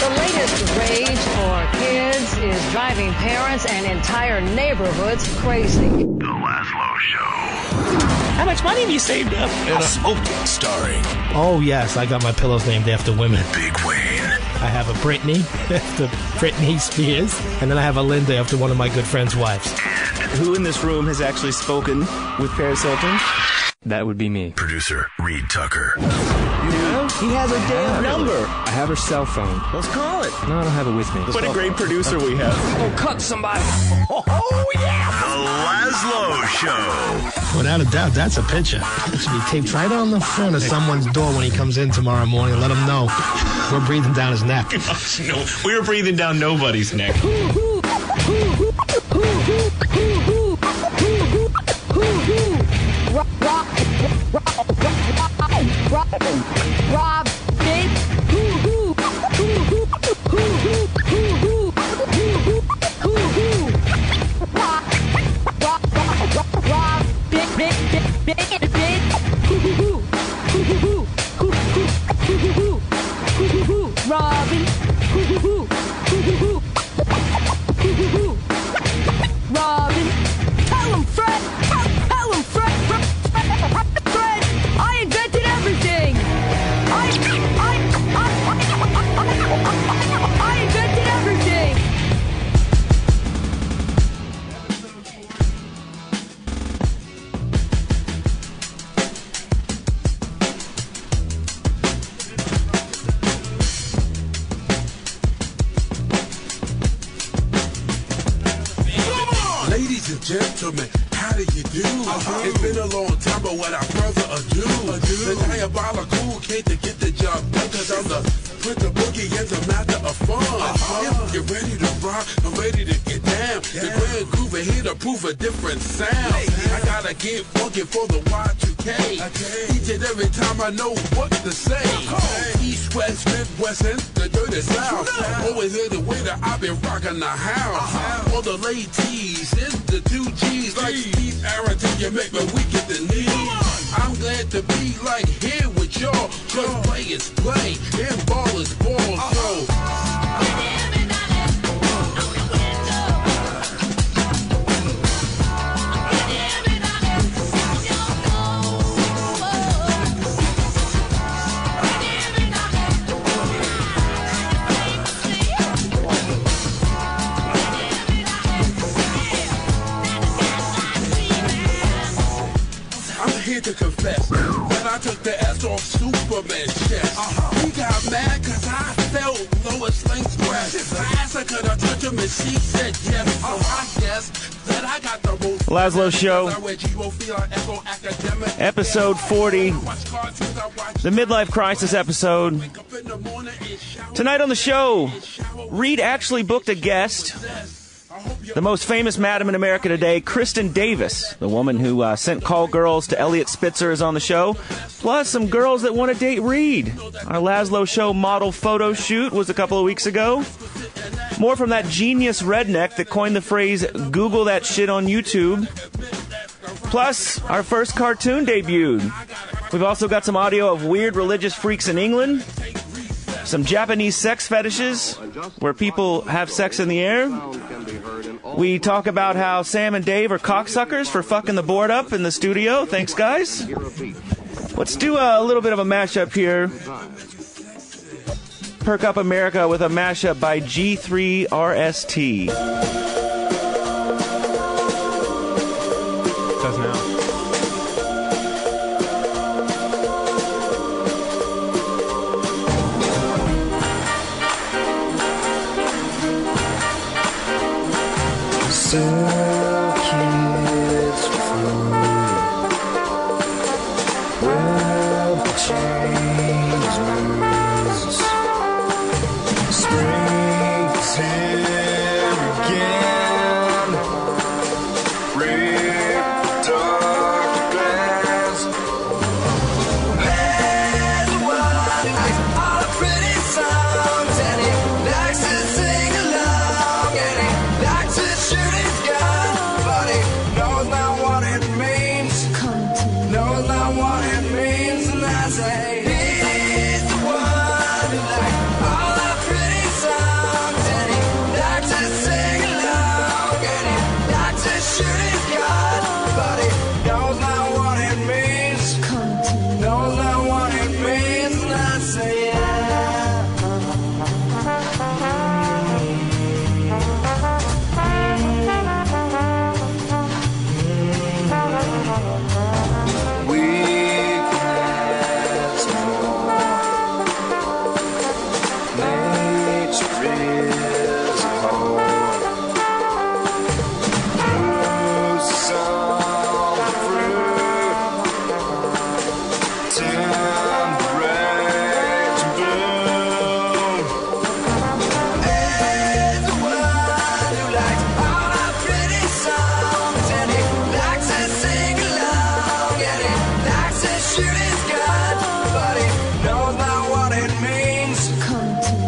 The latest rage for kids is driving parents and entire neighborhoods crazy. The Lazlow Show. How much money have you saved up? And Smoking starring. Oh, yes, I got my pillows named after women. Big Wayne. I have a Britney after Britney Spears, and then I have a Linda after one of my good friend's wives. Who in this room has actually spoken with Paris Hilton? That would be me. Producer Reed Tucker. He has a damn number. I have her cell phone. Let's call it. No, I don't have it with me. What a great producer we have. Oh, cut somebody. Oh, yeah. The Lazlow Show. Without a doubt, that's a picture. It should be taped right on the front of someone's door when he comes in tomorrow morning. Let him know we're breathing down his neck. No, we were breathing down nobody's neck. Rob, big, Robin, Robin, tell him, Fred, tell him, Fred, I invented everything. I invented everything. Ladies and gentlemen, how do you do? It's been a long time, but without further ado, the diabolical came to get the job done, cause I'm the Prince of Boogie and the master of fun. If you're ready to rock, I'm ready to get down. The Grand Groover here to prove a different sound. I gotta get funky for the Y2K. Each and every time I know what to say. East, West, Midwest, and the dirty South. Always hear the way that I've been rocking the house. All the ladies and the 2 G's like Steve Arrington, you make me weak at the knees. I'm glad to be like here with y'all, cause play is play and ball is ball, so to confess that I took the S off Superman's chest. He got mad cause I felt Lois Lane's breath. I asked her could I touch him and she said yes. So I guess that I got the most. Lazlow Show, episode 40, the Midlife Crisis episode. Tonight on the show, Reed actually booked a guest. The most famous madam in America today, Kristin Davis, the woman who sent call girls to Elliot Spitzer, is on the show. Plus some girls that want to date Reed. Our Lazlow Show model photo shoot was a couple of weeks ago. More from that genius redneck that coined the phrase, Google that shit on YouTube. Plus, our first cartoon debuted. We've also got some audio of weird religious freaks in England. Some Japanese sex fetishes, where people have sex in the air. We talk about how Sam and Dave are cocksuckers for fucking the board up in the studio. Thanks, guys. Let's do a little bit of a mashup here. Perk up America with a mashup by G3RST. Does now. Spring, again. it means.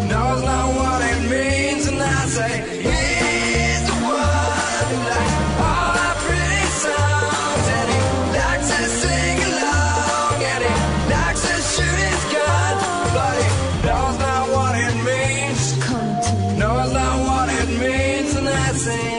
Knows not what it means. And I say, he's the one who likes all our pretty songs. And he likes to sing along. And he likes to shoot his gun. But he knows not what it means. Knows not what it means. And I say,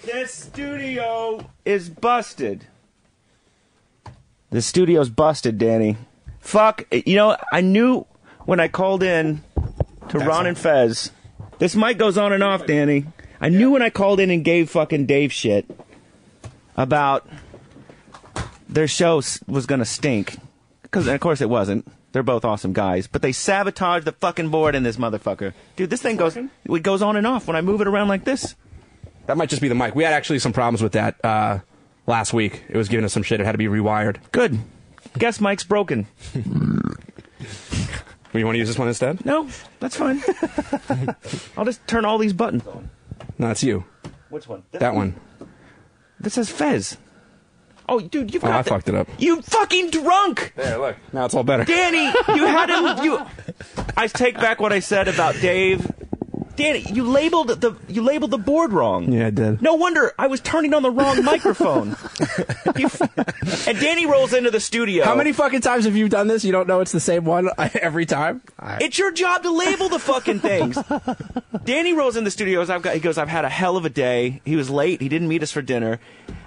This studio is busted. The studio's busted, Danny. Fuck. You know, I knew when I called in to Ron and Fez. This mic goes on and off, Danny. I knew when I called in and gave fucking Dave shit about their show was going to stink. Because, of course, it wasn't. They're both awesome guys. But they sabotaged the fucking board in this motherfucker. Dude, this thing goes on and off when I move it around like this. That might just be the mic. We had actually some problems with that last week. It was giving us some shit. It had to be rewired. Good. Guess mic's broken. You want to use this one instead? No, that's fine. I'll just turn all these buttons on. No, it's you. Which one? That one. This says Fez. Oh, dude, you've got I fucked it up. You fucking drunk! There, look. Now it's all better. Danny, you had him... I take back what I said about Dave. Danny, you labeled the board wrong. Yeah, I did. No wonder I was turning on the wrong microphone. And Danny rolls into the studio. How many fucking times have you done this? You don't know it's the same one every time? It's your job to label the fucking things. Danny rolls in the studio. He goes, I've had a hell of a day. He was late. He didn't meet us for dinner.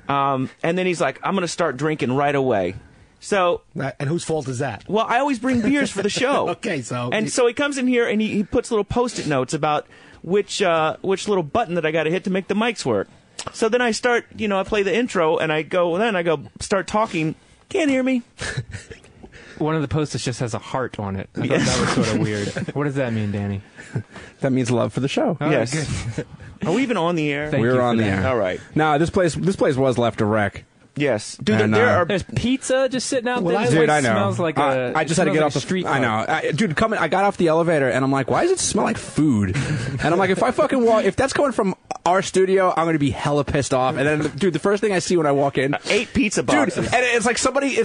And then he's like, I'm going to start drinking right away. So, and whose fault is that? Well, I always bring beers for the show. Okay, so he comes in here and he puts little Post-it notes about which little button that I got to hit to make the mics work. So then I start, I play the intro and I go start talking. Can't hear me. One of the Post-its just has a heart on it. I thought that was sort of weird. What does that mean, Danny? That means love for the show. Oh, yes. Good. Are we even on the air? We're on the air. All right. No, this place was left a wreck. Yes, dude. And, there's pizza just sitting out there. Dude, I know. Smells like I just had to get off the street. I know, dude. I got off the elevator and I'm like, why does it smell like food? And I'm like, if I fucking if that's coming from our studio, I'm gonna be hella pissed off. And then, dude, the first thing I see when I walk in, 8 pizza boxes. Dude, and it's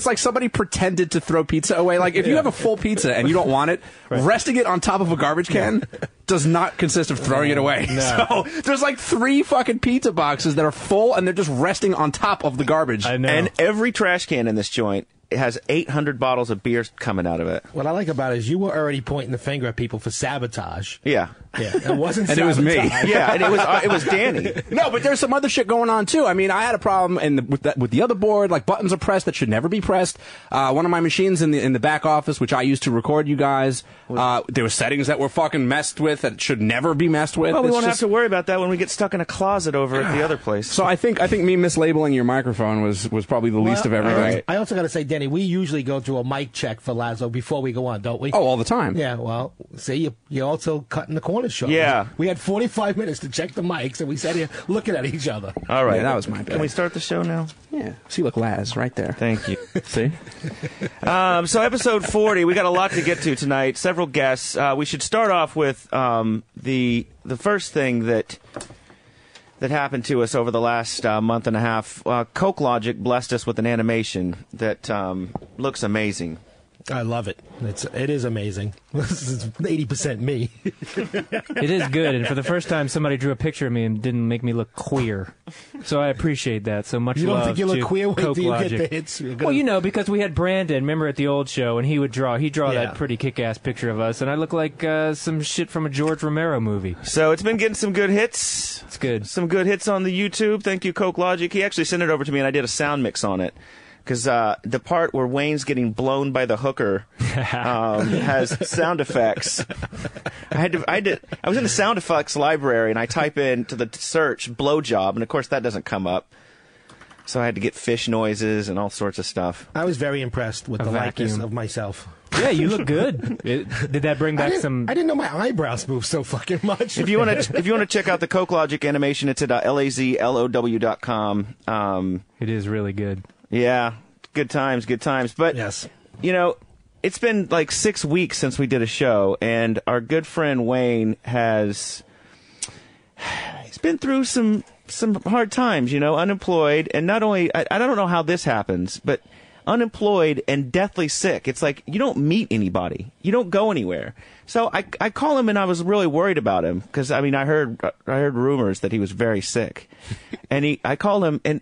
like somebody pretended to throw pizza away. Like if you have a full pizza and you don't want it, resting it on top of a garbage can does not consist of throwing it away. No. So there's like 3 fucking pizza boxes that are full and they're just resting on top of the garbage. I know. And every trash can in this joint has 800 bottles of beer coming out of it. What I like about it is you were already pointing the finger at people for sabotage. Yeah. Yeah, it wasn't And it was me. Yeah, and it was Danny. No, but there's some other shit going on too. I mean, I had a problem with the other board. Like buttons are pressed that should never be pressed. One of my machines in the back office, which I used to record you guys, there were settings that were fucking messed with that should never be messed with. Well, we won't have to worry about that when we get stuck in a closet over at the other place. So I think me mislabeling your microphone was probably the least of everything. Right. I also got to say, Danny, we usually go through a mic check for Lazlow before we go on, don't we? Oh, all the time. Yeah, well, see, you're also cutting the corner short. Yeah. We had 45 minutes to check the mics, and we sat here looking at each other. All right. Yeah, that was my bad. Can we start the show now? Yeah. See, look, Laz, right there. Thank you. See? So episode 40, we got a lot to get to tonight. Several guests. We should start off with the first thing that that happened to us over the last month and a half. Coke Logic blessed us with an animation that looks amazing. I love it. It is amazing. This is 80% me. It is good, and for the first time, somebody drew a picture of me and didn't make me look queer. So I appreciate that. So much You don't love think you look to queer? Wait Coke till you Logic. get the hits. Well, you know, because we had Brandon, remember at the old show, and he'd draw that pretty kick-ass picture of us, and I look like some shit from a George Romero movie. So it's been getting some good hits. It's good. Some good hits on the YouTube. Thank you, Coke Logic. He actually sent it over to me, and I did a sound mix on it. Because the part where Wayne's getting blown by the hooker has sound effects. I was in the sound effects library, and I type into the search blowjob, and of course that doesn't come up. So I had to get fish noises and all sorts of stuff. I was very impressed with the likeness of myself. Yeah, you look good. Did that bring back some? I didn't know my eyebrows moved so fucking much. If you want to check out the Coke Logic animation, it's at lazlow.com. It is really good. Yeah, good times. But, yes. You know, it's been like 6 weeks since we did a show, and our good friend Wayne he's been through some hard times, you know, unemployed, and not only, I don't know how this happens, but unemployed and deathly sick. It's like you don't meet anybody. You don't go anywhere. So I call him, and I was really worried about him because, I mean, I heard rumors that he was very sick. And I called him, and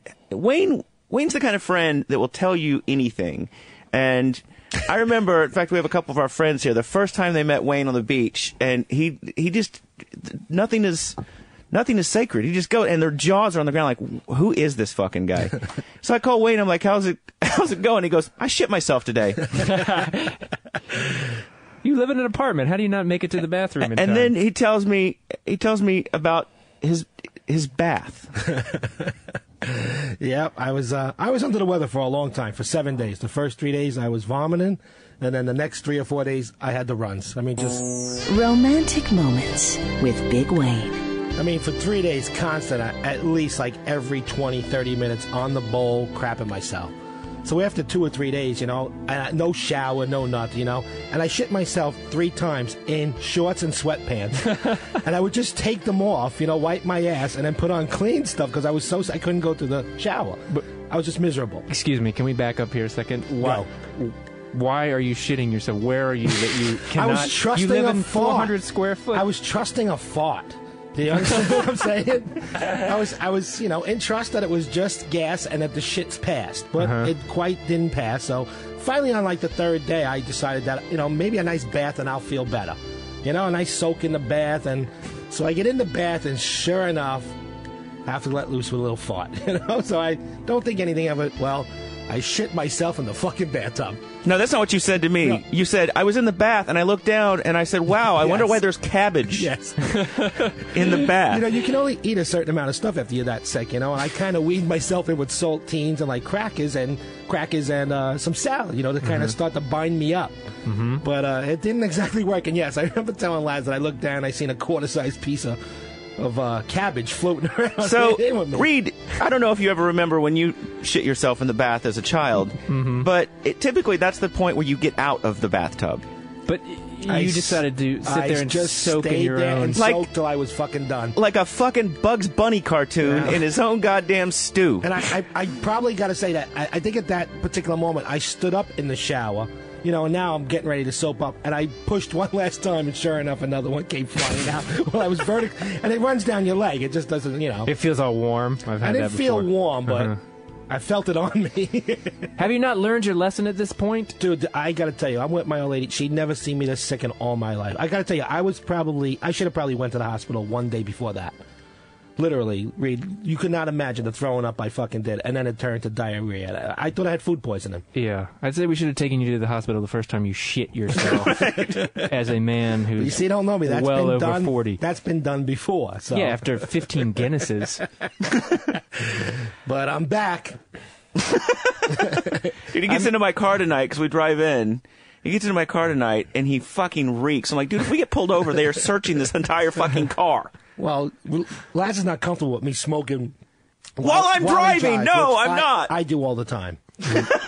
Wayne's the kind of friend that will tell you anything. And I remember, in fact, we have a couple of our friends here, the first time they met Wayne on the beach, and he just, nothing is sacred. He just goes, and their jaws are on the ground like, who is this fucking guy? So I call Wayne, I'm like, how's it going? He goes, I shit myself today. You live in an apartment. How do you not make it to the bathroom in time? And then he tells me about his bath. Yeah, I was under the weather for a long time, for 7 days. The first 3 days I was vomiting, and then the next 3 or 4 days I had the runs. I mean, just romantic moments with Big Wayne. I mean, for 3 days constant, at least like every 20, 30 minutes on the bowl, crapping myself. So after 2 or 3 days, you know, no shower, no nothing, you know, and I shit myself 3 times in shorts and sweatpants, and I would just take them off, you know, wipe my ass, and then put on clean stuff because I couldn't go to the shower. But I was just miserable. Excuse me, can we back up here a second? Why are you shitting yourself? Where are you that you cannot? I was trusting you live a in fart. 400 square foot. I was trusting a fart. Do you understand what I'm saying? I was, you know, in trust that it was just gas and that the shit's passed, but it quite didn't pass. So finally, on like the 3rd day, I decided that, you know, maybe a nice bath and I'll feel better. You know, a nice soak in the bath, and so I get in the bath, and sure enough, I have to let loose with a little fart. You know, so I don't think anything of it. Well, I shit myself in the fucking bathtub. No, that's not what you said to me. No. You said, I was in the bath, and I looked down, and I said, wow, I wonder why there's cabbage in the bath. You know, you can only eat a certain amount of stuff after you're that sick, you know, and I kind of weaned myself in with saltines and, like, crackers and some salad, you know, to kind of start to bind me up. But it didn't exactly work, and yes, I remember telling Laz that I looked down, I seen a quarter-sized piece of cabbage floating around. So, Reed, I don't know if you ever remember when you shit yourself in the bath as a child, but typically that's the point where you get out of the bathtub. But you decided to sit there and just soak in your own. And soak till I was fucking done. Like a fucking Bugs Bunny cartoon in his own goddamn stew. And I probably got to say that I think at that particular moment I stood up in the shower. You know, and now I'm getting ready to soap up, and I pushed one last time, and sure enough, another one came flying out. Well, I was vertical, and it runs down your leg. It just doesn't, you know. It feels all warm. I didn't feel warm, but I felt it on me. Have you not learned your lesson at this point? Dude, I got to tell you, I'm with my old lady. She'd never seen me this sick in all my life. I got to tell you, I should have probably went to the hospital one day before that. Literally, Reed, you could not imagine the throwing up I fucking did, and then it turned to diarrhea. I thought I had food poisoning. Yeah, I'd say we should have taken you to the hospital the first time you shit yourself. As a man who's you see, don't know me. That's well been over done, 40. That's been done before. So. Yeah, after 15 Guinnesses. But I'm back. Dude, he gets into my car tonight because we drive in. He gets into my car tonight, and he fucking reeks. I'm like, dude, if we get pulled over, they are searching this entire fucking car. Well, Laz is not comfortable with me smoking while I'm driving. No, I'm not. I do all the time.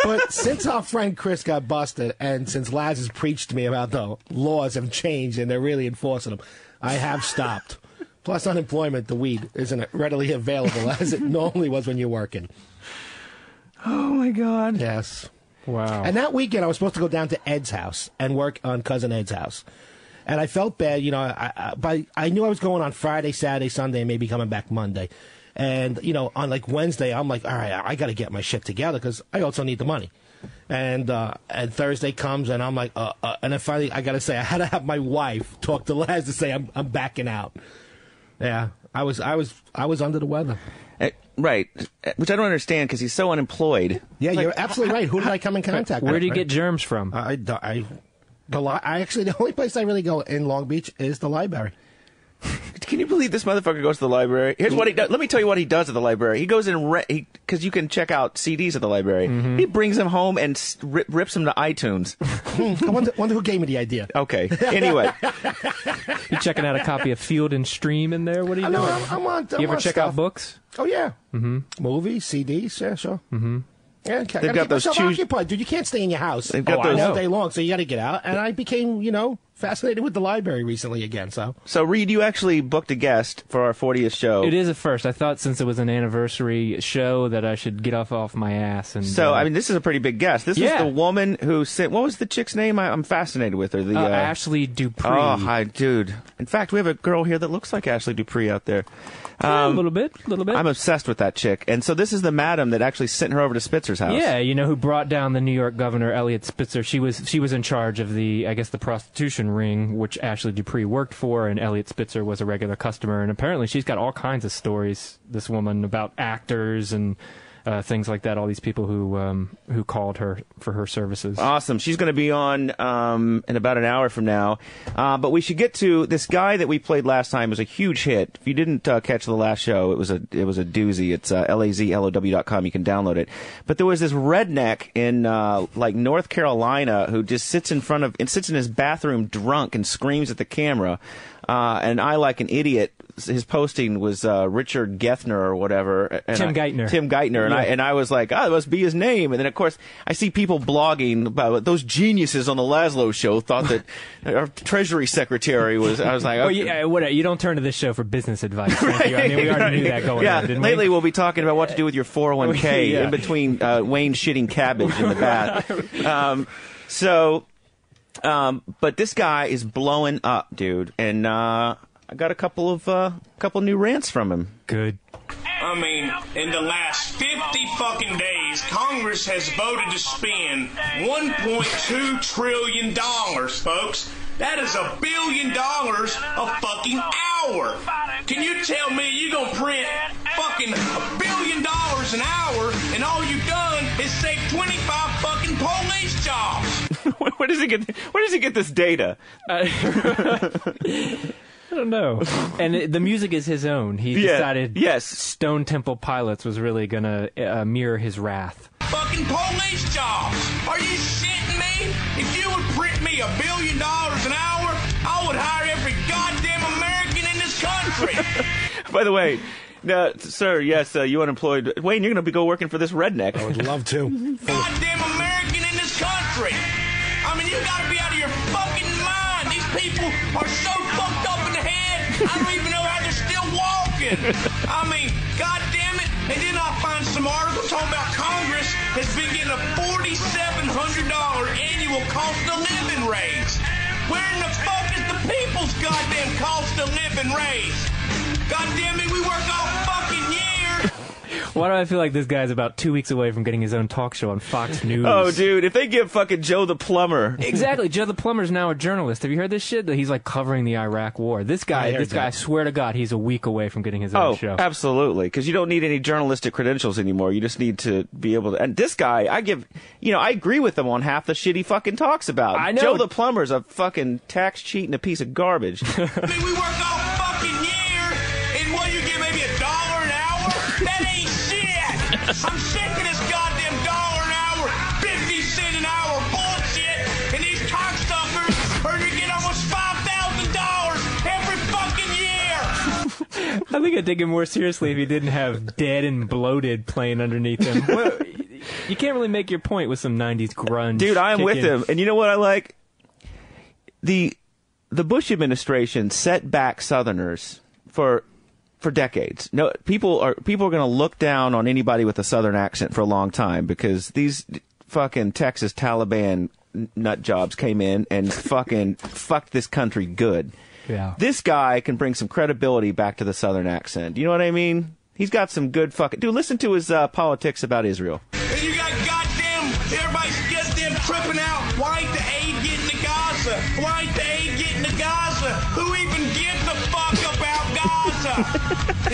But since our friend Chris got busted, and since Laz has preached to me about the laws have changed and they're really enforcing them, I have stopped. Plus unemployment, the weed isn't readily available as it normally was when you're working. Oh, my God. Yes. Wow. And that weekend, I was supposed to go down to Ed's house and work on Cousin Ed's house. And I felt bad, you know, I knew I was going on Friday, Saturday, Sunday, and maybe coming back Monday. And, you know, on like Wednesday, I'm like, all right, I got to get my shit together because I also need the money. And Thursday comes, and I'm like, and then finally, I got to say, I had to have my wife talk to Laz to say I'm backing out. Yeah, I was under the weather. Right, which I don't understand because he's so unemployed. Yeah, you're absolutely right. Who did I come in contact with? Where do you get germs from? I actually, the only place I really go in Long Beach is the library. Can you believe this motherfucker goes to the library? Here's what he does. Let me tell you what he does at the library. He goes in because you can check out CDs at the library. Mm-hmm. He brings them home and rips them to iTunes. I wonder who gave me the idea. Okay. Anyway, you checking out a copy of Field and Stream in there? What are you doing? I'm on. You ever check out books? Oh yeah. Mm-hmm. Movies, CDs. Yeah, sure. Mm-hmm. Yeah, they've got those occupied, dude. You can't stay in your house they've got those all day long, so you got to get out. And I became, you know, fascinated with the library recently again. So Reed, you actually booked a guest for our 40th show. It is a first. I thought since it was an anniversary show that I should get off my ass. And so, I mean, this is a pretty big guest. This is the woman who sent. What was the chick's name? I'm fascinated with her. Ashley Dupree. Oh, hi, dude. In fact, we have a girl here that looks like Ashley Dupree out there. A little bit. I'm obsessed with that chick. And so this is the madam that actually sent her over to Spitzer's house. Yeah, you know, who brought down the New York governor, Eliot Spitzer. She was in charge of the prostitution ring, which Ashley Dupree worked for, and Eliot Spitzer was a regular customer. And apparently she's got all kinds of stories, this woman, about actors and things like that, all these people who called her for her services. Awesome. She's going to be on in about an hour from now. But we should get to this guy that we played last time. It was a huge hit. If you didn't catch the last show, it was a doozy. It's lazlow.com. You can download it. But there was this redneck in like North Carolina who just sits in his bathroom drunk and screams at the camera. And I, like an idiot, his posting was Richard Gethner or whatever. Tim Geithner. And I was like, it must be his name. And then, of course, I see people blogging about those geniuses on the Lazlow Show thought that our Treasury Secretary was. I was like, okay. Well, you don't turn to this show for business advice. Right? I mean, we already knew that going on, didn't we? Lately, we'll be talking about what to do with your 401k in between Wayne shitting cabbage in the bath. But this guy is blowing up, dude, and I got a couple new rants from him. Good. I mean, in the last 50 fucking days, Congress has voted to spend $1.2 trillion, folks. That is $1 billion a fucking hour. Can you tell me you gonna print fucking $1 billion an hour and all you've done is save 25 fucking police jobs? Where does he get this data? I don't know. And the music is his own. He decided Stone Temple Pilots was really going to mirror his wrath. Fucking police jobs! Are you shitting me? If you would print me $1 billion an hour, I would hire every goddamn American in this country. By the way, sir, yes, you unemployed. Wayne, you're going to go working for this redneck. I would love to. Goddamn American in this country! I mean, you gotta be out of your fucking mind! These people are so fucked up in the head, I don't even know how they're still walking! I mean, goddamn it! And then I'll find some article talking about Congress has been getting a $4,700 annual cost of living raise. Where in the fuck is the people's goddamn cost of living raise? Goddamn it, we work all fucking year! Why do I feel like this guy's about 2 weeks away from getting his own talk show on Fox News? Oh, dude, if they give fucking Joe the Plumber. Exactly. Joe the Plumber's now a journalist. Have you heard this shit? That he's like covering the Iraq war. This guy, I swear to God, he's a week away from getting his own show. Absolutely. Because you don't need any journalistic credentials anymore. You just need to be able to. And this guy, I agree with him on half the shit he fucking talks about. I know. Joe the Plumber's a fucking tax cheat and a piece of garbage. I mean, we work all fucking year, and what, you get maybe $1 an hour? That ain't shit! I'm sick of this goddamn $1 an hour, 50 cents an hour bullshit, and these cocksuckers are gonna get almost $5,000 every fucking year! I think I'd take him more seriously if he didn't have Dead and Bloated playing underneath him. Well, you can't really make your point with some 90s grunge. Dude, I am with him. And you know what I like? The Bush administration set back Southerners for decades. No, people are going to look down on anybody with a Southern accent for a long time because these fucking Texas Taliban nut jobs came in and fucking fucked this country good. Yeah. This guy can bring some credibility back to the Southern accent. You know what I mean? He's got some good fucking... Dude, listen to his politics about Israel. And you got goddamn... Everybody's goddamn tripping out. Why ain't the aid getting to Gaza? Why ain't the aid getting to Gaza? Who even gives a fuck about Gaza?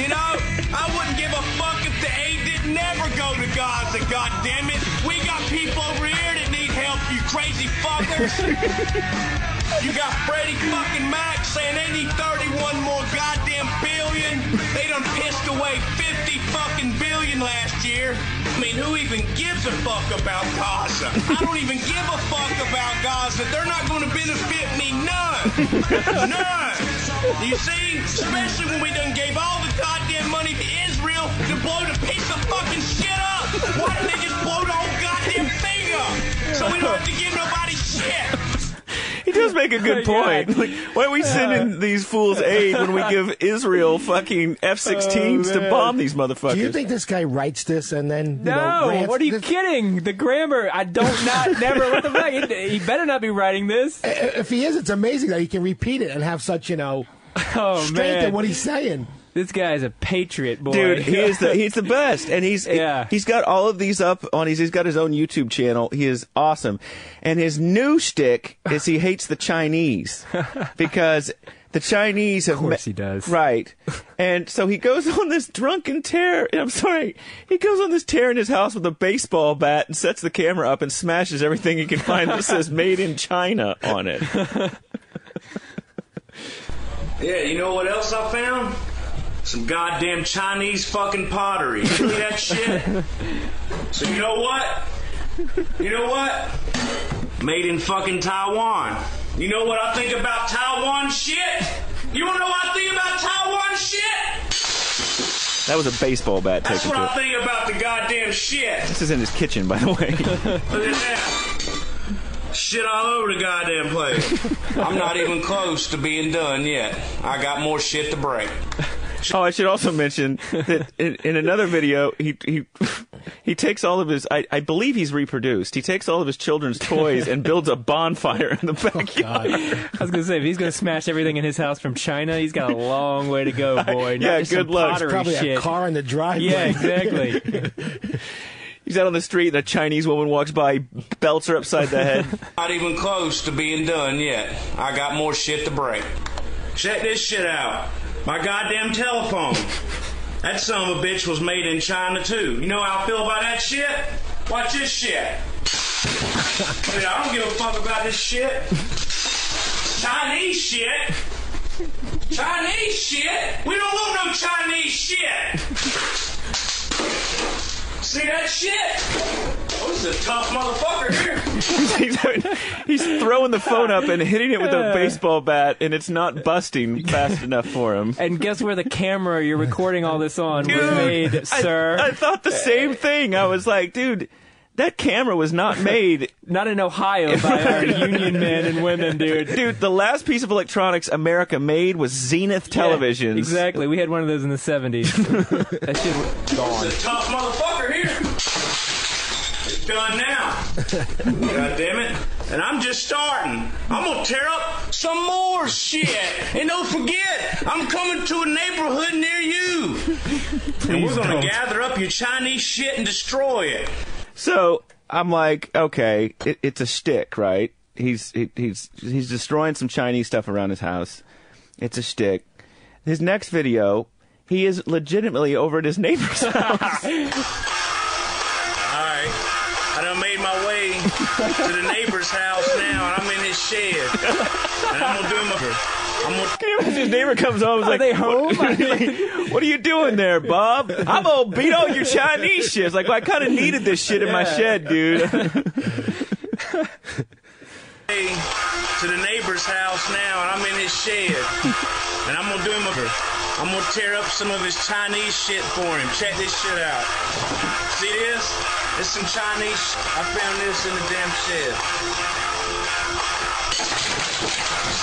You know? I wouldn't give a fuck if the aid didn't never go to Gaza, goddammit. We got people over here that need help, you crazy fuckers. You got Freddie fucking Mac saying they need 31 more goddamn billion. They done pissed away 50 fucking billion last year. I mean, who even gives a fuck about Gaza? I don't even give a fuck about Gaza. They're not going to benefit me none. None. You see? Especially when we done gave all the goddamn money to Israel to blow the piece of fucking shit up. Why didn't they just blow the whole goddamn thing up? So we don't have to give nobody shit. He does make a good point. Like, why are we sending these fools aid when we give Israel fucking F-16s to bomb these motherfuckers? Do you think this guy writes this and then what are you kidding? The grammar, never. What the fuck? He better not be writing this. If he is, it's amazing that he can repeat it and have such strength in what he's saying. This guy's a patriot, boy. Dude, he's the best, and he's got all of these up on. He's got his own YouTube channel. He is awesome, and his new shtick is he hates the Chinese because the Chinese have. Of course, he does. Right, and so he goes on this drunken tear. I'm sorry, he goes on this tear in his house with a baseball bat and sets the camera up and smashes everything he can find that says "Made in China" on it. Yeah, you know what else I found? Some goddamn Chinese fucking pottery. You see that shit? So you know what? You know what? Made in fucking Taiwan. You know what I think about Taiwan shit? You wanna know what I think about Taiwan shit? That was a baseball bat. That's what I think about the goddamn shit. This is in his kitchen, by the way. Look at that. Shit all over the goddamn place. I'm not even close to being done yet. I got more shit to break. Oh, I should also mention that in another video, he takes all of his, I believe he's reproduced. He takes all of his children's toys and builds a bonfire in the backyard. I was going to say, if he's going to smash everything in his house from China, he's got a long way to go, boy. Yeah, good luck. There's probably a car in the driveway. Yeah, exactly. He's out on the street and a Chinese woman walks by, belts her upside the head. Not even close to being done yet. I got more shit to break. Check this shit out. My goddamn telephone. That son of a bitch was made in China, too. You know how I feel about that shit? Watch this shit. I don't give a fuck about this shit. Chinese shit. Chinese shit? We don't want no Chinese shit. See that shit? Oh, this is a tough motherfucker here. He's throwing the phone up and hitting it with a baseball bat, and it's not busting fast enough for him. And guess where the camera you're recording all this on was made, sir? I thought the same thing. I was like, dude, that camera was not made. Not in Ohio by our union men and women, dude. Dude, the last piece of electronics America made was Zenith televisions. Yeah, exactly. We had one of those in the 70s. That shit was gone. This is a tough motherfucker here. It's done now. God damn it. And I'm just starting. I'm going to tear up some more shit. And don't forget, I'm coming to a neighborhood near you. And we're going to gather up your Chinese shit and destroy it. So I'm like, okay, it's a shtick, right? He's destroying some Chinese stuff around his house. It's a shtick. His next video, he is legitimately over at his neighbor's house. All right, I done made my way to the neighbor's house now, and I'm in his shed, and I'm gonna do my. Can you imagine his neighbor comes home and is like, they home? What are you doing there, Bob? I'm gonna beat all your Chinese shit. It's like, well, I kind of needed this shit in my shed, dude. To the neighbor's house now, and I'm in his shed, and I'm gonna tear up some of his Chinese shit for him. Check this shit out. See this? It's some Chinese shit. I found this in the damn shed.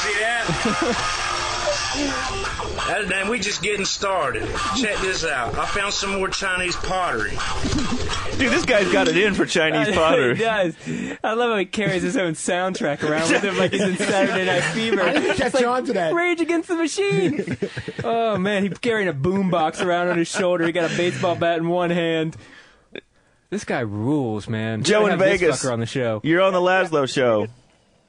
See that? And we just getting started. Check this out. I found some more Chinese pottery. Dude, this guy's got it in for Chinese pottery. He does. I love how he carries his own soundtrack around with him like he's in Saturday Night Fever. I didn't catch on to that. Rage Against the Machine. Oh, man, he's carrying a boombox around on his shoulder. He got a baseball bat in one hand. This guy rules, man. Joe in Vegas. This fucker on the show. You're on the Lazlow Show.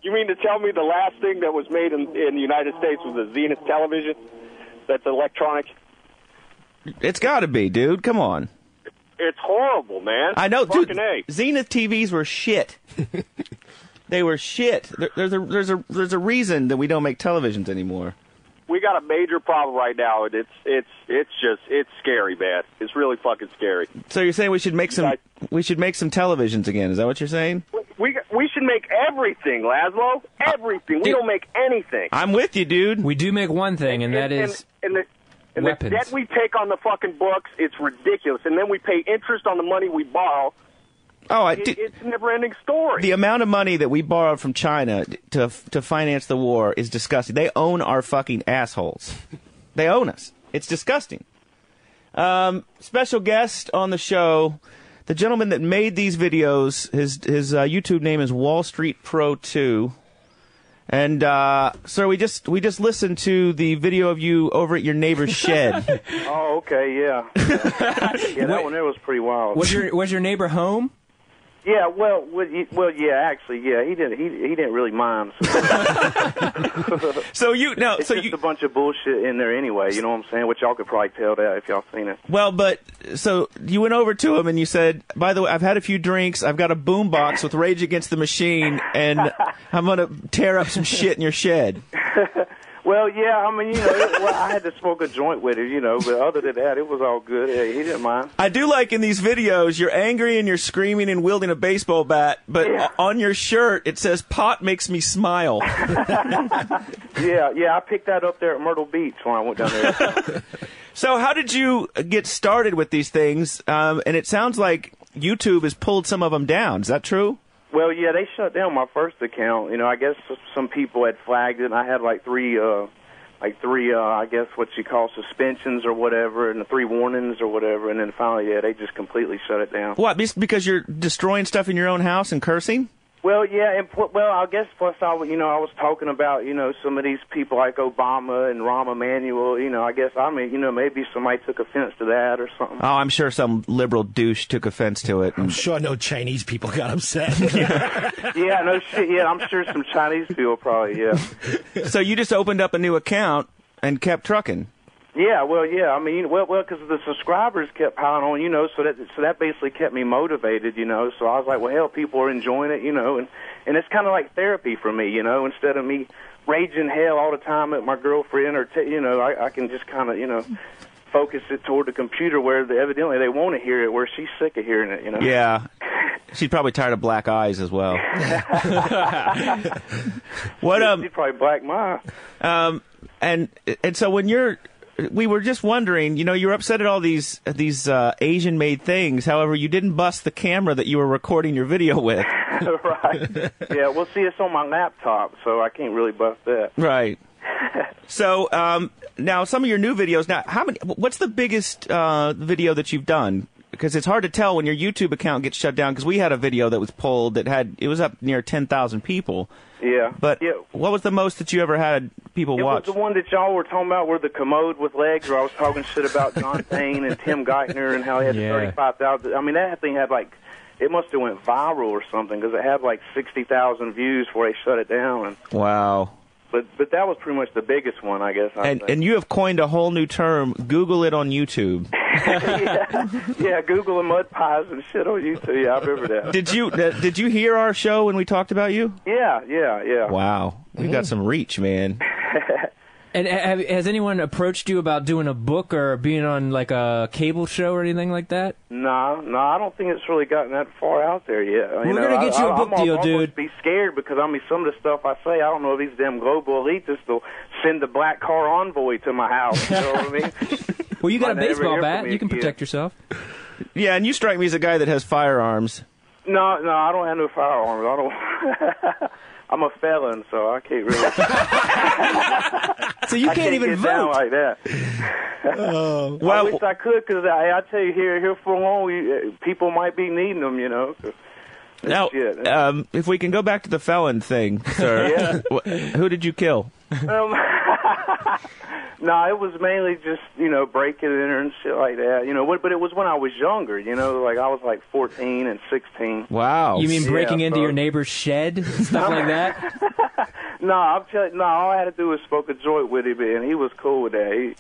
You mean to tell me the last thing that was made in the United States was a Zenith television that's electronic? It's got to be, dude. Come on. It's horrible, man. I know, dude. A. Zenith TVs were shit. They were shit. There's a reason that we don't make televisions anymore. We got a major problem right now, and it's scary, man. It's really fucking scary. So you're saying we should make some televisions again? Is that what you're saying? We should make everything, Lazlow. Everything. We don't make anything. I'm with you, dude. We do make one thing, and that is weapons. The debt we take on the fucking books, it's ridiculous. And then we pay interest on the money we borrow. It's a never-ending story. The amount of money that we borrowed from China to finance the war is disgusting. They own our fucking assholes. They own us. It's disgusting. Special guest on the show, the gentleman that made these videos. His YouTube name is Wall Street Pro 2. And sir, we just listened to the video of you over at your neighbor's shed. Oh, okay, yeah. Yeah, that one there was pretty wild. Was your neighbor home? Yeah, well, yeah, actually, yeah, he didn't really mind. So it's just a bunch of bullshit in there anyway. You know what I'm saying? Which y'all could probably tell that if y'all seen it. Well, but so you went over to him and you said, "By the way, I've had a few drinks. I've got a boombox with Rage Against the Machine, and I'm gonna tear up some shit in your shed." Well, yeah, I mean, I had to smoke a joint with it, but other than that, it was all good. Yeah, he didn't mind. I do like in these videos, you're angry and you're screaming and wielding a baseball bat, but on your shirt, it says, "Pot makes me smile." Yeah, I picked that up there at Myrtle Beach when I went down there. So how did you get started with these things? And it sounds like YouTube has pulled some of them down. Is that true? Well, yeah, they shut down my first account. I guess some people had flagged it, and I had like three, I guess what you call suspensions or whatever, and 3 warnings or whatever, and then finally, yeah, they just completely shut it down. What, because you're destroying stuff in your own house and cursing? Well, yeah, and I guess plus I was talking about some of these people like Obama and Rahm Emanuel. I guess maybe somebody took offense to that or something. Oh, I'm sure some liberal douche took offense to it. I'm sure no Chinese people got upset. Yeah, no shit. Yeah, I'm sure some Chinese people probably. Yeah. So you just opened up a new account and kept trucking. Yeah, well, yeah. I mean, because the subscribers kept piling on, so that basically kept me motivated, So I was like, well, hell, people are enjoying it, and it's kind of like therapy for me, Instead of me raging hell all the time at my girlfriend, or I can just kind of, focus it toward the computer where evidently they want to hear it, where she's sick of hearing it, Yeah. She's probably tired of black eyes as well. She's probably black ma. And so when we were just wondering, you were upset at all these Asian-made things. However, you didn't bust the camera that you were recording your video with. Right. Yeah, well, see, it's on my laptop, so I can't really bust that. Right. So now some of your new videos. Now, what's the biggest video that you've done? Because it's hard to tell when your YouTube account gets shut down. Because we had a video that was pulled it was up near 10,000 people. Yeah. But what was the most that you ever had people watch? It was the one that y'all were talking about, where the commode with legs, where I was talking shit about John Payne and Tim Geithner and how he had 35,000. I mean, that thing had it must have went viral or something, because it had 60,000 views before they shut it down. Wow. But that was pretty much the biggest one, I guess. And you have coined a whole new term. Google it on YouTube. Yeah, Google and mud pies and shit on YouTube. Yeah, I remember that. Did you hear our show when we talked about you? Yeah. Wow, we've got some reach, man. And has anyone approached you about doing a book or being on a cable show or anything like that? No, I don't think it's really gotten that far out there yet. We're gonna get you a book deal, dude. I'd be scared because some of the stuff I say, I don't know if these damn global elitists will send the black car envoy to my house. You know what I mean? Well, you got a baseball bat. You can protect yourself. Yeah, and you strike me as a guy that has firearms. No, I don't have no firearms. I don't. I'm a felon, so I can't really. So you can't even get vote down like that. Oh. I wish I could, because I tell you, here for long, people might be needing them, you know. Now, if we can go back to the felon thing, sir, who did you kill? No, it was mainly just, you know, breaking in and shit like that, you know. But it was when I was younger, you know, like I was like 14 and 16. Wow. You mean breaking into your neighbor's shed, stuff like that? No, I'm telling you, all I had to do was smoke a joint with him, and he was cool with that.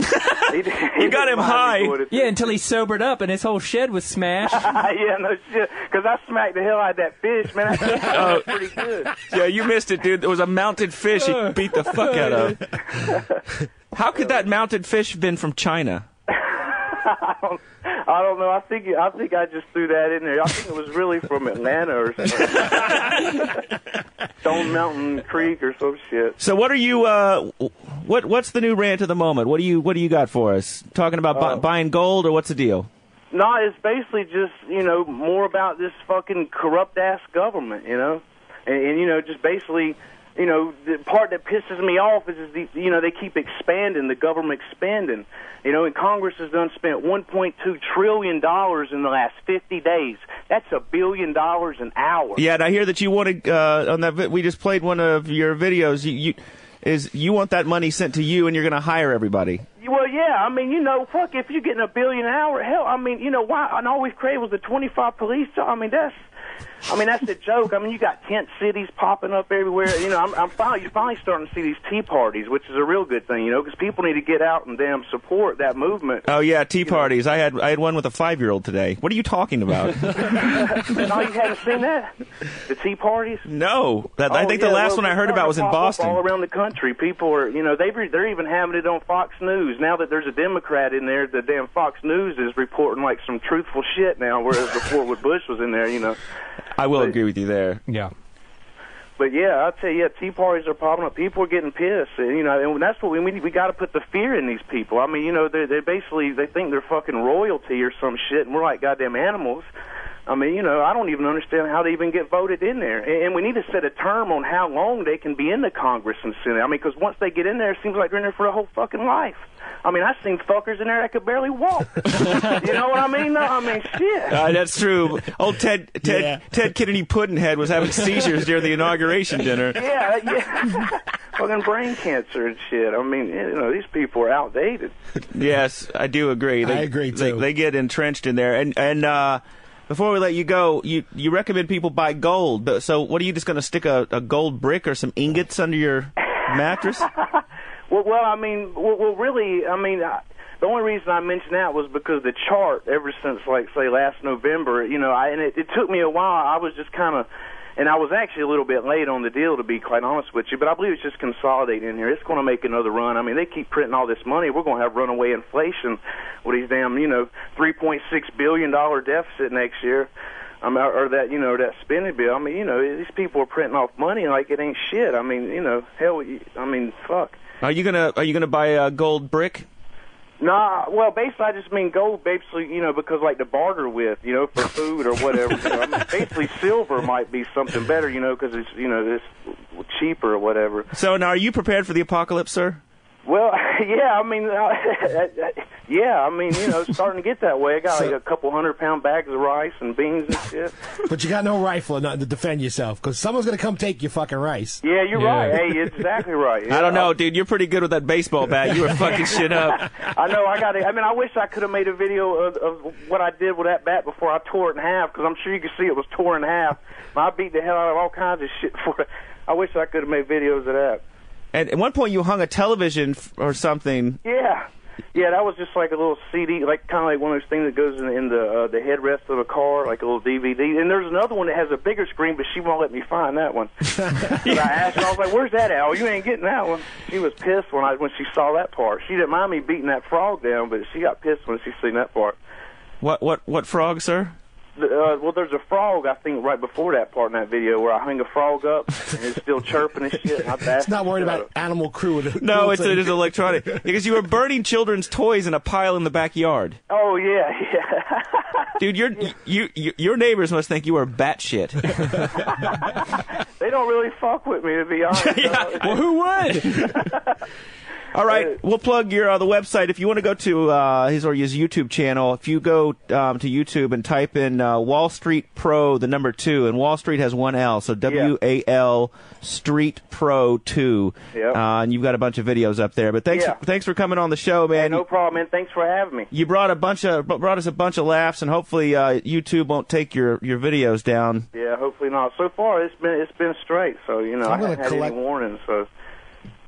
You got him high. Yeah, until he sobered up and his whole shed was smashed. Yeah, no shit. Because I smacked the hell out of that fish, man. That fish was pretty good. Yeah, you missed it, dude. There was a mounted fish he beat the fuck out of. How could that mounted fish have been from China? I don't know. I think I just threw that in there. I think it was really from Atlanta or something. Stone Mountain Creek or some shit. So what are you? What's the new rant of the moment? What do you got for us? Talking about buying gold, or what's the deal? No, it's basically just, you know, more about this fucking corrupt ass government, you know, and you know, just basically. You know, the part that pisses me off is you know, they keep expanding, the government expanding. You know, and Congress has spent $1.2 trillion in the last 50 days. That's $1 billion an hour. Yeah, and I hear that you wanted, on that, we just played one of your videos, you want that money sent to you and you're going to hire everybody. Well, yeah, I mean, you know, fuck, if you're getting $1 billion an hour, hell, I mean, you know, why, and all we've created was the 25 police, I mean, that's the joke. I mean, you got tent cities popping up everywhere. You know, you're finally starting to see these tea parties, which is a real good thing, you know, because people need to get out and damn support that movement. Oh yeah, tea parties. I had one with a 5-year-old today. What are you talking about? No, you haven't seen that? The tea parties? No, I think the last one I heard about was in Boston. All around the country, people are, you know, they're even having it on Fox News now that there's a Democrat in there. The damn Fox News is reporting like some truthful shit now, whereas before when Bush was in there, you know. I will agree with you there. Yeah. But yeah, I'll tell you, yeah, tea parties are popping up. People are getting pissed, and, you know, and that's what we got to put the fear in these people. I mean, you know, they basically they think they're fucking royalty or some shit, and we're like goddamn animals. I mean, you know, I don't even understand how they even get voted in there. And we need to set a term on how long they can be in the Congress and Senate. I mean, because once they get in there, it seems like they're in there for a whole fucking life. I mean, I've seen fuckers in there that could barely walk. You know what I mean? No, I mean, shit. That's true. Old Ted Kennedy Puddinhead was having seizures during the inauguration dinner. Yeah. Fucking brain cancer and shit. I mean, you know, these people are outdated. Yes, I do agree. I agree, too. They get entrenched in there. And before we let you go, you recommend people buy gold. So what, are you just going to stick a gold brick or some ingots under your mattress? Well, I mean, really, I mean, the only reason I mentioned that was because the chart, ever since, like, say, last November, you know, and it took me a while. I was just kind of, and I was actually a little bit late on the deal, to be quite honest with you, but I believe it's just consolidating in here. It's going to make another run. I mean, they keep printing all this money. We're going to have runaway inflation with these damn, you know, $3.6 billion deficit next year. Or that, you know, that spending bill. I mean, you know, these people are printing off money like it ain't shit. I mean, you know, hell, I mean, fuck. Are you gonna buy a gold brick? Nah, well, basically, I just mean gold, basically, you know, because like to barter with, you know, for food or whatever. You know, I mean, basically, silver might be something better, you know, because it's, you know, it's cheaper or whatever. So now, are you prepared for the apocalypse, sir? Well, yeah, I mean, yeah, I mean, you know, it's starting to get that way. I got like a couple 100-pound bags of rice and beans and shit. But you got no rifle or nothing to defend yourself, because someone's going to come take your fucking rice. Yeah, you're right. Hey, you're exactly right. Yeah, I don't know, dude. You're pretty good with that baseball bat. You were fucking shit up. I know. I mean, I wish I could have made a video of what I did with that bat before I tore it in half, because I'm sure you can see it was torn in half. I beat the hell out of all kinds of shit for it. I wish I could have made videos of that. And at one point, you hung a television or something. Yeah, that was just like a little CD, like kind of like one of those things that goes in the headrest of a car, like a little DVD. And there's another one that has a bigger screen, but she won't let me find that one. I asked her, I was like, "Where's that, Al? You ain't getting that one." She was pissed when she saw that part. She didn't mind me beating that frog down, but she got pissed when she seen that part. What frog, sir? Well, there's a frog, I think, right before that part in that video where I hang a frog up and it's still chirping and shit. And it's not worried about animal cruelty. No, it's electronic. Because you were burning children's toys in a pile in the backyard. Oh, yeah. Dude, your neighbors must think you are batshit. They don't really fuck with me, to be honest. Well, who would? All right, we'll plug your the website. If you want to go to his YouTube channel, if you go to YouTube and type in Wall Street Pro, the number 2, and Wall Street has one L, so WAL Street Pro 2. Yep. And you've got a bunch of videos up there. But thanks for coming on the show, man. Hey, no problem, man. Thanks for having me. You brought us a bunch of laughs, and hopefully YouTube won't take your videos down. Yeah, hopefully not. So far, it's been straight. So I haven't had any warnings.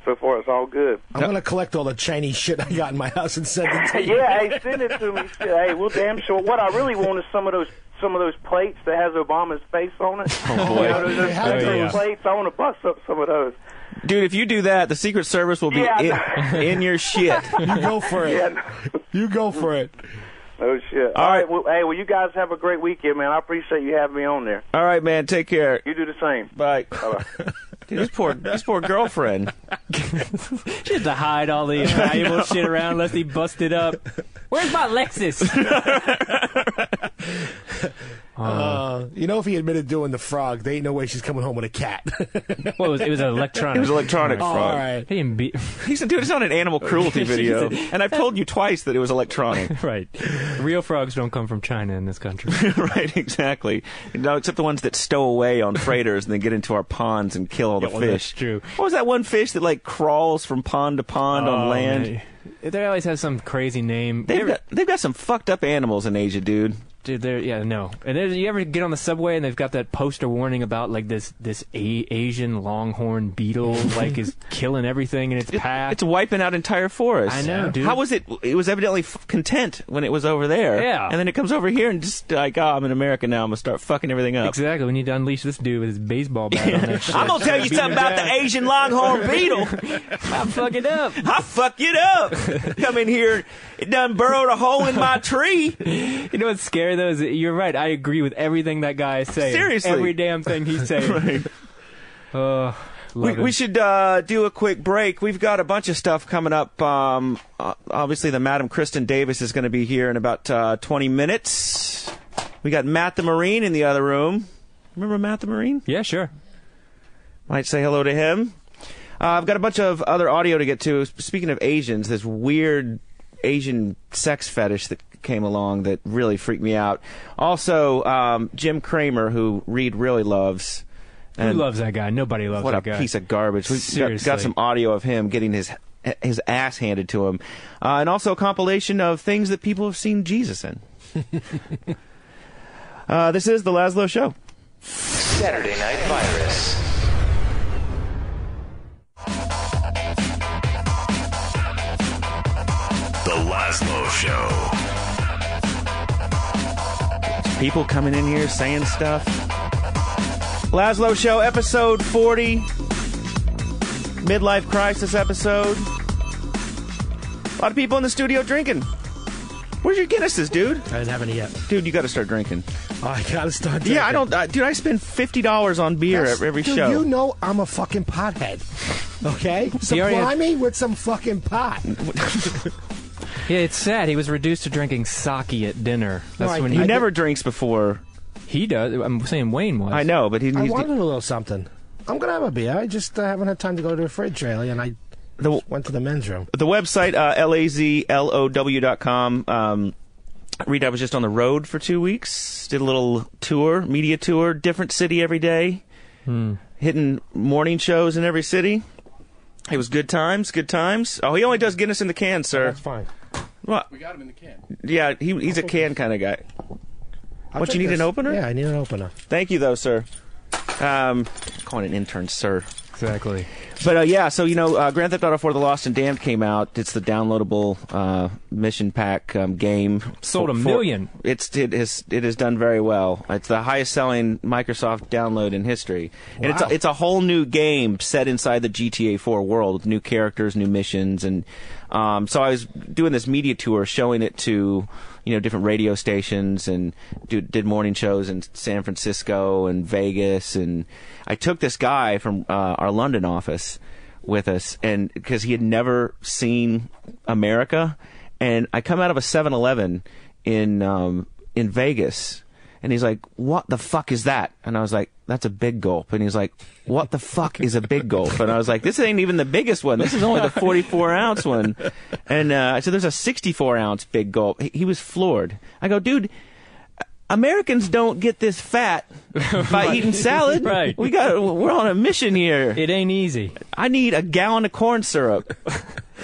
So far, it's all good. I'm going to collect all the Chinese shit I got in my house and send it to you. Yeah, hey, send it to me. Hey, we'll damn sure. What I really want is some of those plates that has Obama's face on it. Oh, boy. Those plates. I want to bust up some of those. Dude, if you do that, the Secret Service will be in your shit. You go for it. You go for it. Oh, shit. All right. Well, hey, you guys have a great weekend, man. I appreciate you having me on there. All right, man. Take care. You do the same. Bye. Bye-bye. Dude, his poor girlfriend. She had to hide all the valuable shit around unless he busted up. Where's my Lexus? If he admitted doing the frog, there ain't no way she's coming home with a cat. Well, it was an electronic. It was electronic frog. All right. He said, dude, it's not an animal cruelty video. And I've told you twice that it was electronic. Right. Real frogs don't come from China in this country. Right, exactly. No, except the ones that stow away on freighters and then get into our ponds and kill all the fish. That's true. What was that one fish that crawls from pond to pond on land? Man. They always have some crazy name. They've got some fucked up animals in Asia, dude. Dude, no. And you ever get on the subway and they've got that poster warning about this Asian longhorn beetle is killing everything in its path? It's wiping out entire forests. I know, dude. How was it? It was evidently content when it was over there. Yeah. And then it comes over here and just I'm in America now. I'm gonna start fucking everything up. Exactly. We need to unleash this dude with his baseball bat on that shit. I'm gonna tell you something about the Asian longhorn beetle. I'll fuck it up. I'll fuck it up. Come in here. It done burrowed a hole in my tree. You know what's scary though is that you're right. I agree with everything that guy is saying. Seriously, every damn thing he's saying. Right. We should do a quick break. We've got a bunch of stuff coming up. Obviously, the Madam Kristin Davis is going to be here in about 20 minutes. We got Matt the Marine in the other room. Remember Matt the Marine? Yeah, sure. Might say hello to him. I've got a bunch of other audio to get to. Speaking of Asians, this weird Asian sex fetish that came along that really freaked me out. Also, Jim Cramer, who Reed really loves. Who loves that guy? Nobody loves that guy. What a piece of garbage. We've got some audio of him getting his ass handed to him. And also a compilation of things that people have seen Jesus in. This is The Lazlow Show. Saturday Night Virus. The Lazlow Show. People coming in here saying stuff. Lazlow Show, episode 40. Midlife crisis episode. A lot of people in the studio drinking. Where's your Guinnesses, dude? I didn't have any yet. Dude, you got to start drinking. Oh, I got to start drinking. Yeah, I don't... dude, I spend $50 on beer every show. You know I'm a fucking pothead. Okay? Supply me with some fucking pot. Yeah, it's sad. He was reduced to drinking sake at dinner. That's when he never drinks before. He does. I'm saying Wayne was. I know, but I wanted a little something. I'm going to have a beer. I just haven't had time to go to the fridge lately, and I went to the men's room. The website, lazlow.com. Reed, I was just on the road for 2 weeks. Did a little tour, media tour, different city every day. Hitting morning shows in every city. It was good times, good times. Oh, he only does Guinness in the can, sir. That's fine. What? We got him in the can. Yeah, he's a can kind of guy. What, you need an opener? Yeah, I need an opener. Thank you, though, sir. Calling an intern, sir. Exactly. But, yeah, so, Grand Theft Auto 4 The Lost and Damned came out. It's the downloadable mission pack game. Sold a million. It has done very well. It's the highest-selling Microsoft download in history. Wow. And it's a whole new game set inside the GTA 4 world with new characters, new missions. And so I was doing this media tour showing it to... different radio stations, and did morning shows in San Francisco and Vegas, and I took this guy from our London office with us, and because he had never seen America, and I come out of a 7-Eleven in in Vegas. And he's like, what the fuck is that? And I was like, that's a big gulp. And he's like, what the fuck is a big gulp? And I was like, this ain't even the biggest one. This is only the 44-ounce one. And I said, there's a 64-ounce big gulp. He was floored. I go, dude, Americans don't get this fat by eating salad. Right. We're on a mission here. It ain't easy. I need a gallon of corn syrup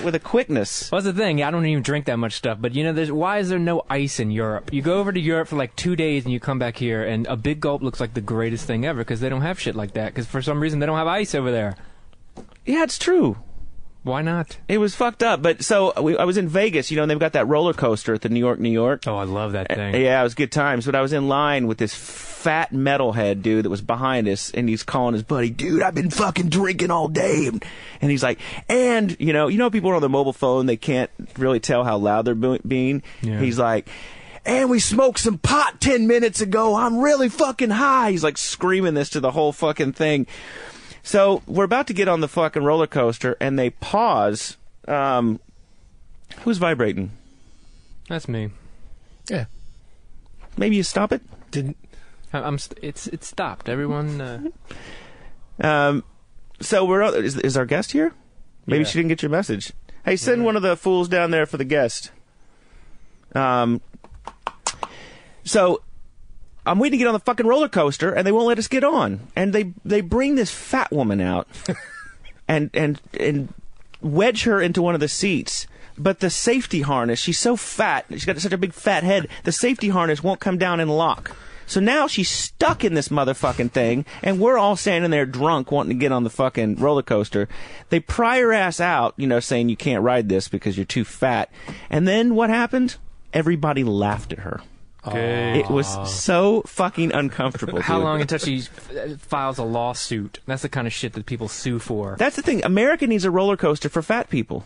with a quickness. Well, that's the thing. I don't even drink that much stuff. But, you know, why is there no ice in Europe? You go over to Europe for like 2 days and you come back here, and a big gulp looks like the greatest thing ever because they don't have shit like that. Because for some reason, they don't have ice over there. Yeah, it's true. Why not? It was fucked up. But so I was in Vegas, you know, and they've got that roller coaster at the New York. Oh, I love that thing. Yeah, it was good times. But I was in line with this fat metalhead dude that was behind us, and he's calling his buddy, dude, I've been fucking drinking all day. And he's like, and, you know people are on their mobile phone, they can't really tell how loud they're being. Yeah. He's like, and we smoked some pot 10 minutes ago. I'm really fucking high. He's like screaming this to the whole fucking thing. So we're about to get on the fucking roller coaster, and they pause. Who's vibrating? That's me. Yeah. Maybe you stop it? Didn't. It's stopped. Everyone. So we're is our guest here? Maybe she didn't get your message. Hey, send one of the fools down there for the guest. So I'm waiting to get on the fucking roller coaster, and they won't let us get on. And they bring this fat woman out and wedge her into one of the seats. But the safety harness, she's so fat, she's got such a big fat head, the safety harness won't come down and lock. So now she's stuck in this motherfucking thing, and we're all standing there drunk wanting to get on the fucking roller coaster. They pry her ass out, saying you can't ride this because you're too fat. And then what happened? Everybody laughed at her. It was so fucking uncomfortable. How long until she files a lawsuit? That's the kind of shit that people sue for. That's the thing. America needs a roller coaster for fat people.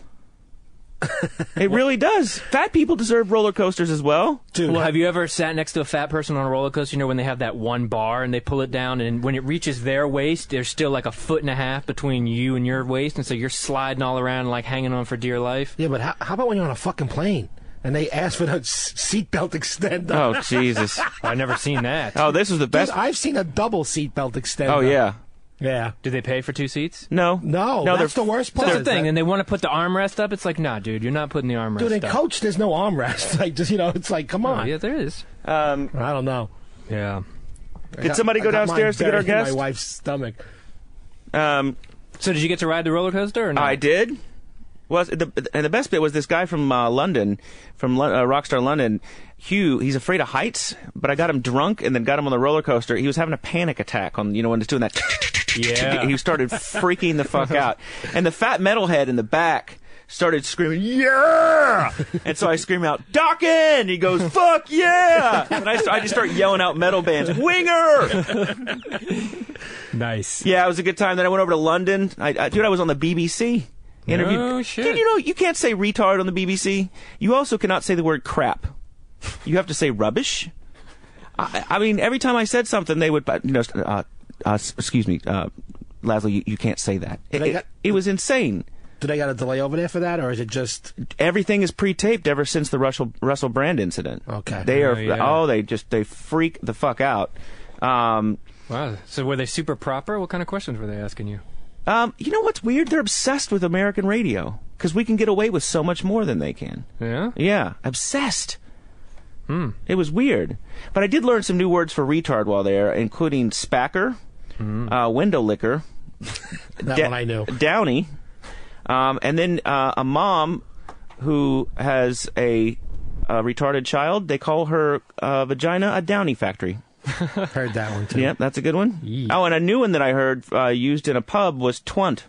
It really does. Fat people deserve roller coasters as well. Dude, well, have you ever sat next to a fat person on a roller coaster? When they have that one bar and they pull it down, and when it reaches their waist, there's still like 1.5 feet between you and your waist, and so you're sliding all around like hanging on for dear life. Yeah, but how about when you're on a fucking plane and they ask for the seatbelt extender? Oh, Jesus. I've never seen that. Oh, this was the best. Dude, I've seen a double seatbelt extender. Oh, yeah. Yeah. Did they pay for 2 seats? No, that's the worst part. That's the thing, and they want to put the armrest up. It's like, nah, dude, you're not putting the armrest up. Dude, in Coach, there's no armrest. Like, just it's like, come on. Oh, yeah, there is. I don't know. Yeah. Did somebody go downstairs to get our guest? My wife's stomach. So did you get to ride the roller coaster or no? I did. And the best bit was this guy from London, from Rockstar London, Hugh. He's afraid of heights, but I got him drunk and then got him on the roller coaster. He was having a panic attack on, when it's doing that. Yeah. He started freaking the fuck out. And the fat metalhead in the back started screaming, yeah! And so I scream out, Dockin! He goes, fuck yeah! And I just start yelling out metal bands, Winger! Nice. Yeah, it was a good time. Then I went over to London. I was on the BBC. Interviewed. Oh, shit. Dude, you can't say retard on the BBC. You also cannot say the word crap. You have to say rubbish. I mean, every time I said something, they would, excuse me, Lazlow, you can't say that. It was insane. Do they got a delay over there for that, or is it just everything is pre-taped ever since the Russell Brand incident? Okay, they are. They freak the fuck out. Wow. So were they super proper? What kind of questions were they asking you? You know what's weird? They're obsessed with American radio because we can get away with so much more than they can. Yeah? Yeah, obsessed. It was weird. But I did learn some new words for retard while there, including spacker, window licker, that one I knew, downy, and then a mom who has a retarded child, they call her vagina a downy factory. Heard that one too. Yeah, that's a good one. Yeah. Oh, and a new one that I heard used in a pub was twunt.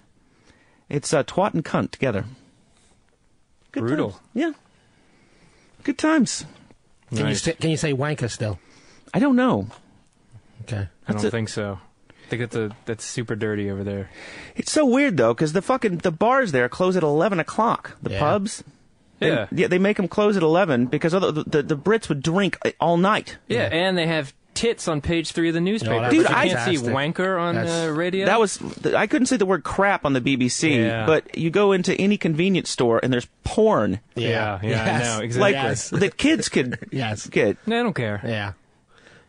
It's twat and cunt together. Good Brutal. Times. Yeah. Good times. Can you say wanker still? I don't know. Okay. I don't think so. I think that's super dirty over there. It's so weird though, because the bars there close at 11 o'clock. The pubs. They make them close at 11 because the Brits would drink all night. Yeah, and they have tits on page 3 of the newspaper. Dude, but you I can't see wanker on radio. That was I couldn't say the word crap on the BBC, but you go into any convenience store and there's porn. Yeah, Yes. I know exactly. Like that kids could get. No, I don't care. Yeah.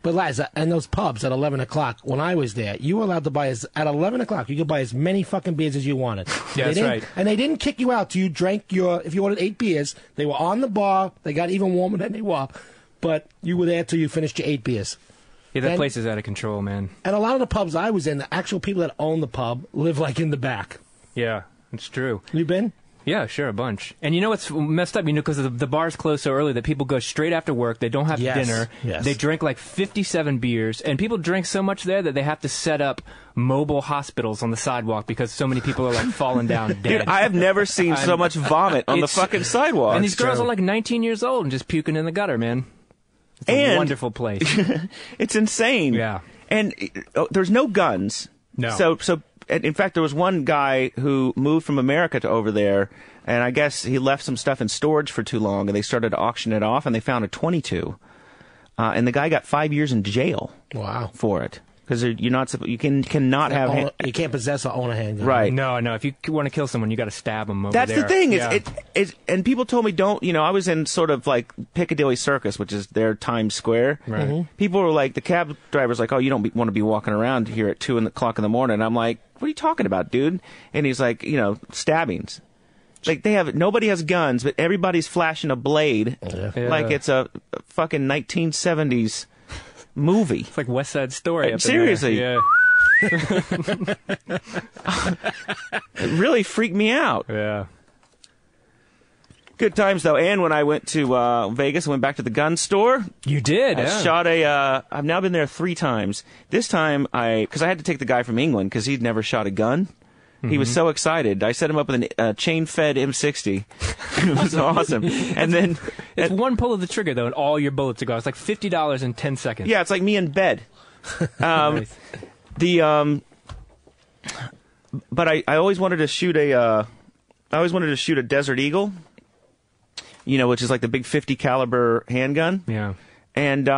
But Laz, and those pubs at 11 o'clock, when I was there, you were allowed to buy at 11 o'clock, you could buy as many fucking beers as you wanted. Yeah, that's right. And they didn't kick you out till you drank if you ordered 8 beers, they were on the bar, they got even warmer than they were, but you were there till you finished your 8 beers. Yeah, that place is out of control, man. And a lot of the pubs I was in, the actual people that own the pub live like in the back. Yeah, it's true. You been? Yeah, sure, a bunch. And you know what's messed up? You know, because the bars close so early that people go straight after work. They don't have dinner. Yes. They drink like 57 beers. And people drink so much there that they have to set up mobile hospitals on the sidewalk because so many people are like falling down dead. Dude, I have never seen so much vomit on the fucking sidewalk. And these girls are like 19 years old and just puking in the gutter, man. It's a wonderful place. It's insane. Yeah. And there's no guns. No. So in fact, there was one guy who moved from America to over there, and I guess he left some stuff in storage for too long, and they started to auction it off, and they found a .22. And the guy got 5 years in jail. Wow. For it. Because you cannot have... You can't possess or own a handgun. Right. No. If you want to kill someone, you got to stab them over That's there. the thing. Yeah. And people told me don't. I was in sort of like Piccadilly Circus, which is their Times Square. Right. Mm-hmm. People were like, the cab driver's like, oh, you don't want to be walking around here at 2 o'clock in the morning. And I'm like, what are you talking about, dude? And he's like, stabbings. Like nobody has guns, but everybody's flashing a blade, like it's a fucking 1970s movie. It's like West Side Story. Up Seriously. In there. Yeah. It really freaked me out. Yeah. Good times though. And when I went to Vegas, I went back to the gun store. You did. I shot I've now been there 3 times. This time because I had to take the guy from England because he'd never shot a gun. He was so excited. I set him up with a chain-fed M60. It was awesome. And then it's one pull of the trigger though, and all your bullets are gone. It's like $50 in 10 seconds. Yeah, it's like me in bed. Nice. But I always wanted to shoot a Desert Eagle. Which is like the big 50 caliber handgun. Yeah. And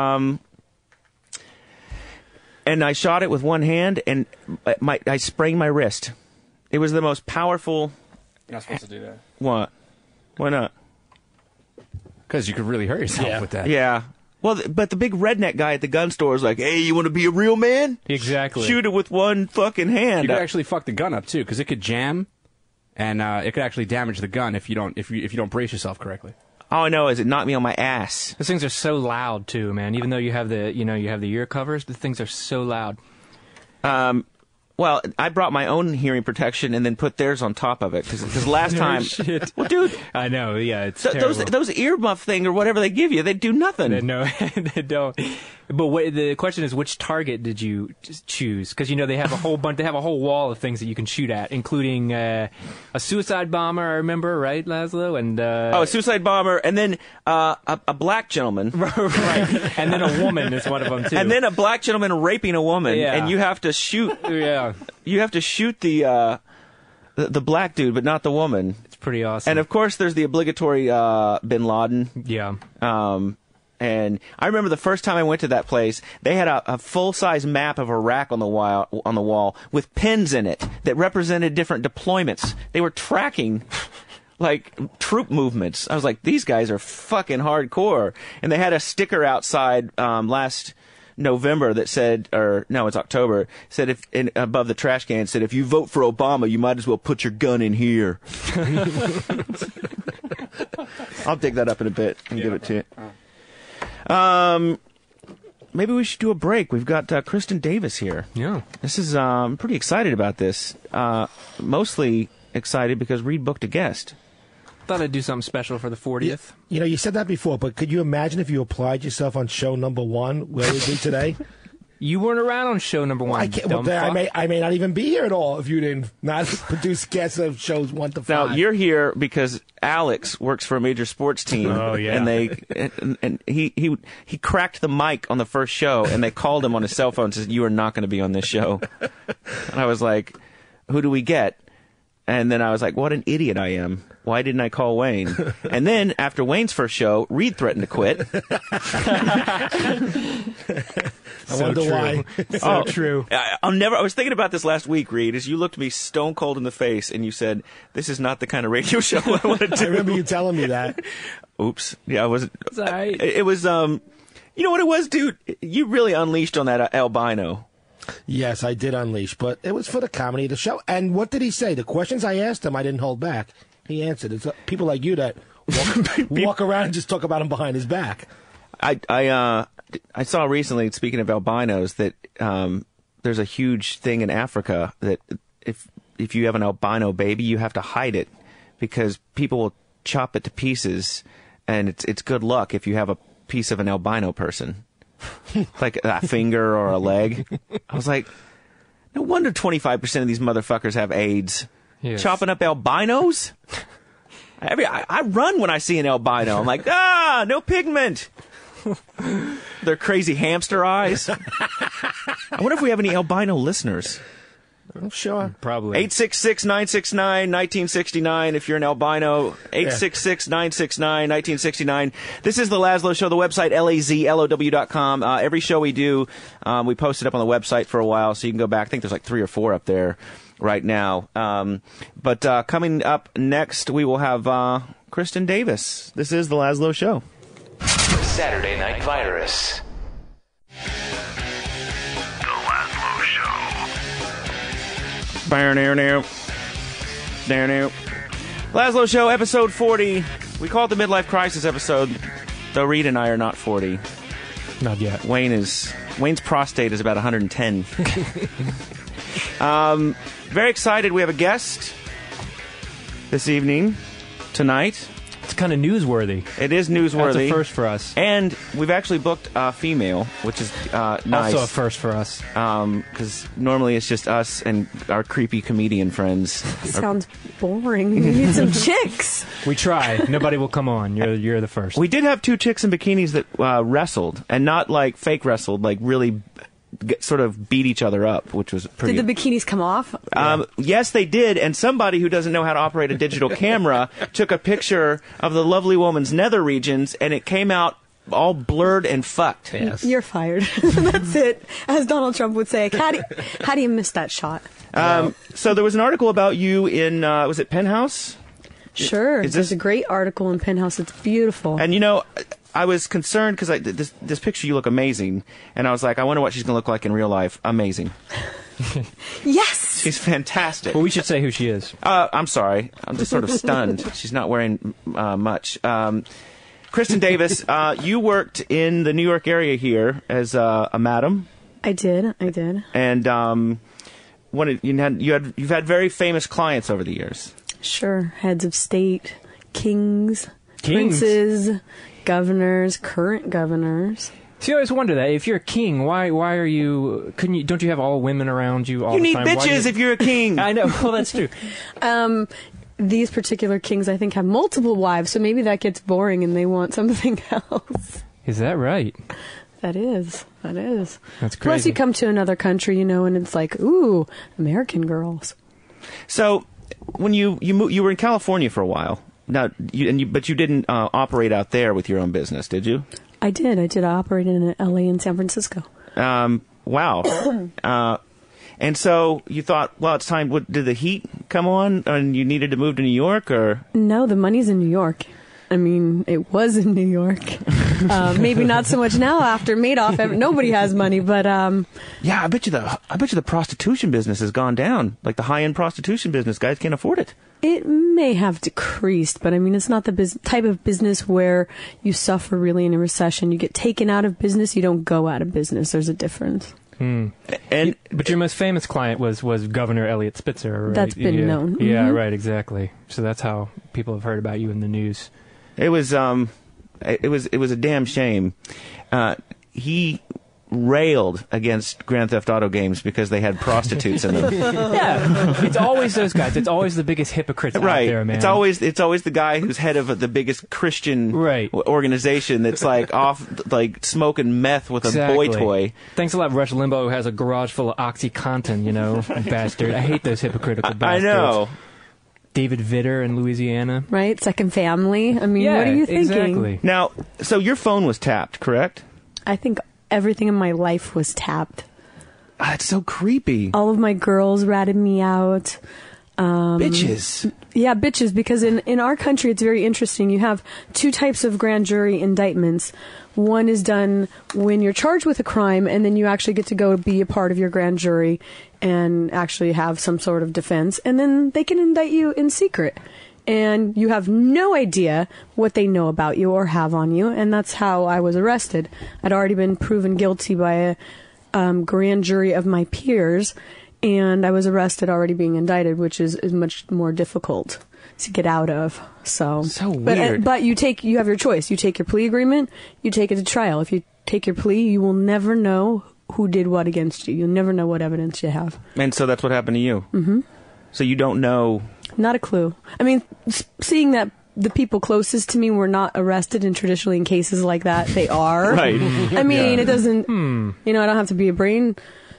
I shot it with one hand, and I sprained my wrist. It was the most powerful. You're not supposed to do that. What? Why not? Because you could really hurt yourself with that. Yeah. Well, but the big redneck guy at the gun store is like, hey, you want to be a real man? Exactly. Shoot it with one fucking hand. You could actually fuck the gun up too, because it could jam, and it could actually damage the gun if you don't brace yourself correctly. All I know is it knocked me on my ass. Those things are so loud too, man. Even though you have the ear covers, the things are so loud. Well, I brought my own hearing protection and then put theirs on top of it because last time, shit. Well, dude, I know, yeah, it's terrible. those earmuff thing or whatever they give you, they do nothing. No, they don't. But the question is, which target did you choose? Because they have a whole bunch. They have a whole wall of things that you can shoot at, including a suicide bomber. I remember, right, Lazlow? And a suicide bomber, and then a black gentleman, right? And then a woman is one of them too. And then a black gentleman raping a woman, yeah. And you have to shoot. Yeah, you have to shoot the black dude, but not the woman. It's pretty awesome. And of course, there's the obligatory Bin Laden. Yeah. And I remember the first time I went to that place, they had a full-size map of Iraq on the wall with pins in it that represented different deployments. They were tracking like troop movements. I was like, these guys are fucking hardcore. And they had a sticker outside last November that said, or no, it's October, said above the trash can said, if you vote for Obama, you might as well put your gun in here. I'll dig that up in a bit and give it to you. Maybe we should do a break. We've got Kristin Davis here. Yeah. This is, I'm pretty excited about this. Mostly excited because Reed booked a guest. Thought I'd do something special for the 40th. You said that before, but could you imagine if you applied yourself on show number 1, where we'd be today? You weren't around on show number 1. I may not even be here at all if you didn't not produce guests of shows 1 to 5. Now you're here because Alex works for a major sports team. Oh yeah, and he cracked the mic on the first show, and they called him on his cell phone and said, "You are not going to be on this show." And I was like, "Who do we get?" And then I was like, what an idiot I am. Why didn't I call Wayne? And then after Wayne's first show, Reed threatened to quit. I wonder why. So true. I was thinking about this last week, Reed, as you looked me stone cold in the face and you said, this is not the kind of radio show I want to do. I remember you telling me that. Oops. Yeah, I wasn't. Sorry. It was, you know what it was, dude? You really unleashed on that albino. Yes, I did unleash, but it was for the comedy of the show. And what did he say? The questions I asked him, I didn't hold back. He answered. It's people like you that walk around and just talk about him behind his back. I saw recently, speaking of albinos, that there's a huge thing in Africa that if you have an albino baby, you have to hide it because people will chop it to pieces, and it's good luck if you have a piece of an albino person. Like a finger or a leg. I was like, no wonder 25% of these motherfuckers have AIDS. Yes. Chopping up albinos? I run when I see an albino. I'm like, no pigment. Their crazy hamster eyes. I wonder if we have any albino listeners. I'm sure. Probably. 866-969-1969 if you're an albino. 866-969-1969. This is the Lazlow Show, the website, lazlow.com. Every show we do, we post it up on the website for a while, so you can go back. I think there's like 3 or 4 up there right now. But coming up next, we will have Kristin Davis. This is the Lazlow Show. Saturday Night Virus. Lazlow Show, episode 40. We call it the Midlife Crisis episode, though Reed and I are not 40. Not yet. Wayne's prostate is about 110. Very excited. We have a guest this evening, tonight. It's kind of newsworthy. It is newsworthy. That's a first for us. And we've actually booked a female, which is nice. Also a first for us. Because normally it's just us and our creepy comedian friends. Sounds boring. We need some chicks. We try. Nobody will come on. You're the first. We did have 2 chicks in bikinis that wrestled, and not like fake wrestled, like really sort of beat each other up, which was pretty... Did the bikinis come off? Yes, they did, and somebody who doesn't know how to operate a digital camera took a picture of the lovely woman's nether regions, and it came out all blurred and fucked. Yes. You're fired. That's it. As Donald Trump would say. How do you miss that shot? So there was an article about you in, was it Penthouse? Sure. There's a great article in Penthouse. It's beautiful. And, you know, I was concerned because this picture, you look amazing. And I was like, I wonder what she's going to look like in real life. Amazing. Yes! She's fantastic. Well, we should say who she is. I'm sorry. I'm just sort of stunned. She's not wearing much. Kristin Davis, you worked in the New York area here as a madam. I did. And you've had very famous clients over the years. Sure. Heads of state, kings, princes, governors, current governors. See, I always wonder that if you're a king, why are you? Don't you have all women around you all the time? You need bitches if you're a king. I know. Well, that's true. These particular kings, I think, have multiple wives, so maybe that gets boring and they want something else. Is that right? That is. That's crazy. Plus, you come to another country, and it's like, ooh, American girls. So, when you were in California for a while. Now, but you didn't operate out there with your own business, did you? I did. I operated in L.A. and San Francisco. Wow. And so you thought, well, it's time. Did the heat come on and you needed to move to New York, or? No, the money's in New York. I mean, it was in New York. Maybe not so much now after Madoff. Nobody has money, but yeah, I bet you the prostitution business has gone down. Like the high-end prostitution business, guys can't afford it. It may have decreased, but I mean, it's not the type of business where you suffer really in a recession. You get taken out of business, you don't go out of business. There's a difference. But your most famous client was Governor Elliot Spitzer, right? That's been known. Mm-hmm. Yeah, right, exactly. So that's how people have heard about you in the news. It was a damn shame. He railed against Grand Theft Auto games because they had prostitutes in them. Yeah, it's always those guys. It's always the biggest hypocrites out there, man. It's always the guy who's head of the biggest Christian organization that's like off smoking meth with a boy toy. Thanks a lot, Rush Limbaugh, who has a garage full of OxyContin, bastard. I hate those hypocritical bastards. I know. David Vitter in Louisiana. Right? Second Family. I mean, what are you thinking? Exactly. Now, so your phone was tapped, correct? I think everything in my life was tapped. That's so creepy. All of my girls ratted me out. Bitches. Yeah, bitches, because in our country it's very interesting. You have two types of grand jury indictments. One is done when you're charged with a crime, and then you actually get to go be a part of your grand jury and actually have some sort of defense, and then they can indict you in secret. And you have no idea what they know about you or have on you, and that's how I was arrested. I'd already been proven guilty by a grand jury of my peers, and I was arrested already being indicted, which is much more difficult to get out of. So weird. But you have your choice. You take your plea agreement, you take it to trial. If you take your plea, you will never know who did what against you. You'll never know what evidence you have. And so that's what happened to you. Mm-hmm. So you don't know. Not a clue. I mean, seeing that the people closest to me were not arrested, and traditionally in cases like that, they are. Right. I mean, it doesn't, I don't have to be a brain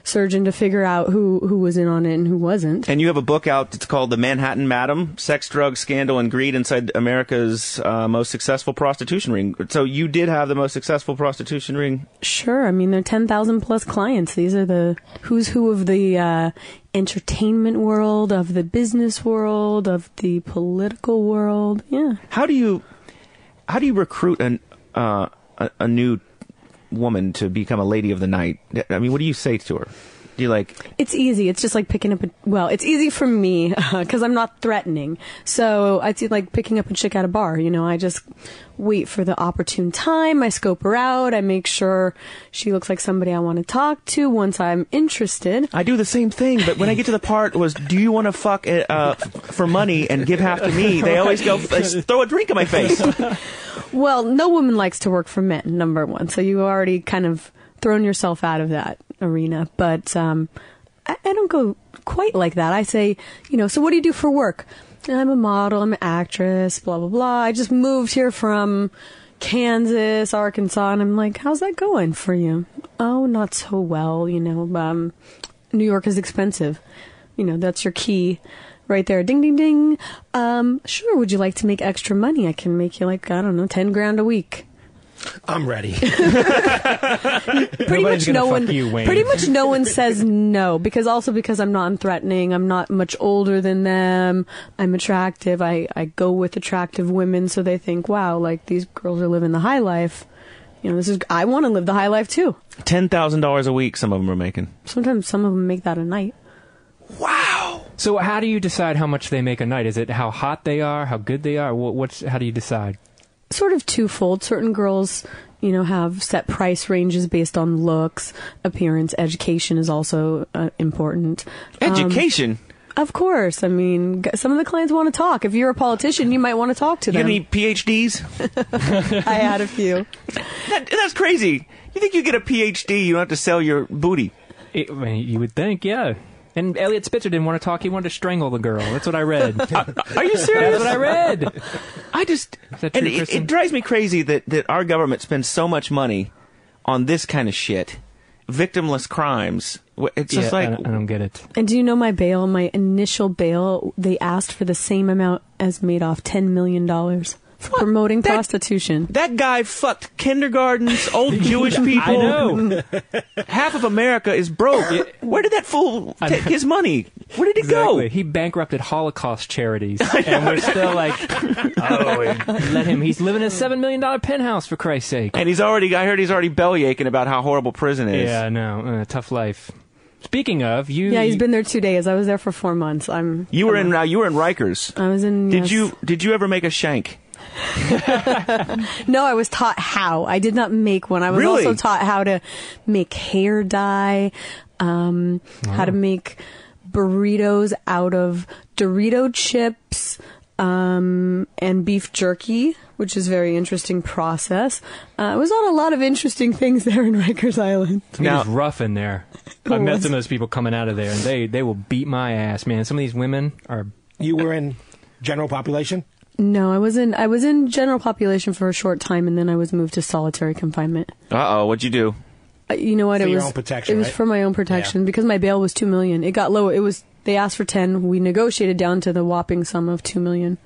surgeon to figure out who was in on it and who wasn't. And you have a book out. It's called The Manhattan Madam: Sex, Drugs, Scandal, and Greed Inside America's Most Successful Prostitution Ring. So you did have the most successful prostitution ring? Sure. I mean, there are 10,000 plus clients. These are the who's who of the entertainment world, of the business world, of the political world. Yeah. How do you recruit a new woman to become a lady of the night? I mean, what do you say to her? Do you It's easy. It's just like picking up it's easy for me because I'm not threatening. So it's like picking up a chick at a bar. I just wait for the opportune time. I scope her out. I make sure she looks like somebody I want to talk to once I'm interested. I do the same thing, but when I get to the part do you want to fuck for money and give half to me, they always go, throw a drink in my face. Well, no woman likes to work for men, number one. So you already kind of thrown yourself out of that arena. But I don't go quite like that. I say, so what do you do for work? I'm a model, I'm an actress, blah, blah, blah. I just moved here from Kansas, Arkansas, and I'm like, how's that going for you? Oh, not so well, New York is expensive. That's your key right there. Ding, ding, ding. Sure, would you like to make extra money? I can make you $10,000 a week. I'm ready. Pretty much no one says no, because I'm not threatening. I'm not much older than them. I'm attractive. I go with attractive women, so they think, wow, like these girls are living the high life. I want to live the high life too. $10,000 a week some of them are making. Sometimes some of them make that a night. Wow. So how do you decide how much they make a night? Is it how hot they are, how good they are? How do you decide? Sort of twofold. Certain girls, have set price ranges based on looks, appearance. Education is also important. Education? Of course. I mean, some of the clients want to talk. If you're a politician, you might want to talk to them. You got any PhDs? I had a few. That's crazy. You think you get a PhD, you don't have to sell your booty? You would think, yeah. And Elliot Spitzer didn't want to talk. He wanted to strangle the girl. That's what I read. Are you serious? That's what I read. Is that true, it drives me crazy that our government spends so much money on this kind of shit. Victimless crimes. It's just I don't get it. And do you know my bail? My initial bail, they asked for the same amount as Madoff, $10 million. For promoting prostitution. That guy fucked kindergartens, old Jewish people. I know. Half of America is broke. Where did that fool take his money? Where did it go? He bankrupted Holocaust charities. And we're still like, let him. He's living in a $7 million penthouse, for Christ's sake. And I heard he's already belly aching about how horrible prison is. Yeah, no, tough life. Speaking of, Yeah, he's been there 2 days. I was there for 4 months. You were in Rikers. I was in. Did you ever make a shank? No, I was taught how. I did not make one. I was also taught how to make hair dye, how to make burritos out of Dorito chips, and beef jerky, which is a very interesting process. I was on a lot of interesting things there in Rikers Island. It was rough in there. I've met some of those people coming out of there, and they will beat my ass, man. Some of these women are... You were in general population? No, I was in general population for a short time, and then I was moved to solitary confinement. What'd you do? You know what? For your own protection, It was right? for my own protection because my bail was $2 million. It got lower. It was They asked for 10. We negotiated down to the whopping sum of $2 million.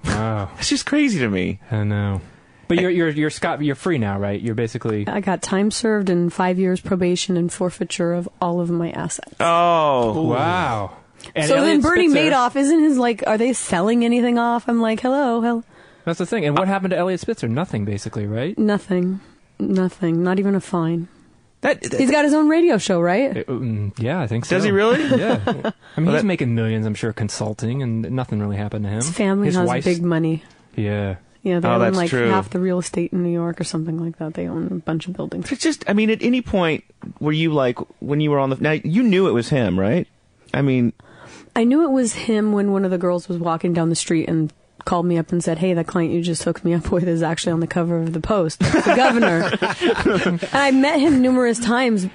Wow. It's just crazy to me. I know. But you're free now, right? You're basically... I got time served and 5 years probation and forfeiture of all of my assets. Oh. Wow. And so Elliot then Bernie Spitzer, Madoff, isn't his, like, are they selling anything off? I'm like, hello. That's the thing. And what happened to Elliot Spitzer? Nothing, basically, right? Nothing. Not even a fine. He's got his own radio show, right? Yeah, I think so. Does he really? Yeah. I mean, he's making millions, I'm sure, consulting, and nothing really happened to him. His family has big money. Yeah. Yeah, they own like half the real estate in New York or something like that. They own a bunch of buildings. It's just, I mean, at any point were you like, when you were on the... Now, you knew it was him, right? I mean... I knew it was him when one of the girls was walking down the street and called me up and said, hey, the client you just hooked me up with is actually on the cover of the Post. It's the governor. And I met him numerous times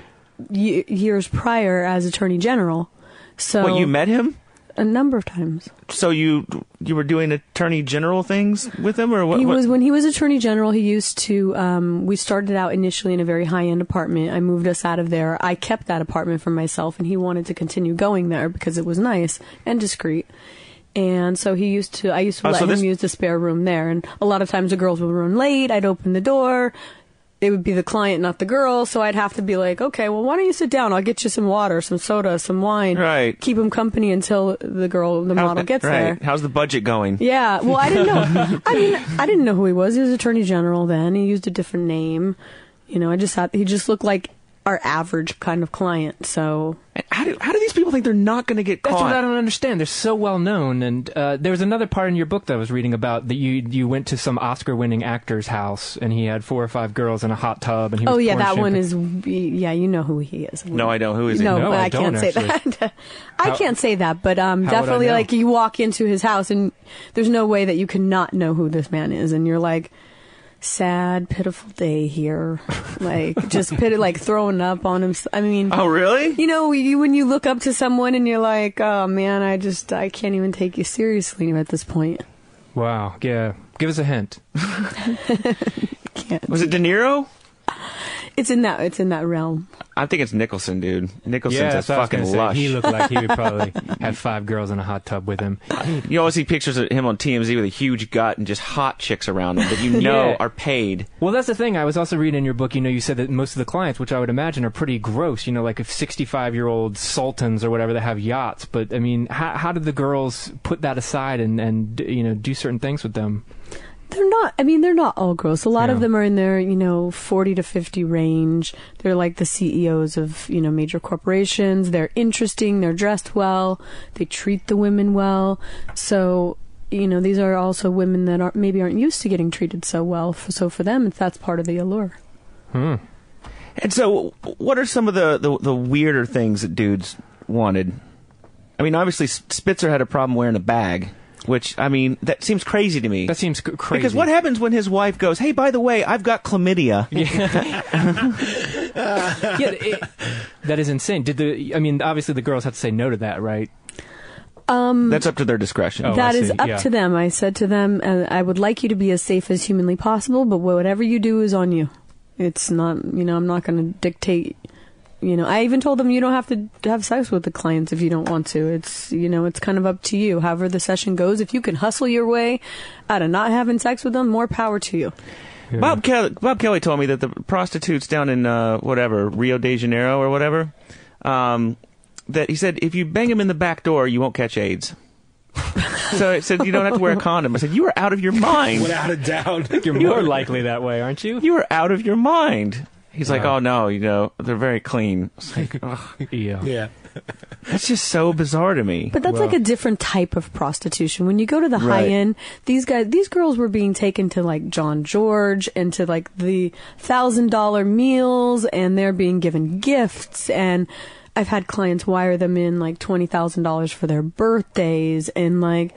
years prior as Attorney General. So What, you met him? A number of times. So you were doing Attorney General things with him, or what? When he was Attorney General, he used to. We started out initially in a very high-end apartment. I moved us out of there. I kept that apartment for myself, and he wanted to continue going there because it was nice and discreet. And so I used to let him use the spare room there. And a lot of times the girls would run late. I'd open the door. It would be the client, not the girl. So I'd have to be like, okay, well, why don't you sit down? I'll get you some water, some soda, some wine. Right. Keep him company until the model gets there. How's the budget going? Yeah. Well, I didn't know. I didn't know who he was. He was Attorney General then. He used a different name. You know, I just thought he just looked like our average kind of client. So how do these people think they're not going to get caught? That's what I don't understand. They're so well known. And there was another part in your book that I was reading about that you went to some Oscar-winning actor's house and he had 4 or 5 girls in a hot tub. And he was that one is. Yeah, you know who he is. No, I don't. Who is he? No, I can't say that. I can't say that, but definitely, like, you walk into his house and there's no way that you cannot know who this man is, and you're like, sad, pitiful day here. Like, just like throwing up on him. I mean... Oh, really? You know, when you look up to someone and you're like, oh, man, I can't even take you seriously at this point. Wow. Yeah. Give us a hint. Can't. Was it De Niro? It's in that realm. I think it's Nicholson, dude. Nicholson's a fucking lush. He looked like he would probably have 5 girls in a hot tub with him. You always see pictures of him on TMZ with a huge gut and just hot chicks around him that you know are paid. Well, that's the thing. I was also reading in your book, you said that most of the clients, which I would imagine are pretty gross, like if 65-year-old sultans or whatever that have yachts. But, I mean, how did the girls put that aside and do certain things with them? They're not all gross. A lot of them are in their, 40 to 50 range. They're like the CEOs of, major corporations. They're interesting. They're dressed well. They treat the women well. So, these are also women that maybe aren't used to getting treated so well. So for them, that's part of the allure. And so what are some of the weirder things that dudes wanted? I mean, obviously, Spitzer had a problem wearing a bag. Which, I mean, that seems crazy to me. That seems crazy. Because what happens when his wife goes, hey, by the way, I've got chlamydia? That is insane. Obviously the girls have to say no to that, right? That's up to their discretion. That is up to them. I said to them, I would like you to be as safe as humanly possible, but whatever you do is on you. It's not, I'm not going to dictate... I even told them you don't have to have sex with the clients if you don't want to. It's, it's kind of up to you. However the session goes, if you can hustle your way out of not having sex with them, more power to you. Yeah. Bob Kelly told me that the prostitutes down in, Rio de Janeiro or whatever, that he said, if you bang them in the back door, you won't catch AIDS. So it said you don't have to wear a condom. I said, you are out of your mind. Without a doubt. You're more likely that way, aren't you? You are out of your mind. He's like, oh, no, they're very clean. It's like, yeah. That's just so bizarre to me. But that's like a different type of prostitution. When you go to the high end, these girls were being taken to like John George and to like the $1,000 meals, and they're being given gifts. And I've had clients wire them in like $20,000 for their birthdays. And like,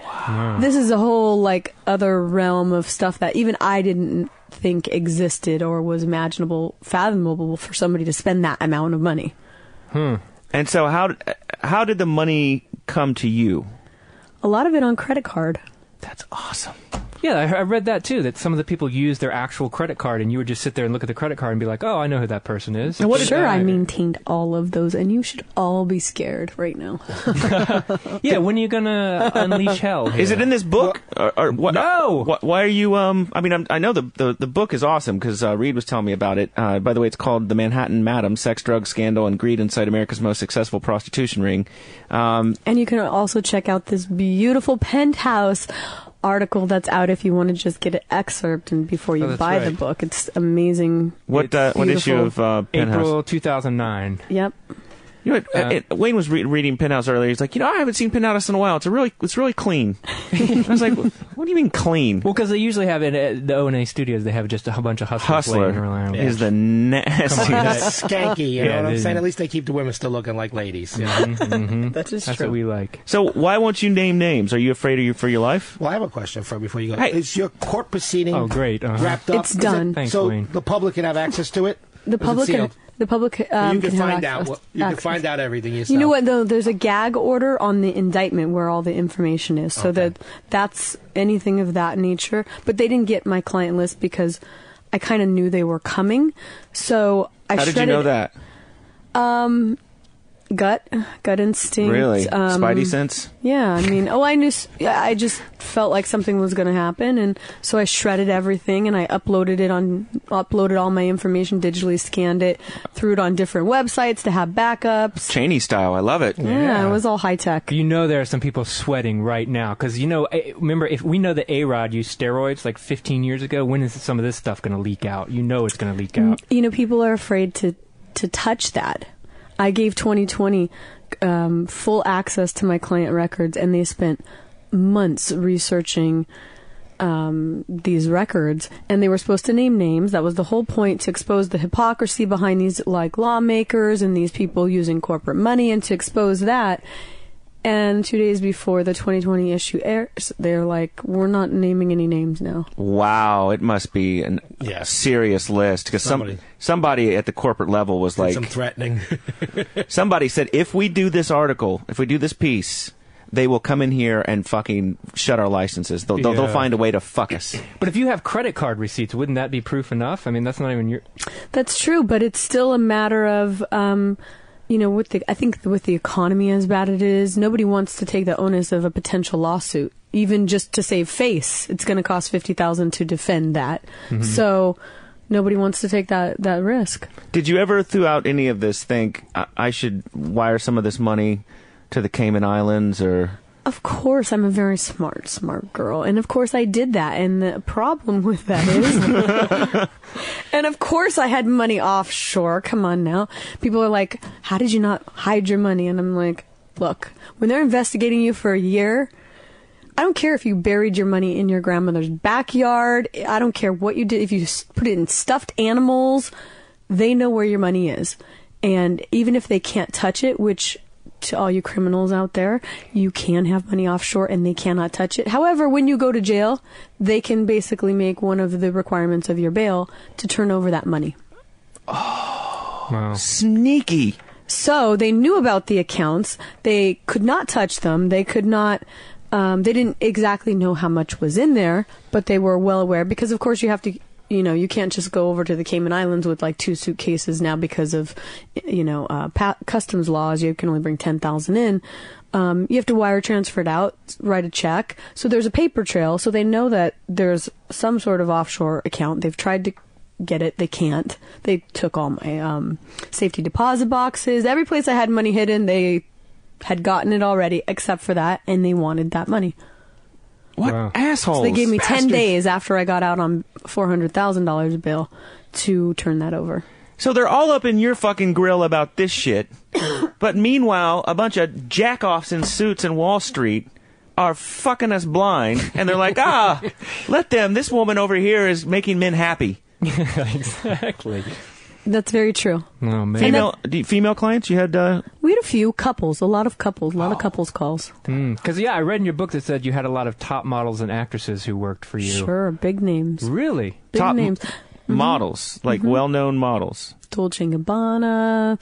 this is a whole like other realm of stuff that even I didn't think existed or was fathomable for somebody to spend that amount of money. And so how did the money come to you? A lot of it on credit card. That's awesome. Yeah, I read that too, that some of the people use their actual credit card, and you would just sit there and look at the credit card and be like, oh, I know who that person is. Sure, I maintained all of those, and you should all be scared right now. Yeah, when are you going to unleash hell? Is it in this book? Or what? No! Why are you, I mean, I know the book is awesome, because Reed was telling me about it. By the way, it's called The Manhattan Madam, Sex, Drugs, Scandal, and Greed Inside America's Most Successful Prostitution Ring. And you can also check out this beautiful Penthouse article that's out if you want to just get an excerpt and before you buy the book. It's amazing. What issue of Penthouse? April 2009. Yep. You know, Wayne was reading Penthouse earlier. He's like, I haven't seen Penthouse in a while. It's really clean. I was like, what do you mean clean? Well, because they usually have it at the O&A studios. They have just a bunch of hustlers. Hustler around. is the nastiest. Skanky, you know what I'm saying? At least they keep the women still looking like ladies. You know? Mm-hmm. That's That's what we like. So why won't you name names? Are you afraid for your life? Well, I have a question before you go. Hey. Is your court proceeding wrapped up? It's done. Thanks, so Wayne. the public can have access to it? The public can you can find have out. You can find out everything yourself. You know what, though? There's a gag order on the indictment where all the information is, so that's anything of that nature. But they didn't get my client list because I kind of knew they were coming. So How did you know that? Gut instinct. Really? Spidey sense? Yeah, I mean, I just felt like something was going to happen, and so I shredded everything, and I uploaded all my information, digitally scanned it, threw it on different websites to have backups. Cheney style, I love it. Yeah, it was all high tech. You know there are some people sweating right now, because, remember, if we know that A-Rod used steroids like 15 years ago, when is some of this stuff going to leak out? You know it's going to leak out. People are afraid to touch that. I gave 2020 full access to my client records, and they spent months researching these records, and they were supposed to name names. That was the whole point, to expose the hypocrisy behind these lawmakers and these people using corporate money, and to expose that. And 2 days before the 2020 issue airs, they're like, we're not naming any names now. Wow, it must be a serious list, because somebody at the corporate level was like... Some threatening. Somebody said, if we do this article, if we do this piece, they will come in here and fucking shut our licenses. They'll find a way to fuck us. But if you have credit card receipts, wouldn't that be proof enough? I mean, that's not even your... That's true, but it's still a matter of... I think with the economy as bad it is, nobody wants to take the onus of a potential lawsuit, even just to save face. It's going to cost $50,000 to defend that. Mm-hmm. So nobody wants to take that risk. Did you ever, throughout any of this, think I should wire some of this money to the Cayman Islands or? Of course, I'm a very smart girl. And of course I did that. And the problem with that is... and of course I had money offshore. Come on now. People are like, how did you not hide your money? And I'm like, look, when they're investigating you for a year, I don't care if you buried your money in your grandmother's backyard. I don't care what you did. If you put it in stuffed animals, they know where your money is. And even if they can't touch it, which... to all you criminals out there, you can have money offshore and they cannot touch it. However, when you go to jail, they can basically make one of the requirements of your bail to turn over that money. Oh, wow. Sneaky. So they knew about the accounts. They could not touch them. They could not, they didn't exactly know how much was in there, but they were well aware, because of course you have to, you can't just go over to the Cayman Islands with like 2 suitcases now because of, customs laws. You can only bring 10,000 in. You have to wire transfer it out, write a check. So there's a paper trail. So they know that there's some sort of offshore account. They've tried to get it. They can't. They took all my safety deposit boxes. Every place I had money hidden, they had gotten it already except for that, and they wanted that money. What assholes? So they gave me bastards. 10 days after I got out on $400,000 bail to turn that over. So they're all up in your fucking grill about this shit. But meanwhile, a bunch of jack-offs in suits in Wall Street are fucking us blind. And they're like, let them. This woman over here is making men happy. Exactly. That's very true. Oh, man. Female clients? You had... We had a few couples, a lot of couples calls. Because, I read in your book that said you had a lot of top models and actresses who worked for you. Sure, big names. Really? Big top names. Models, like well-known models. Dolce & Gabbana,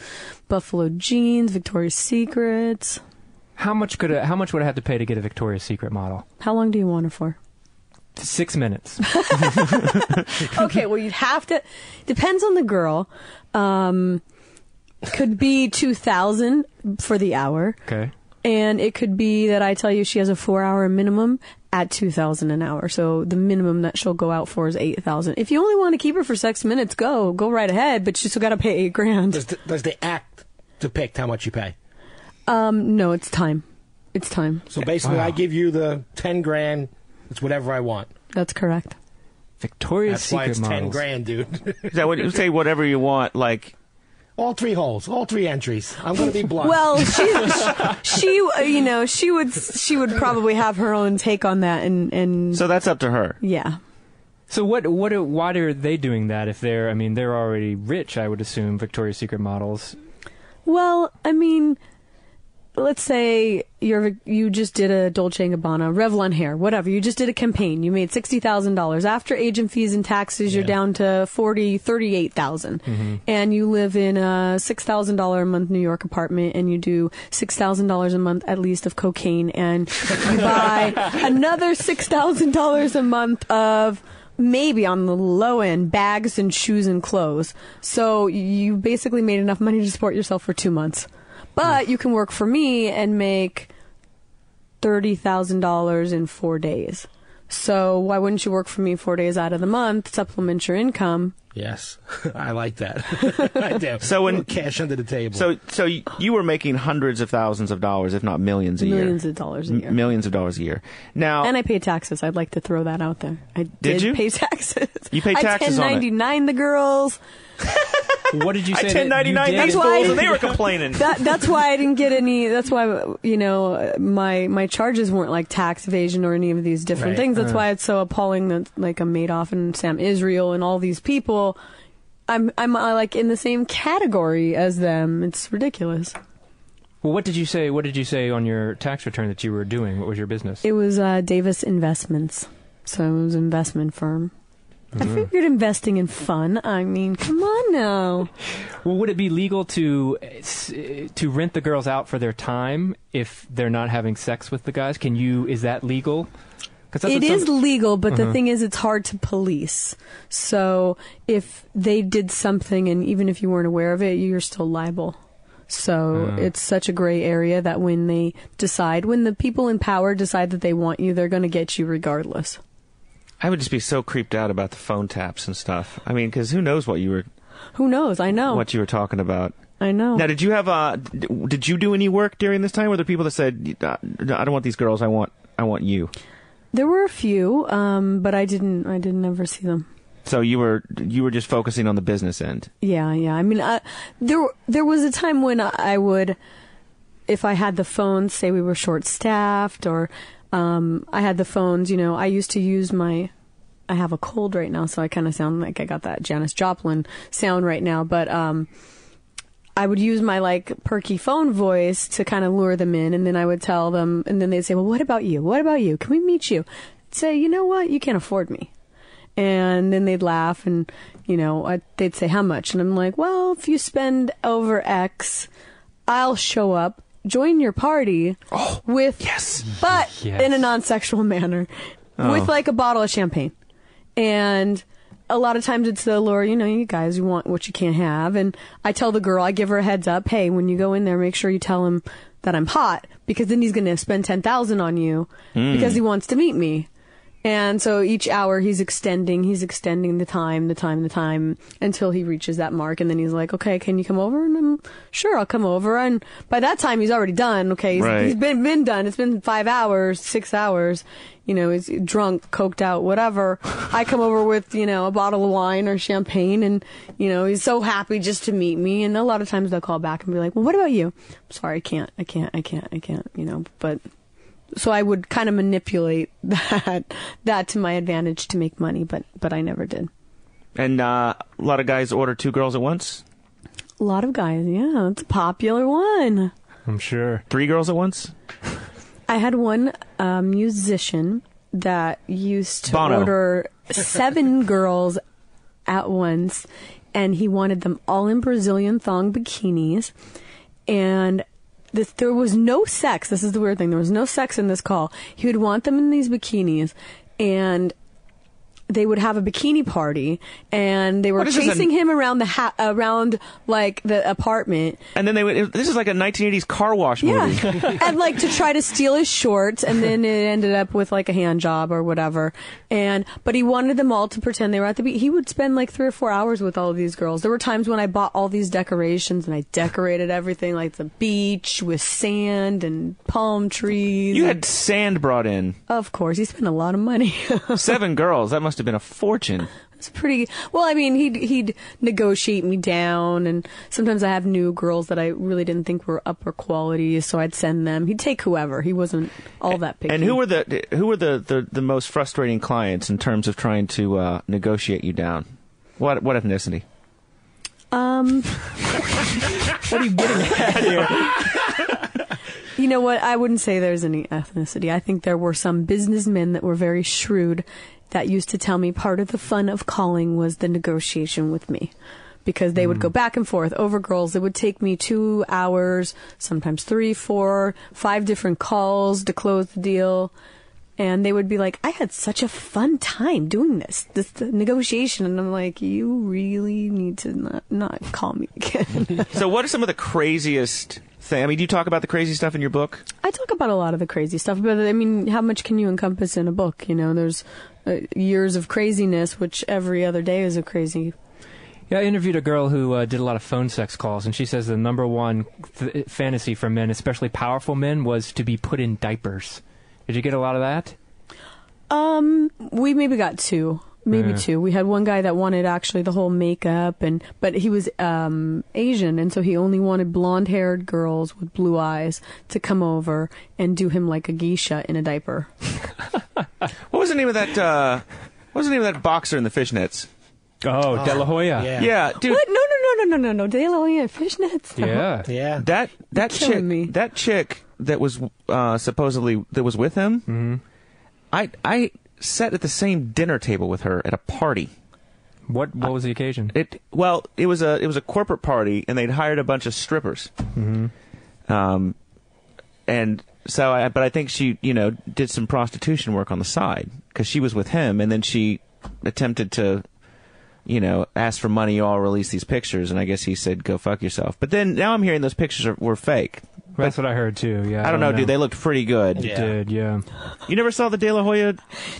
Buffalo Jeans, Victoria's Secrets. How much would I have to pay to get a Victoria's Secret model? How long do you want her for? 6 minutes. Okay, well, you'd have to. Depends on the girl. Could be 2,000 for the hour. Okay. And it could be that I tell you she has a 4-hour minimum at 2,000 an hour. So the minimum that she'll go out for is 8,000. If you only want to keep her for 6 minutes, go right ahead. But you still got to pay $8,000. Does the act depict how much you pay? No, it's time. It's time. So basically, Wow. I give you the $10,000. It's whatever I want. That's correct. Victoria's That's why Secret it's models. $10,000, dude. Is that what you say? Whatever you want, like. All 3 holes, all 3 entries. I'm going to be blunt. Well, she would probably have her own take on that, and So that's up to her. yeah. So why are they doing that if they're already rich, I would assume, Victoria's Secret models? Well, I mean, let's say you just did a Dolce & Gabbana, Revlon hair, whatever. You just did a campaign. You made $60,000. After agent fees and taxes, you're down to $38,000. And you live in a $6,000 a month New York apartment, and you do $6,000 a month at least of cocaine, and you buy another $6,000 a month of, maybe on the low end, bags and shoes and clothes. So you basically made enough money to support yourself for 2 months. But you can work for me and make $30,000 in 4 days. So why wouldn't you work for me 4 days out of the month, supplement your income? Yes, I like that. I do. So when cash under the table. So you were making hundreds of thousands of dollars, if not millions a year. Millions of dollars a year. Millions of dollars a year. Now, And I pay taxes. I'd like to throw that out there. I Did you? pay taxes. You pay taxes on it. I 1099 the girls. What did you say? I 1099 that you these did? fools, and they were complaining. That's why I didn't get any. That's why, my charges weren't like tax evasion or any of these different Right. things. That's why it's so appalling that like a Madoff and Sam Israel and all these people, I'm like in the same category as them. It's ridiculous. Well, what did you say? What did you say on your tax return that you were doing? What was your business? It was Davis Investments, so it was an investment firm. I figured investing in fun. I mean, come on now. Well, would it be legal to rent the girls out for their time if they're not having sex with the guys? Is that legal? It is legal, but the thing is, it's hard to police. So if they did something, and even if you weren't aware of it, you're still liable. So it's such a gray area that when the people in power decide that they want you, they're going to get you regardless. I would just be so creeped out about the phone taps and stuff. I mean, because who knows what you were... Who knows? I know. What you were talking about. I know. Now, did you have did you do any work during this time? Were there people that said, I don't want these girls, I want you? There were a few, but I didn't ever see them. So you were just focusing on the business end. Yeah. I mean, there was a time when I would, if I had the phones, say we were short-staffed, or I had the phones, I used to use I have a cold right now, so I kind of sound like I got that Janis Joplin sound right now, but I would use my like perky phone voice to kind of lure them in, and then I would tell them, and then they'd say, well, what about you? What about you? Can we meet you? I'd say, you know what? You can't afford me. And then they'd laugh, and, they'd say, how much? And I'm like, well, if you spend over X, I'll show up, join your party with, but in a non-sexual manner, with like a bottle of champagne. And a lot of times it's the allure, you guys, you want what you can't have. And I tell the girl, I give her a heads up, hey, when you go in there, make sure you tell him that I'm hot, because then he's going to spend $10,000 on you because he wants to meet me. And so each hour he's extending the time until he reaches that mark. And then he's like, okay, can you come over? And I'm sure, I'll come over. And by that time he's already done. Okay. He's been done. It's been 5 hours, 6 hours. He's drunk, coked out, whatever. I come over with, a bottle of wine or champagne, and, he's so happy just to meet me. And a lot of times they'll call back and be like, well, what about you? I'm sorry, I can't, but so I would kind of manipulate that to my advantage to make money, but I never did. And a lot of guys order 2 girls at once? A lot of guys, yeah. It's a popular one. I'm sure. 3 girls at once? I had one musician that used to Bono. order 7 girls at once, and he wanted them all in Brazilian thong bikinis, and there was no sex. This is the weird thing. There was no sex in this call. He would want them in these bikinis, and they would have a bikini party, and they were What is this, chasing him around around like the apartment. And then this is like a 1980s car wash movie. Yeah, and like to try to steal his shorts, and then it ended up with like a hand job or whatever. But he wanted them all to pretend they were at the beach. He would spend like 3 or 4 hours with all of these girls. There were times when I bought all these decorations and I decorated everything, like the beach with sand and palm trees. You had sand brought in. Of course, he spent a lot of money. 7 girls. That must have been a fortune. It's pretty. Well, I mean, he'd negotiate me down, and sometimes I have new girls that I really didn't think were upper quality, so I'd send them. He'd take whoever. He wasn't all that picky. And who were the most frustrating clients in terms of trying to negotiate you down? What ethnicity? What are you getting at here? You know what? I wouldn't say there's any ethnicity. I think there were some businessmen that were very shrewd that used to tell me part of the fun of calling was the negotiation with me. Because they would go back and forth over girls. It would take me 2 hours, sometimes 3, 4, 5 different calls to close the deal. And they would be like, I had such a fun time doing this negotiation. And I'm like, you really need to not call me again. So what are some of the craziest things? I mean, do you talk about the crazy stuff in your book? I talk about a lot of the crazy stuff. But, I mean, how much can you encompass in a book? You know, there's years of craziness, which every other day is a crazy. Yeah, I interviewed a girl who did a lot of phone sex calls, and she says the number one fantasy for men, especially powerful men, was to be put in diapers. Did you get a lot of that? We maybe got 2. Maybe 2. We had one guy that wanted actually the whole makeup, but he was Asian, and so he only wanted blonde-haired girls with blue eyes to come over and do him like a geisha in a diaper. What was the name of that? What was the name of that boxer in the fishnets? Oh, De La Hoya. Yeah, dude. What? No. De La Hoya fishnets. Yeah. That chick that was supposedly that was with him. Mm-hmm. I sat at the same dinner table with her at a party. What was the occasion? It was a corporate party, and they'd hired a bunch of strippers. Mm-hmm. And so, but I think she, did some prostitution work on the side because she was with him, and then she attempted to, ask for money. You all release these pictures, and I guess he said, "Go fuck yourself." But then now I'm hearing those pictures were fake. That's what I heard too. Yeah, I don't know, dude. They looked pretty good. It did, yeah. You never saw the De La Hoya?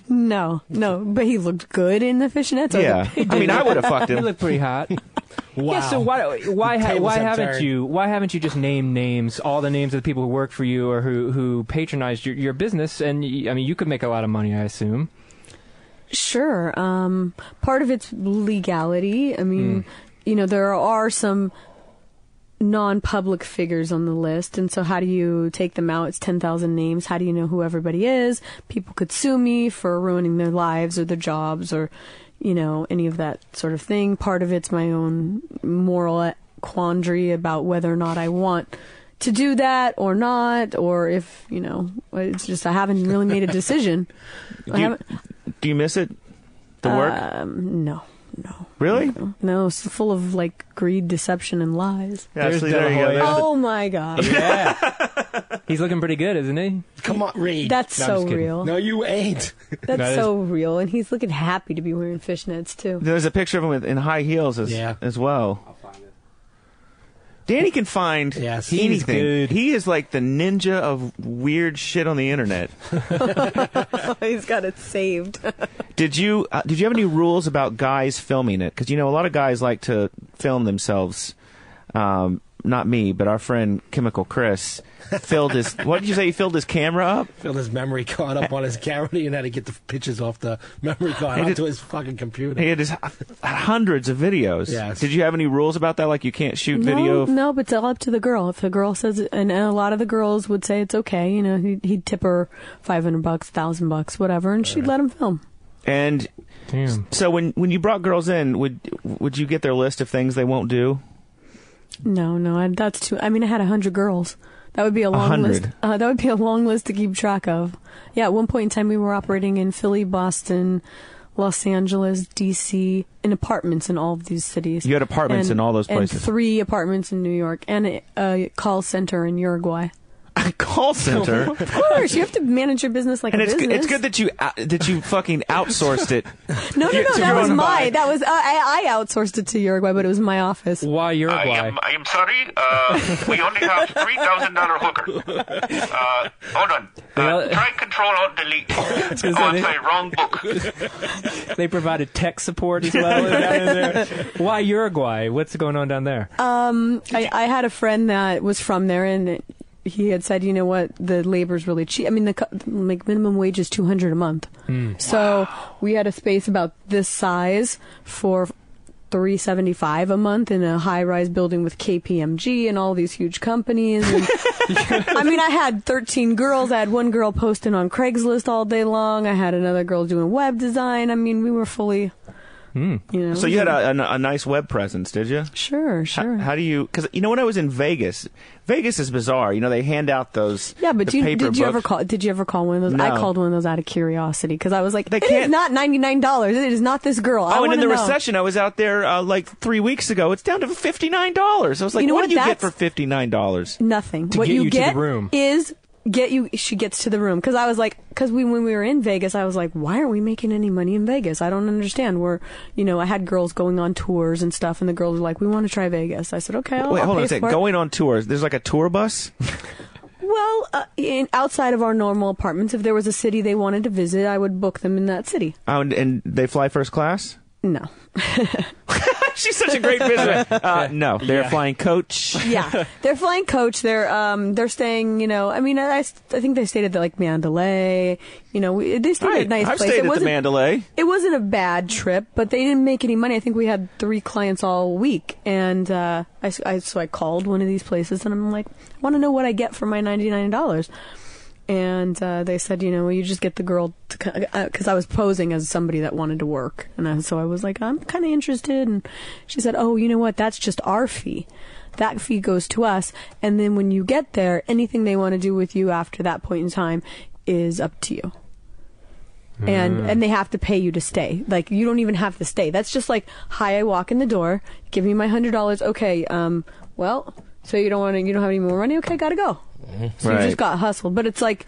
No, but he looked good in the fishnets. Yeah, I mean, I would have fucked him. He looked pretty hot. Wow. Yeah, so why haven't you just named names, all the names of the people who work for you or who patronized your business? And I mean, you could make a lot of money, I assume. Sure. Part of it's legality. I mean, there are some non-public figures on the list, and so how do you take them out? It's 10,000 names. How do you know who everybody is? People could sue me for ruining their lives or their jobs or any of that sort of thing. Part of it's my own moral quandary about whether or not I want to do that or not, or if, it's just I haven't really made a decision. Do you miss it? The work? No. Really? No, it's full of greed, deception, and lies. Yeah, actually, there you go. Oh my God. Yeah. He's looking pretty good, isn't he? Come on, Reed. That's so real. No, you ain't. That's so real, and he's looking happy to be wearing fishnets too. There's a picture of him in high heels as well. I'll find it. Danny can find anything. Good. He is like the ninja of weird shit on the internet. He's got it saved. Did you have any rules about guys filming it? Because a lot of guys like to film themselves. Not me, but our friend Chemical Chris filled his. What did you say? He filled his camera up. Filled his memory card up on his camera. He had to get the pictures off the memory card onto his fucking computer. He had hundreds of videos. Yes. Did you have any rules about that? Like you can't shoot video? No, but it's all up to the girl. If the girl says, and a lot of the girls would say it's okay. He'd tip her $500, $1,000, whatever, and she'd let him film. And so when you brought girls in, would you get their list of things they won't do? No, that's too. I mean, I had 100 girls. That would be a long 100. list. That would be a long list to keep track of. Yeah, at one point in time, we were operating in Philly, Boston, Los Angeles, D.C., in apartments in all of these cities. You had apartments in all those places? And 3 apartments in New York, and a call center in Uruguay. A call center? Of course, you have to manage your business like And a it's business. it's good that you fucking outsourced it. No, that was mine. That was I outsourced it to Uruguay, but it was my office. Why Uruguay? I am sorry. We only have $3,000 hooker. Hold on. Try Control Alt Delete. I'm sorry, wrong book. They provided tech support as well. Down in there. Why Uruguay? What's going on down there? I had a friend that was from there, and he had said, you know what, the labor's really cheap. I mean, the minimum wage is $200 a month. So we had a space about this size for $375 a month in a high-rise building with KPMG and all these huge companies. And I mean, I had 13 girls. I had one girl posting on Craigslist all day long. I had another girl doing web design. I mean, we were fully... You know, so you had a nice web presence, did you? Sure. How do you? Because when I was in Vegas is bizarre. They hand out those. Yeah, but did you ever call one of those? No. I called one of those out of curiosity because I was like, it is not $99. It is not this girl. Oh, and in the recession, I was out there like 3 weeks ago. It's down to $59. I was like, what did you get for $59? Nothing. To what get you you get to the room. is. She gets to the room because I was like, when we were in Vegas, I was like, why aren't we making any money in Vegas? I don't understand. I had girls going on tours and stuff, and the girls were like, we want to try Vegas. I said, okay, I'll hold on pay a second. for it. Going on tours, there's like a tour bus. Well, outside of our normal apartments, if there was a city they wanted to visit, I would book them in that city. Oh, and they fly first class? No. She's such a great visitor. No, they're flying coach. Yeah, they're flying coach. They're staying. I mean, I think they stayed at the Mandalay. They stayed at nice I've place. stayed at the Mandalay. It wasn't a bad trip, but they didn't make any money. I think we had 3 clients all week, and so I called one of these places, and I'm like, I want to know what I get for my $99. And they said, you just get the girl to, because I was posing as somebody that wanted to work. And so I was like, I'm kind of interested. And she said, oh, you know what? That's just our fee. That fee goes to us. And then when you get there, anything they want to do with you after that point in time is up to you. And they have to pay you to stay. Like, you don't even have to stay. That's just like, hi, I walk in the door, give me my $100. Okay, well, so you don't have any more money? Okay, gotta go. So you just got hustled. But it's like,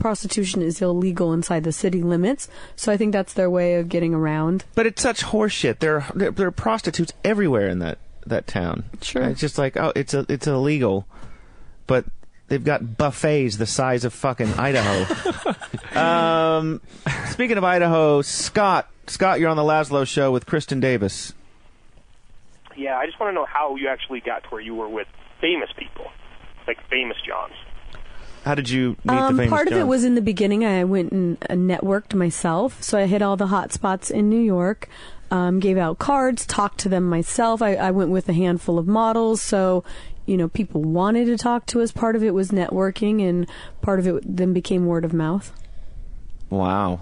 prostitution is illegal inside the city limits. So I think that's their way of getting around. But it's such horseshit. There are prostitutes everywhere in that town. Sure. It's just like, oh, it's illegal. But they've got buffets the size of fucking Idaho. Speaking of Idaho, Scott, you're on the Lazlow Show with Kristin Davis. Yeah, I just want to know how you actually got to where you were with famous people. Like famous Johns. How did you meet the famous Part of Johns? it was in the beginning. I went and networked myself. So I hit all the hot spots in New York, gave out cards, talked to them myself. I went with a handful of models. So, people wanted to talk to us. Part of it was networking, and part of it then became word of mouth. Wow.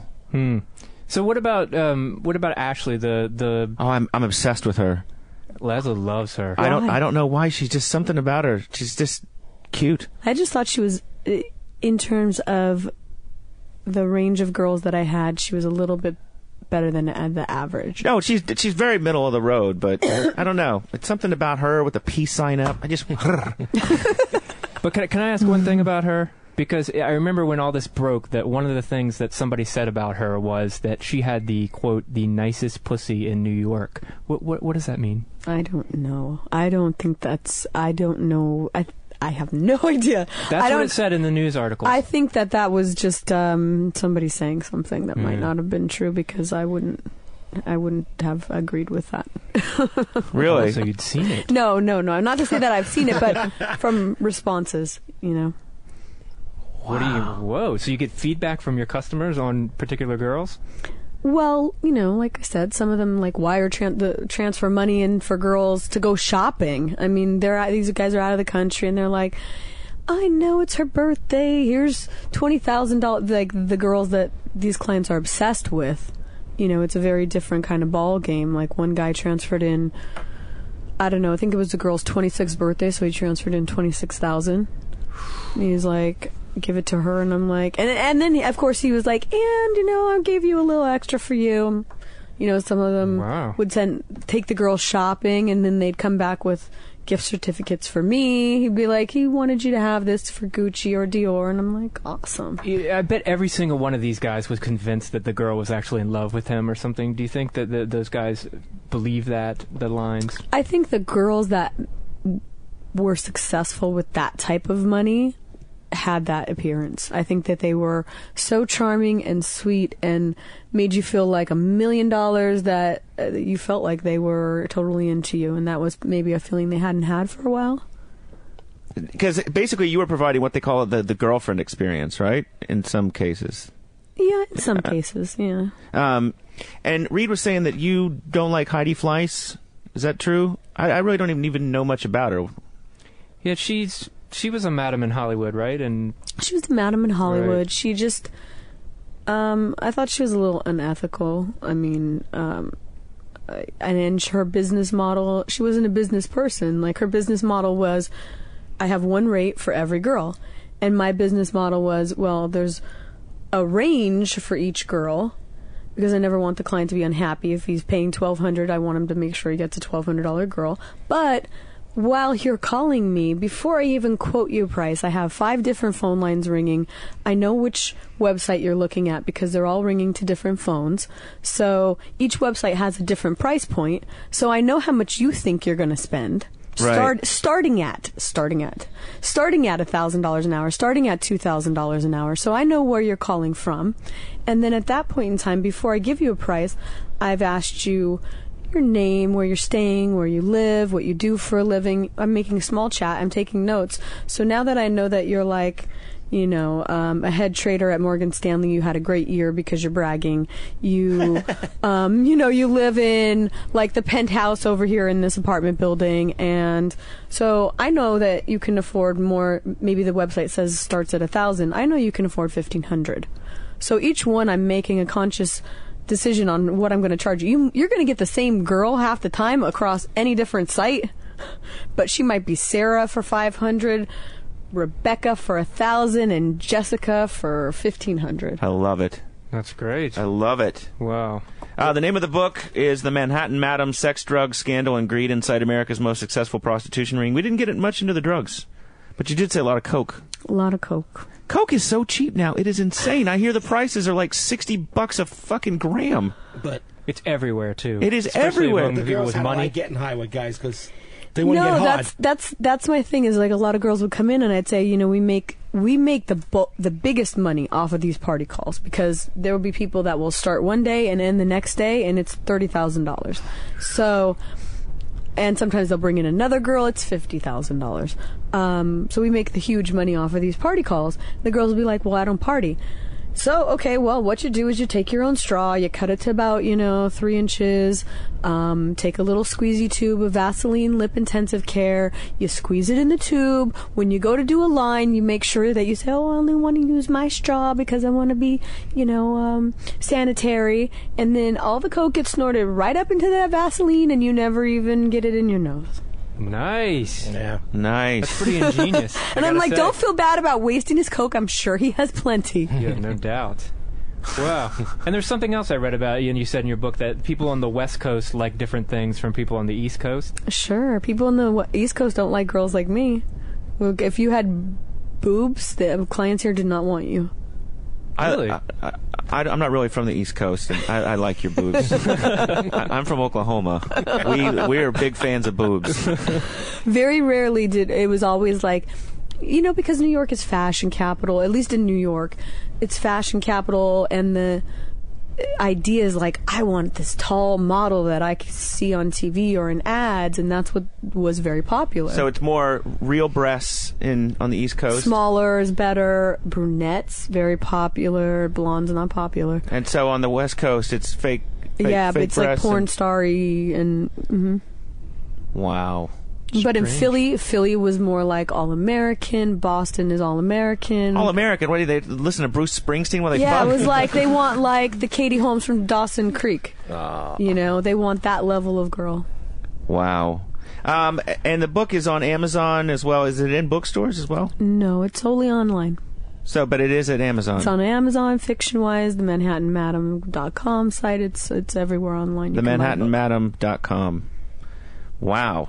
So what about Ashley? The Oh, I'm obsessed with her. Lazlow loves her. Why? I don't know why. She's just something about her. She's just cute. I just thought she was, in terms of the range of girls that I had, she was a little bit better than the average. No, she's very middle of the road, but I don't know. It's something about her with the peace sign up. I just. But can I ask one thing about her? Because I remember when all this broke, that one of the things that somebody said about her was that she had the, quote, the nicest pussy in New York. What does that mean? I don't know. I don't know. I have no idea. That's what it said in the news article. I think that was just somebody saying something that might not have been true, because I wouldn't have agreed with that. Really? So you'd seen it? No. Not to say that I've seen it, but from responses, Wow. Whoa! So you get feedback from your customers on particular girls? Well, like I said, some of them wire transfer money in for girls to go shopping. I mean, these guys are out of the country, and they're like, I know it's her birthday. Here's $20,000. Like, the girls that these clients are obsessed with, it's a very different kind of ball game. Like, one guy transferred in, I don't know, I think it was the girl's 26th birthday, so he transferred in $26,000. He's like, give it to her, and I'm like, and then of course he was like, and I gave you a little extra for you. Some of them would take the girl shopping, and then they'd come back with gift certificates for me. He'd be like, he wanted you to have this for Gucci or Dior, and I'm like, awesome. I bet every single one of these guys was convinced that the girl was actually in love with him or something. Do you think that those guys believe that, the lines? I think the girls that were successful with that type of money had that appearance. I think that they were so charming and sweet and made you feel like $1 million that you felt like they were totally into you, and that was maybe a feeling they hadn't had for a while. Because basically you were providing what they call the girlfriend experience, right? In some cases. Yeah, in some cases, yeah. And Reed was saying that you don't like Heidi Fleiss. Is that true? I really don't even know much about her. Yeah, she was a madam in Hollywood, right? And she was a madam in Hollywood. Right. She just, I thought she was a little unethical. I mean, and her business model, she wasn't a business person. Like, her business model was, I have one rate for every girl. And my business model was, well, there's a range for each girl, because I never want the client to be unhappy. If he's paying $1,200, I want him to make sure he gets a $1,200 girl. But while you're calling me, before I even quote you a price, I have 5 different phone lines ringing. I know which website you're looking at because they're all ringing to different phones. So each website has a different price point. So I know how much you think you're going to spend. Right. Starting at $1,000 an hour, starting at $2,000 an hour. So I know where you're calling from. And then at that point in time, before I give you a price, I've asked you your name, where you're staying, where you live, what you do for a living. I'm making a small chat. I'm taking notes. So now that I know that you're like, you know, a head trader at Morgan Stanley, you had a great year because you're bragging. You, you know, you live in like the penthouse over here in this apartment building. And so I know that you can afford more. Maybe the website says starts at $1,000. I know you can afford $1,500. So each one I'm making a conscious decision on what I'm going to charge you. You're going to get the same girl half the time across any different site, but she might be Sarah for $500, Rebecca for $1,000, and Jessica for $1,500. I love it. That's great. I love it. Wow. The name of the book is The Manhattan Madam: Sex, Drugs, Scandal, and Greed Inside America's Most Successful Prostitution Ring. We didn't get much into the drugs, but you did say a lot of coke. A lot of coke. Coke is so cheap now. It is insane. I hear the prices are like $60 a fucking gram. But it's everywhere too. It is especially everywhere. among the people girls with have money. like getting high with guys because they want to get hard. that's my thing. Is like a lot of girls would come in and I'd say, you know, we make the biggest money off of these party calls because there will be people that will start one day and end the next day, and it's $30,000. So. And sometimes they'll bring in another girl, it's $50,000. So we make the huge money off of these party calls. The girls will be like, well, I don't party. So, okay, well, what you do is you take your own straw, you cut it to about, 3 inches, take a little squeezy tube of Vaseline Lip Intensive Care, you squeeze it in the tube. When you go to do a line, you make sure that you say, oh, I only want to use my straw because I want to be, sanitary. And then all the coke gets snorted right up into that Vaseline, and you never even get it in your nose. Nice. Yeah. Nice. That's pretty ingenious. And I'm like, don't feel bad about wasting his coke. I'm sure he has plenty. Yeah, no doubt. Wow. And there's something else I read about you, and you said in your book that people on the West Coast like different things from people on the East Coast. Sure. People on the East Coast don't like girls like me. Well, if you had boobs, the clients here did not want you. Really? I'm not really from the East Coast, and I like your boobs. I'm from Oklahoma. We are big fans of boobs. Very rarely it was always like, because New York is fashion capital, at least in New York, it's fashion capital, and the idea is like, I want this tall model that I can see on TV or in ads, and that's what was very popular. So it's more real breasts on the East Coast? Smaller is better. Brunettes, very popular. Blondes, not popular. And so on the West Coast, it's fake yeah, but it's like porn and star-y and... Mm-hmm. Wow. But in Philly was more like all-American. Boston is all-American. All-American? What do they listen to Bruce Springsteen while they fuck? Yeah, it was like they want like the Katie Holmes from Dawson Creek. They want that level of girl. Wow. And the book is on Amazon as well. Is it in bookstores as well? No, it's solely online. So, but it is at Amazon. It's on Amazon, fiction-wise, the ManhattanMadam.com site. It's everywhere online. The ManhattanMadam.com. Wow.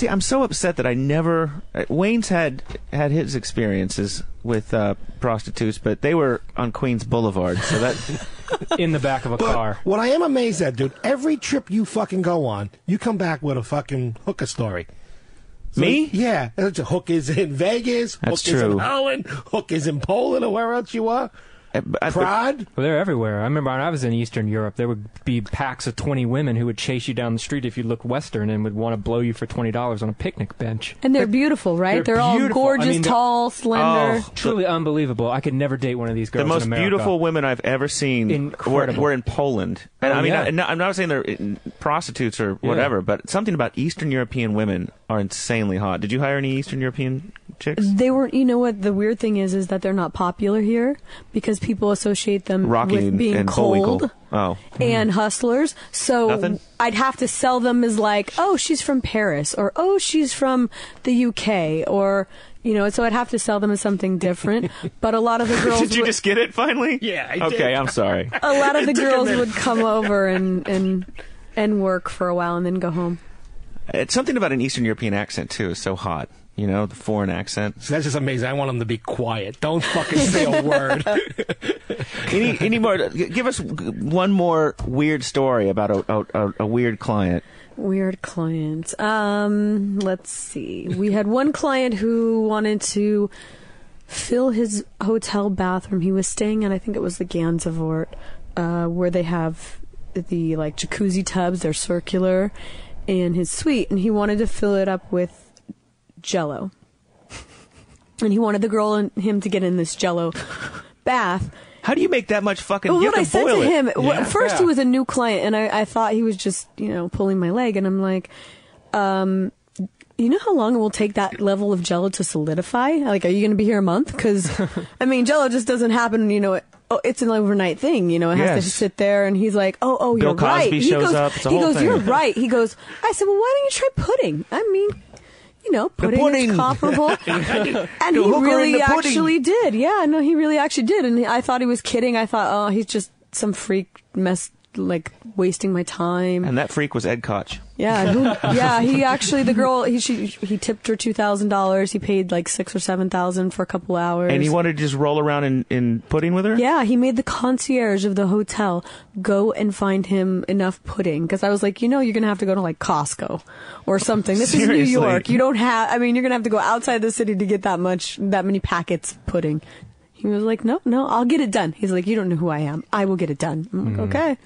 See, I'm so upset that I never. Wayne's had his experiences with prostitutes, but they were on Queens Boulevard, so that in the back of a car. What I am amazed at, dude, every trip you fucking go on, you come back with a fucking hooker story. So, me? Yeah. Hook is in Vegas. That's Hook is true. in Holland. Hook is in Poland or where else you are. Pride? Well, they're everywhere. I remember when I was in Eastern Europe, there would be packs of 20 women who would chase you down the street if you looked Western and would want to blow you for $20 on a picnic bench. And they're beautiful, right? They're all beautiful. gorgeous, I mean, tall, slender. Truly unbelievable. I could never date one of these girls. The most in America. beautiful women I've ever seen were in Poland. And I mean, I'm not saying they're prostitutes or whatever, but something about Eastern European women are insanely hot. Did you hire any Eastern European chicks? They weren't. You know what? The weird thing is that they're not popular here because people associate them with being and cold and Mm-hmm. hustlers. So Nothing? I'd have to sell them as like, oh, she's from Paris, or oh, she's from the UK, or so I'd have to sell them as something different. But a lot of the girls Did you just get it finally? Yeah, I did. Okay, I'm sorry. A lot of the girls would come over and work for a while and then go home. It's something about an Eastern European accent too is so hot. The foreign accent. So that's just amazing. I want them to be quiet. Don't fucking say a word. Any more? Give us one more weird story about a weird client. Weird client. Let's see. We had one client who wanted to fill his hotel bathroom. He was staying at, I think it was the Gansevoort, where they have the jacuzzi tubs. They're circular, in his suite, and he wanted to fill it up with Jello. And he wanted the girl and him to get in this Jello bath. How do you make that much fucking? Well, you what have I to said boil to him, it. first he was a new client, and I thought he was just, pulling my leg. And I'm like, you know how long it will take that level of Jello to solidify? Like, are you going to be here a month? Because, I mean, Jello just doesn't happen, it's an overnight thing, it has to sit there. And he's like, oh, you're right. Bill Cosby shows up. It's a whole thing. You're right. He goes, I said, well, why don't you try pudding? I mean, pudding is comparable. And he really actually did. Yeah, no, he really actually did. And I thought he was kidding. I thought, oh, he's just some freak wasting my time. And that freak was Ed Koch. Yeah, he actually, the girl, he tipped her $2,000. He paid $6,000 or $7,000 for a couple hours. And he wanted to just roll around in pudding with her? Yeah, he made the concierge of the hotel go and find him enough pudding. Because I was like, you're going to have to go to Costco or something. This is New York. You don't have, you're going to have to go outside the city to get that many packets of pudding. He was like, no, I'll get it done. He's like, you don't know who I am. I will get it done. I'm like, okay.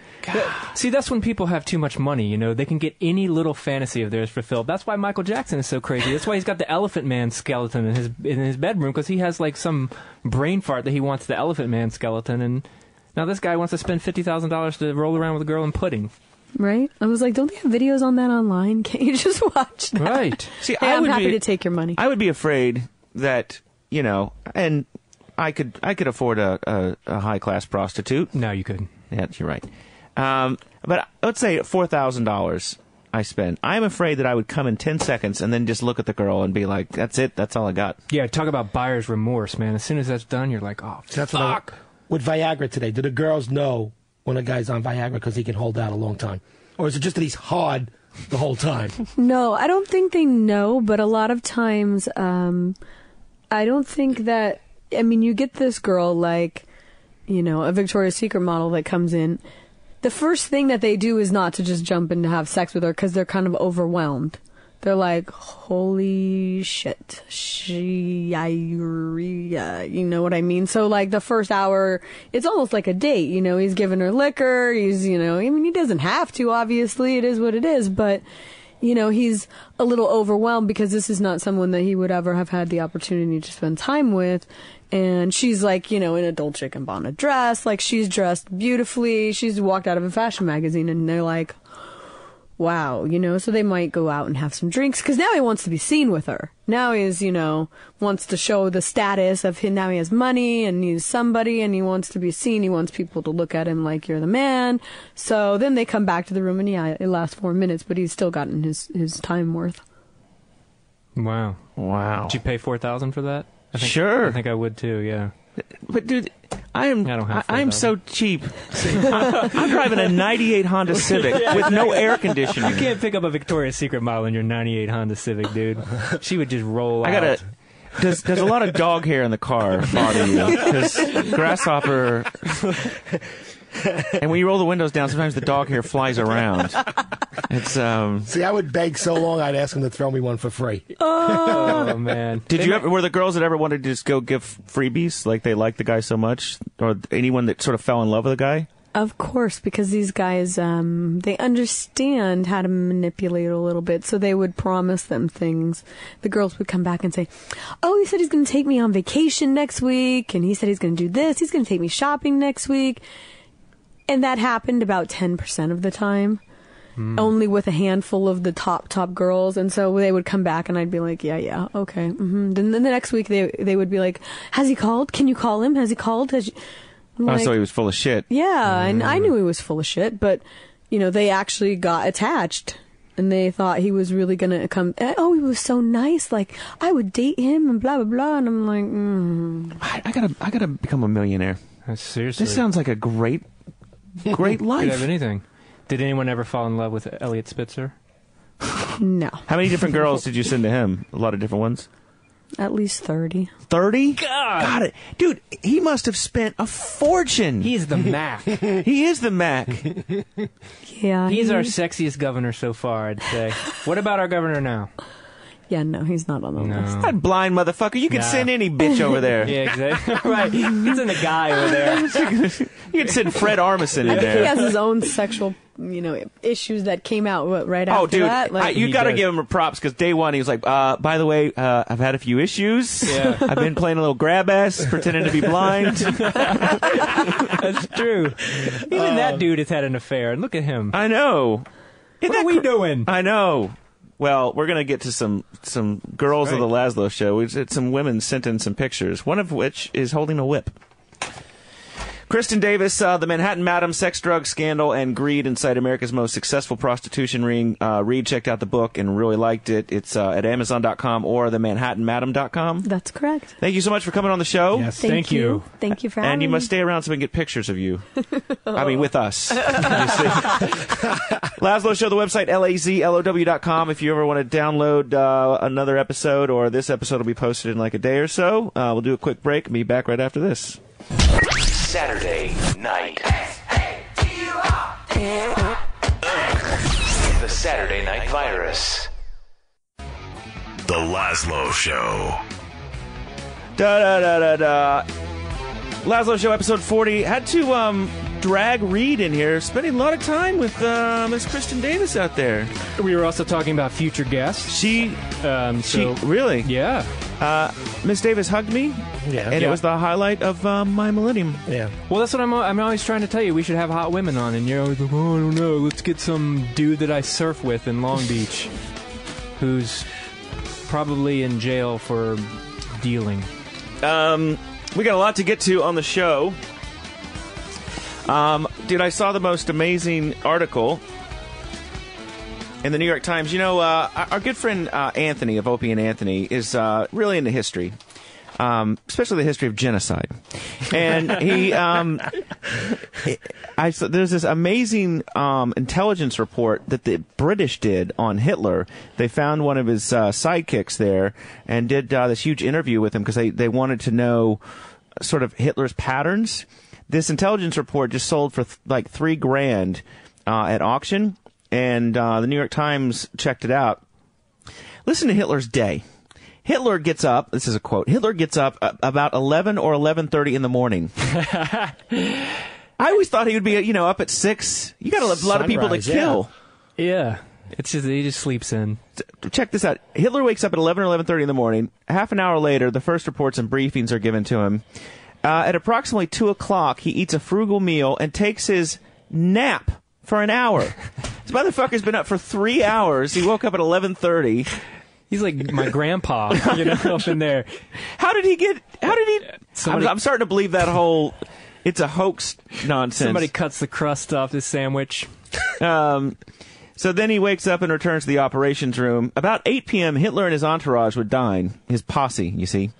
See, that's when people have too much money, They can get any little fantasy of theirs fulfilled. That's why Michael Jackson is so crazy. That's why he's got the Elephant Man skeleton in his bedroom, because he has, some brain fart that he wants the Elephant Man skeleton, and now this guy wants to spend $50,000 to roll around with a girl in pudding. Right? I was like, don't they have videos on that online? Can't you just watch that? Right. See, I'm happy to take your money. I would be afraid that, and I could afford a high-class prostitute. No, you couldn't. Yeah, you're right. But let's say $4,000 I spend. I'm afraid that I would come in 10 seconds and then just look at the girl and be like, that's it. That's all I got. Yeah, talk about buyer's remorse, man. As soon as that's done, you're like, oh, fuck. With Viagra today, do the girls know when a guy's on Viagra because he can hold out a long time? Or is it just that he's hard the whole time? No, I don't think they know, but a lot of times, I don't think that, you get this girl a Victoria's Secret model that comes in. The first thing that they do is not to just jump in to have sex with her because they're kind of overwhelmed. They're like, holy shit, you know what I mean? So the first hour, it's almost like a date, he's giving her liquor, he's, he doesn't have to, obviously, it is what it is, but he's a little overwhelmed because this is not someone that he would ever have had the opportunity to spend time with. And she's in a Dolce & Gabbana dress, she's dressed beautifully. She's walked out of a fashion magazine, and they're like, wow, so they might go out and have some drinks because now he wants to be seen with her. Now he's, wants to show the status of him. Now he has money and he's somebody and he wants to be seen. He wants people to look at him like you're the man. So then they come back to the room and yeah, it lasts 4 minutes, but he's still gotten his time worth. Wow. Did you pay $4,000 for that? Sure. I think I would too, yeah. But dude, I am so cheap. I'm driving a 98 Honda Civic with no air conditioning. You can't pick up a Victoria's Secret model in your 98 Honda Civic, dude. She would just roll out. Does a lot of dog hair in the car bother you? Because grasshopper... And when you roll the windows down, sometimes the dog hair flies around. It's See, I would beg so long I'd ask him to throw me one for free. Oh man! Were the girls that ever wanted to just go give freebies, like they liked the guy so much, or anyone that sort of fell in love with the guy? Of course, because these guys, they understand how to manipulate a little bit, so they would promise them things. The girls would come back and say, oh, he said he's going to take me on vacation next week, and he said he's going to do this, he's going to take me shopping next week. And that happened about 10% of the time, only with a handful of the top girls. And so they would come back, and I'd be like, yeah, okay. Mm-hmm. Then the next week, they would be like, has he called? Can you call him? Has he called? So he was full of shit. Yeah, and I knew he was full of shit, but, they actually got attached. And they thought he was really going to come. Oh, he was so nice. Like, I would date him and blah, blah, blah. And I'm like, I gotta become a millionaire. Seriously. This sounds like a great life. Could have anything. Did anyone ever fall in love with Elliot Spitzer? No. How many different girls did you send to him? A lot of different ones? At least 30. 30? God. Dude, he must have spent a fortune. He's the Mac. He is the Mac. Yeah. He's our sexiest governor so far, I'd say. What about our governor now? Yeah, no, he's not on the list. That blind motherfucker. You can send any bitch over there. Yeah, exactly. Right. He's in the guy over there. You can send Fred Armisen in there. He has his own sexual, issues that came out right after that. Like, you got to give him props because day one he was like, by the way, I've had a few issues. Yeah. I've been playing a little grab ass, pretending to be blind. That's true. Even that dude has had an affair, and look at him. I know. What are we doing? I know. Well, we're going to get to some girls of the Lazlow Show. We've had some women sent in some pictures, one of which is holding a whip. Kristin Davis, the Manhattan Madam sex, drug scandal, and greed inside America's most successful prostitution ring. Reed checked out the book and really liked it. It's at Amazon.com or themanhattanmadam.com. That's correct. Thank you so much for coming on the show. Yes, thank you. Thank you for having me. And you must stay around so we can get pictures of you. I mean, with us. Lazlow Show, the website, lazlow.com. If you ever want to download another episode, or this episode will be posted in like a day or so. We'll do a quick break and be back right after this. Saturday night. The Saturday Night Virus. The Lazlow Show. Lazlow Show, episode 40. Had to drag Reed in here, spending a lot of time with Miss Kristin Davis out there. We were also talking about future guests. She really? Yeah. Miss Davis hugged me. Yeah. And it was the highlight of my millennium. Yeah. Well, that's what I'm always trying to tell you. We should have hot women on, and you're always like, oh, I don't know. Let's get some dude that I surf with in Long Beach, who's probably in jail for dealing. We got a lot to get to on the show. Dude, I saw the most amazing article in the New York Times. You know, our good friend Anthony of Opie and Anthony is really into history, especially the history of genocide. And there's this amazing intelligence report that the British did on Hitler. They found one of his sidekicks there and did this huge interview with him because they wanted to know sort of Hitler's patterns. This intelligence report just sold for like $3,000 at auction, and the New York Times checked it out. Listen to Hitler's day. Hitler gets up, this is a quote, Hitler gets up about 11 or 11:30 in the morning. I always thought he would be, up at 6. You got a lot of people to kill. Yeah. It's just, he just sleeps in. Check this out. Hitler wakes up at 11 or 11:30 in the morning. Half an hour later, the first reports and briefings are given to him. At approximately 2 o'clock, he eats a frugal meal and takes his nap for an hour. This motherfucker's been up for 3 hours. He woke up at 11:30. He's like my grandpa, up in there. How did he I'm starting to believe that whole it's a hoax nonsense. Somebody cuts the crust off his sandwich. So then he wakes up and returns to the operations room. About 8 p.m., Hitler and his entourage would dine. His posse, you see.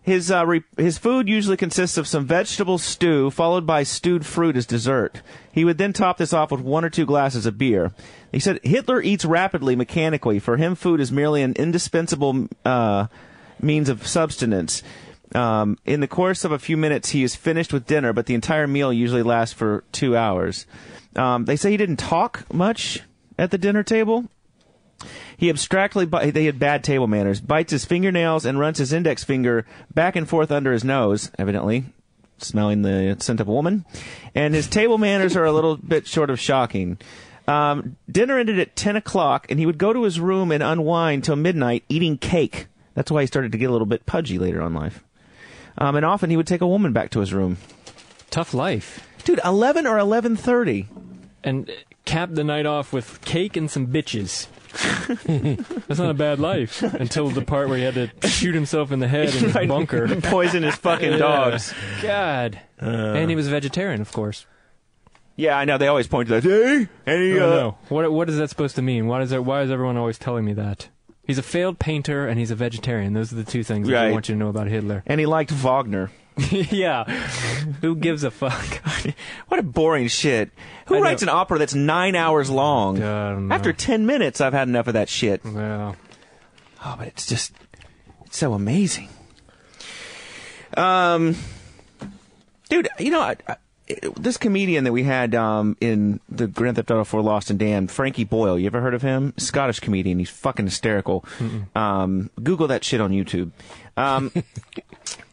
His food usually consists of some vegetable stew, followed by stewed fruit as dessert. He would then top this off with 1 or 2 glasses of beer. He said, Hitler eats rapidly, mechanically. For him, food is merely an indispensable means of subsistence. In the course of a few minutes, he is finished with dinner, but the entire meal usually lasts for 2 hours. They say he didn't talk much at the dinner table. He abstractly, they had bad table manners, bites his fingernails and runs his index finger back and forth under his nose, evidently smelling the scent of a woman. And his table manners are a little bit short of shocking. Dinner ended at 10 o'clock, and he would go to his room and unwind till midnight eating cake. That's why he started to get a little bit pudgy later on in life. And often he would take a woman back to his room. Tough life. Dude, 11 or 11:30. And cap the night off with cake and some bitches. That's not a bad life. Until the part where he had to shoot himself in the head in his bunker. Poison his fucking dogs. God. And he was a vegetarian, of course. Yeah, I know. They always point to that. Hey? No. What is that supposed to mean? Why is everyone always telling me that? He's a failed painter and he's a vegetarian. Those are the two things that I want you to know about Hitler. And he liked Wagner. Yeah. Who gives a fuck? What a boring shit. Who writes an opera that's 9 hours long? After 10 minutes, I've had enough of that shit. Well. Oh, but it's so amazing. Dude, you know, this comedian that we had in the Grand Theft Auto 4 Lost and Damned, Frankie Boyle, you ever heard of him? Scottish comedian. He's fucking hysterical. Google that shit on YouTube.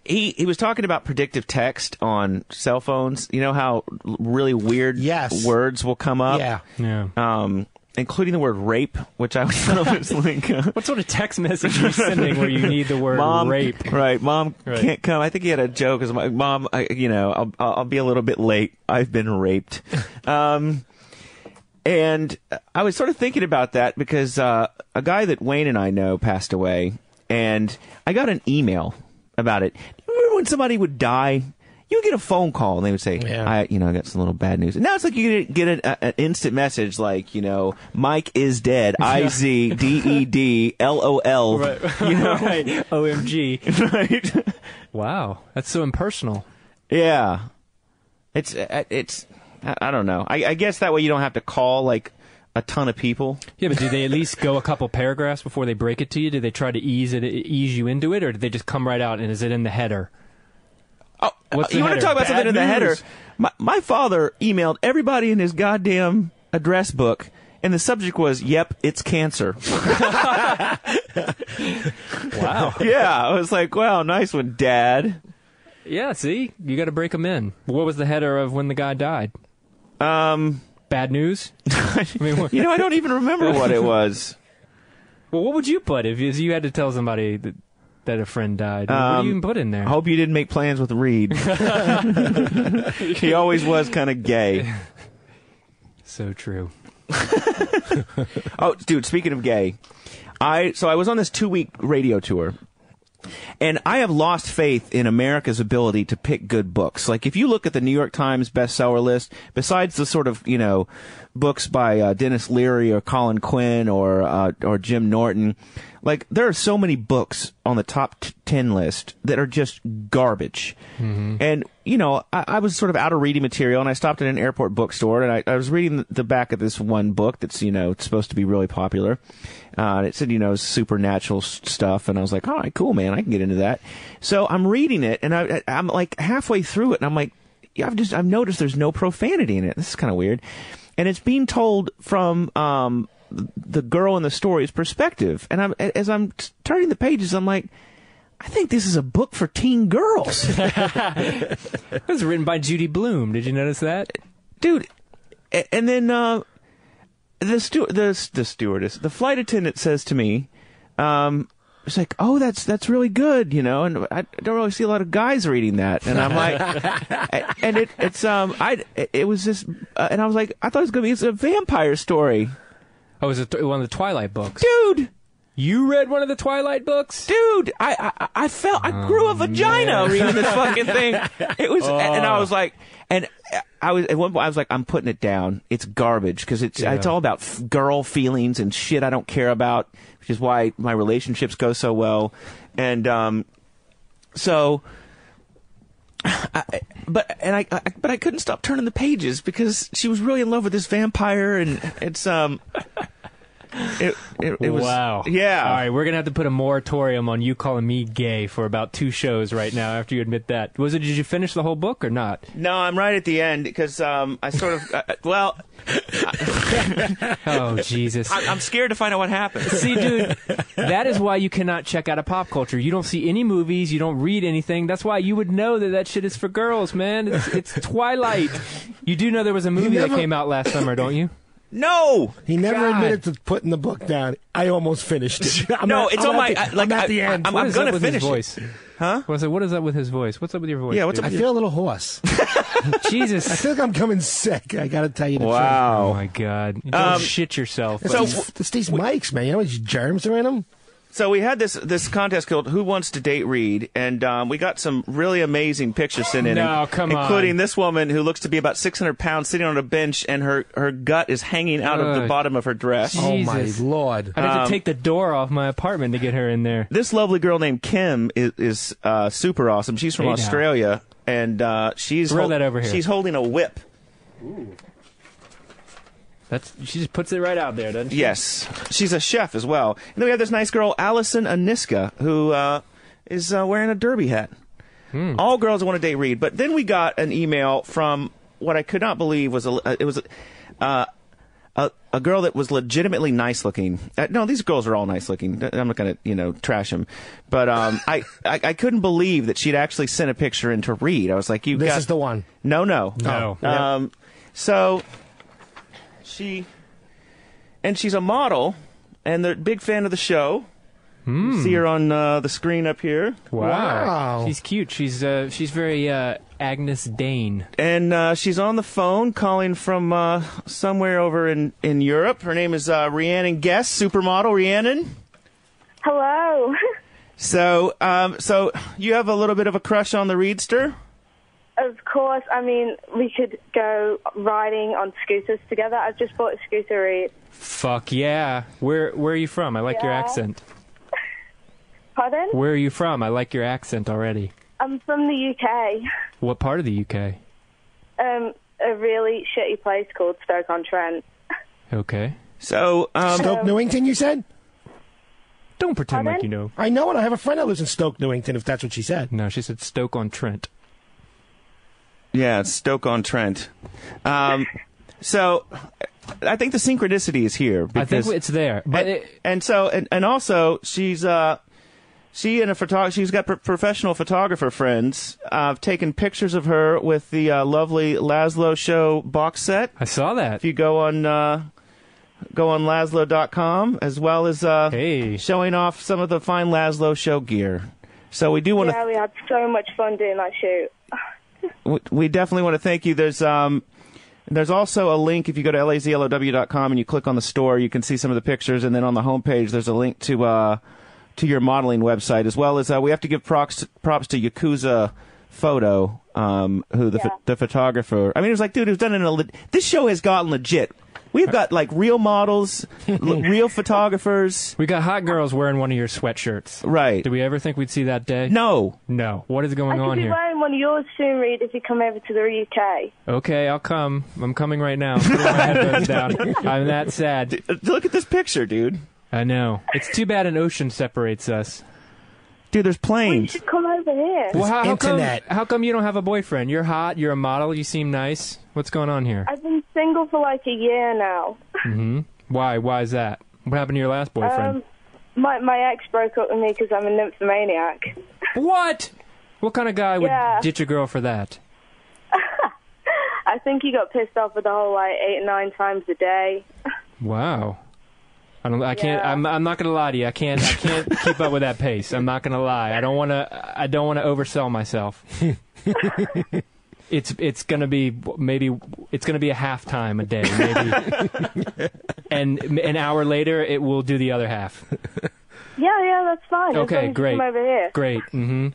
He was talking about predictive text on cell phones. You know how really weird words will come up? Yeah. Including the word rape, which I thought was like... what sort of text message are you sending where you need the word rape? Right, Mom can't come. I think he had a joke. Because Mom, I'll be a little bit late. I've been raped. And I was sort of thinking about that because a guy that Wayne and I know passed away. And I got an email about it. Remember when somebody would die? You would get a phone call and they would say, I got some little bad news. And now it's like you get an instant message like, Mike is dead. IZDEDLOL. Right. Right. OMG. Right. Wow. That's so impersonal. Yeah. It's I don't know. I guess that way you don't have to call like a ton of people. Yeah, but do they at least go a couple paragraphs before they break it to you? Do they try to ease you into it, or do they just come right out and is it in the header? Oh, you want to talk about something in the header? My father emailed everybody in his goddamn address book, and the subject was, "Yep, it's cancer." Wow. Yeah, I was like, "Wow, nice one, Dad." Yeah, see, you got to break them in. What was the header of when the guy died? Bad news. I don't even remember what it was. Well, what would you put if you had to tell somebody that a friend died? What do you even put in there? I hope you didn't make plans with Reed. He always was kind of gay. So true. Oh, dude, speaking of gay, I was on this 2-week radio tour. And I have lost faith in America's ability to pick good books. Like, if you look at the New York Times bestseller list, besides the sort of, books by Dennis Leary or Colin Quinn or Jim Norton, like, there are so many books on the top 10 list that are just garbage. Mm-hmm. And, I was sort of out of reading material, and I stopped at an airport bookstore, and I was reading the back of this one book that's, it's supposed to be really popular. And it said, supernatural stuff, and I was like, all right, cool, man, I can get into that. So I'm reading it, and I'm like halfway through it, and I'm like, I've noticed there's no profanity in it. This is kind of weird. And it's being told from the girl in the story's perspective. And as I'm turning the pages, I'm like, I think this is a book for teen girls. It was written by Judy Blume. Did you notice that? Dude. And then the stewardess, the flight attendant says to me, it's like, oh, that's really good, and I don't really see a lot of guys reading that. And I'm like, and it was just, and I was like, I thought it was going to be a vampire story. Oh, was it one of the Twilight books? Dude! You read one of the Twilight books? Dude, I grew a vagina reading this fucking thing. It was, and I was like, and I was, at one point I was like, I'm putting it down. It's garbage, because it's all about girl feelings and shit I don't care about, which is why my relationships go so well. And So, but I couldn't stop turning the pages because she was really in love with this vampire, and it's It was, wow. Yeah. All right, we're going to have to put a moratorium on you calling me gay for about 2 shows right now after you admit that. Did you finish the whole book or not? No, I'm right at the end because I sort of, oh, Jesus. I'm scared to find out what happens. See, dude, that is why you cannot check out a pop culture. You don't see any movies. You don't read anything. That's why you would know that shit is for girls, man. It's Twilight. You do know there was a movie that came out last summer, don't you? No, he never admitted to putting the book down. I almost finished it. It's on my I'm at the end. I'm going to finish voice. It. Huh? What is up with his voice? What's up with your voice? Yeah, what's up? I feel a little hoarse. Jesus, I feel like I'm coming sick. I got to tell you the truth. Wow. Oh my God! Don't shit yourself. It's these mics, man. You know how much germs are in them? So we had this contest called Who Wants to Date Reed, and we got some really amazing pictures sent in, including this woman who looks to be about 600 pounds sitting on a bench, and her gut is hanging out of the bottom of her dress. Jesus. Oh, my Lord. I had to take the door off my apartment to get her in there. This lovely girl named Kim is super awesome. She's from Australia, and she's that over here. She's holding a whip. Ooh. She just puts it right out there, doesn't she? Yes. She's a chef as well. And then we have this nice girl, Allison Aniska, who is wearing a derby hat. All girls want to date Reed. But then we got an email from what I could not believe was a girl that was legitimately nice looking. No, these girls are all nice looking. I'm not going to, trash them. But I couldn't believe that she'd actually sent a picture in to Reed. I was like, This is the one. No. So... She's a model, and they're a big fan of the show. You see her on the screen up here. Wow. She's cute. She's very Agnes Dane. And she's on the phone calling from somewhere over in Europe. Her name is Rhiannon Guest, supermodel Rhiannon. Hello. So you have a little bit of a crush on the Reedster? Of course. I mean, we could go riding on scooters together. I've just bought a scooter, Reed. Fuck yeah. Where are you from? I like your accent. Pardon? Where are you from? I like your accent already. I'm from the UK. What part of the UK? A really shitty place called Stoke-on-Trent. Okay. So, Stoke Newington, you said? Don't pretend like you know. I know it. I have a friend that lives in Stoke Newington, if that's what she said. No, she said Stoke-on-Trent. Yeah, it's Stoke-on-Trent. So, I think the synchronicity is here. I think it's there. But also, she's she's got professional photographer friends. I've taken pictures of her with the lovely Lazlow Show box set. I saw that. If you go on Lazlow.com, as well as showing off some of the fine Lazlow Show gear. So we do want to. Yeah, we had so much fun doing that shoot. We definitely want to thank you. There's also a link if you go to lazlow.com and you click on the store, you can see some of the pictures, and then on the homepage there's a link to your modeling website, as well as we have to give props to Yakuza Photo, who the photographer. I mean, it was like, dude, who's done it this show has gotten legit. We've got like real models, real photographers. We got hot girls wearing one of your sweatshirts. Right. Did we ever think we'd see that day? No. What is going on I could be wearing one of yours soon, Reed, if you come over to the UK. Okay, I'll come. I'm coming right now. I'm putting my headphones down. I'm that sad. Look at this picture, dude. I know. It's too bad an ocean separates us. Dude, there's planes. Well, you should come over here. Well, how come you don't have a boyfriend? You're hot. You're a model. You seem nice. What's going on here? I've been single for like a year now. Why? Why is that? What happened to your last boyfriend? My ex broke up with me because I'm a nymphomaniac. What? What kind of guy would ditch a girl for that? I think he got pissed off with the whole 8 or 9 times a day. Wow. I can't. I'm not gonna lie to you. I can't keep up with that pace. I'm not gonna lie. I don't want to oversell myself. It's gonna be a half time a day, maybe, and an hour later it will do the other half. Yeah, that's fine. Okay, great. Come over here. Great. And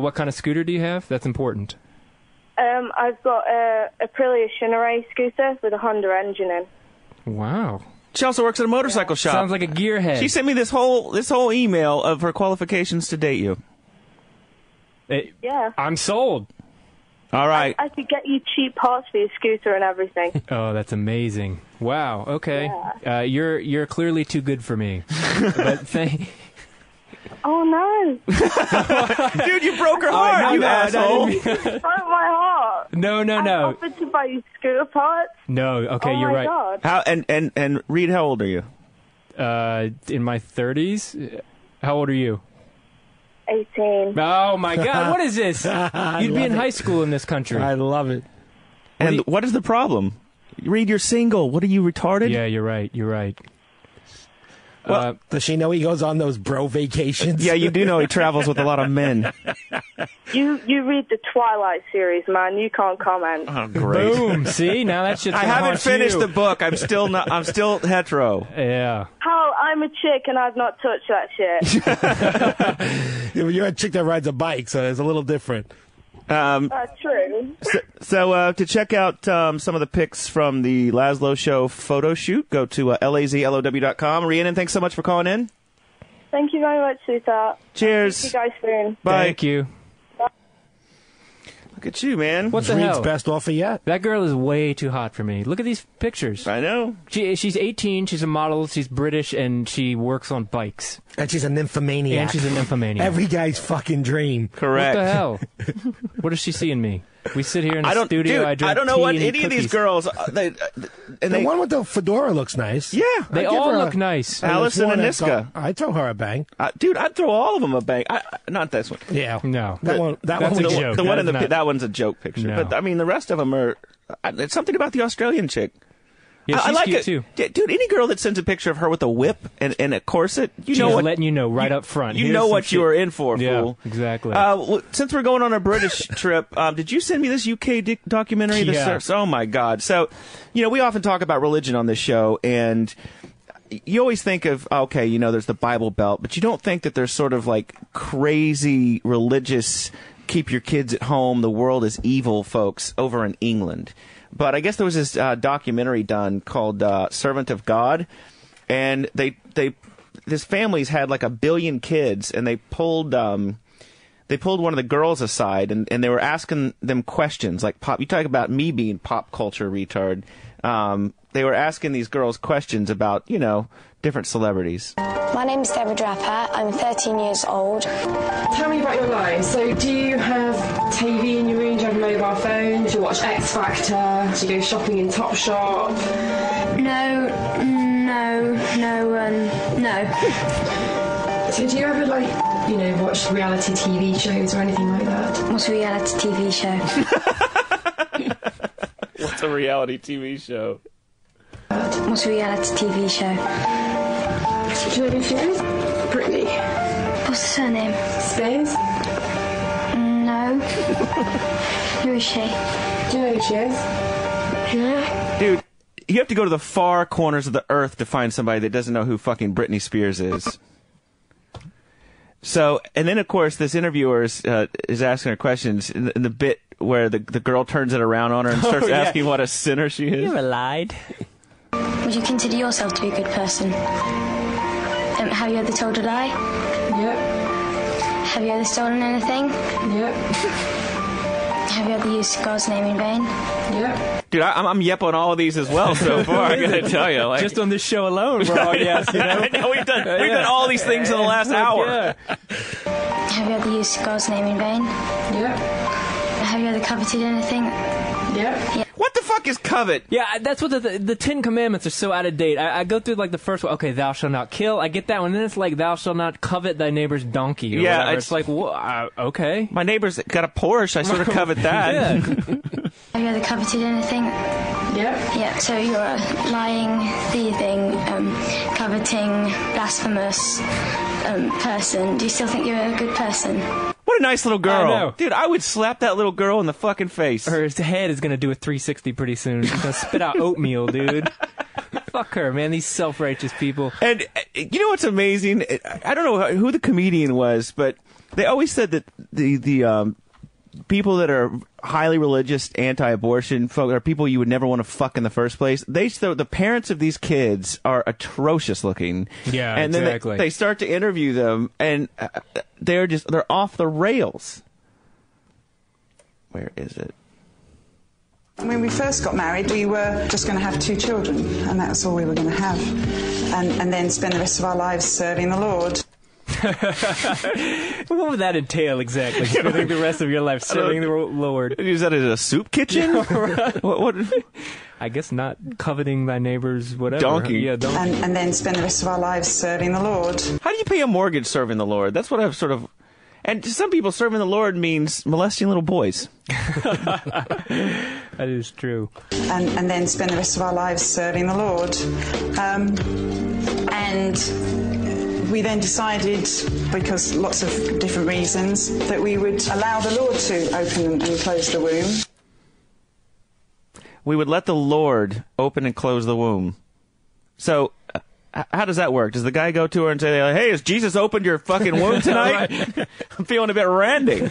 what kind of scooter do you have? That's important. I've got a Aprilia Shinneray scooter with a Honda engine in. Wow. She also works at a motorcycle shop. Sounds like a gearhead. She sent me this whole email of her qualifications to date you. Yeah. I'm sold. All right. I could get you cheap parts for your scooter and everything. Oh, that's amazing. Wow. Okay. Yeah. You're clearly too good for me. But Oh no! Dude, you broke her heart, you asshole! You broke my heart. No. I offered to buy you scooter parts. No. Okay, you're right. God. How and Reed, how old are you? In my 30s. How old are you? 18. Oh my God! What is this? You'd be in high school in this country. I love it. And what is the problem? Reed, you're single. What are you, retarded? Yeah, you're right. You're right. Well, does she know he goes on those bro vacations? Yeah, you do know he travels with a lot of men. You read the Twilight series, man. You can't comment. Oh, great! Boom. See, now that shit's I haven't finished the book. I'm still hetero. Yeah. How I'm a chick and I've not touched that shit. You're a chick that rides a bike, so it's a little different. True. So to check out some of the pics from the Lazlow Show photo shoot, go to lazlow.com. Rhiannon, thanks so much for calling in. Thank you very much, sweetheart. Cheers. See you guys soon. Bye. Thank you. Look at you, man. What the Reed's hell? best offer yet. That girl is way too hot for me. Look at these pictures. I know. She's 18, she's a model, she's British, and she works on bikes. And she's a nymphomaniac. Every guy's fucking dream. Correct. What the hell? What does she see in me? We sit here in the studio, dude, I drink I don't know tea what and eat any of these cookies. girls... The one with the fedora looks nice. Yeah. They all look nice. Allison and Niska. I'd throw her a bang. Dude, I'd throw all of them a bang. Not this one. Yeah. No. That one That's was a joke. The one in that one's a joke picture. No. But, I mean, the rest of them are... It's something about the Australian chick. Yeah, she's I like cute it too. Dude, any girl that sends a picture of her with a whip and a corset, She's letting you know right up front. You Here's know some what shit. you are in for, Yeah, fool. exactly. Since we're going on a British trip, did you send me this UK documentary? Yeah. Oh, my God. So, we often talk about religion on this show, and you always think of, okay, there's the Bible Belt, but you don't think that there's sort of like crazy religious, keep your kids at home, the world is evil folks over in England. But I guess there was this documentary done called Servant of God, and this family's had like 1 billion kids, and they pulled one of the girls aside, and they were asking them questions like you talk about me being pop culture retard. They were asking these girls questions about different celebrities. My name is Deborah Draper. I'm 13 years old. Tell me about your life. So do you have TV in your room? Do you have a mobile phone? Do you watch X Factor? Do you go shopping in Topshop? No. So do you ever watch reality TV shows or anything like that? What's a reality TV show? What's a reality TV show? What's a reality TV show? Do you know who she is? Britney. What's the surname? Spears. No. Who is she? Do you know who she is? No. Dude, you have to go to the far corners of the earth to find somebody that doesn't know who fucking Britney Spears is. So, and then of course this interviewer is asking her questions in the bit where the girl turns it around on her and starts asking what a sinner she is. You ever lied? Would you consider yourself to be a good person? Have you ever told a lie? Yep. Have you ever stolen anything? Yep. Have you ever used God's name in vain? Yep. Dude, I'm yep on all of these as well so far. I gotta tell you, just on this show alone, we're all yes. I know we've done all these things in the last hour. Yeah. Have you ever used God's name in vain? Yep. Have you ever coveted anything? Yep. What the fuck is covet? Yeah, that's what the 10 Commandments are so out of date. I go through like the first one. Okay, thou shalt not kill. I get that one. Then it's like thou shalt not covet thy neighbor's donkey. Or whatever. It's like okay. My neighbor's got a Porsche. I sort of covet that. Yeah. Have you ever coveted anything? Yep. Yeah. So you're a lying, thieving, coveting, blasphemous person. Do you still think you're a good person? What a nice little girl. I know. Dude, I would slap that little girl in the fucking face. Her head is going to do a 360 pretty soon. She's going to spit out oatmeal, dude. Fuck her, man. These self-righteous people. And you know what's amazing? I don't know who the comedian was, but they always said that the people that are highly religious, anti-abortion folk are people you would never want to fuck in the first place. The parents of these kids are atrocious looking. Yeah, and exactly. then they start to interview them, and they're off the rails. Where is it? When we first got married, we were just going to have 2 children, and that's all we were going to have, and then spend the rest of our lives serving the Lord. What would that entail exactly? Spending the rest of your life serving the Lord. Is that a soup kitchen? what? I guess not coveting thy neighbor's whatever. Donkey. Yeah, donkey. And then spend the rest of our lives serving the Lord. How do you pay a mortgage serving the Lord? That's what I've sort of... And to some people, serving the Lord means molesting little boys. That is true. And then spend the rest of our lives serving the Lord. And we then decided, because lots of different reasons, that we would allow the Lord to open and close the womb. We would let the Lord open and close the womb. So... how does that work? Does the guy go to her and say, hey, has Jesus opened your fucking womb tonight? I'm feeling a bit randy.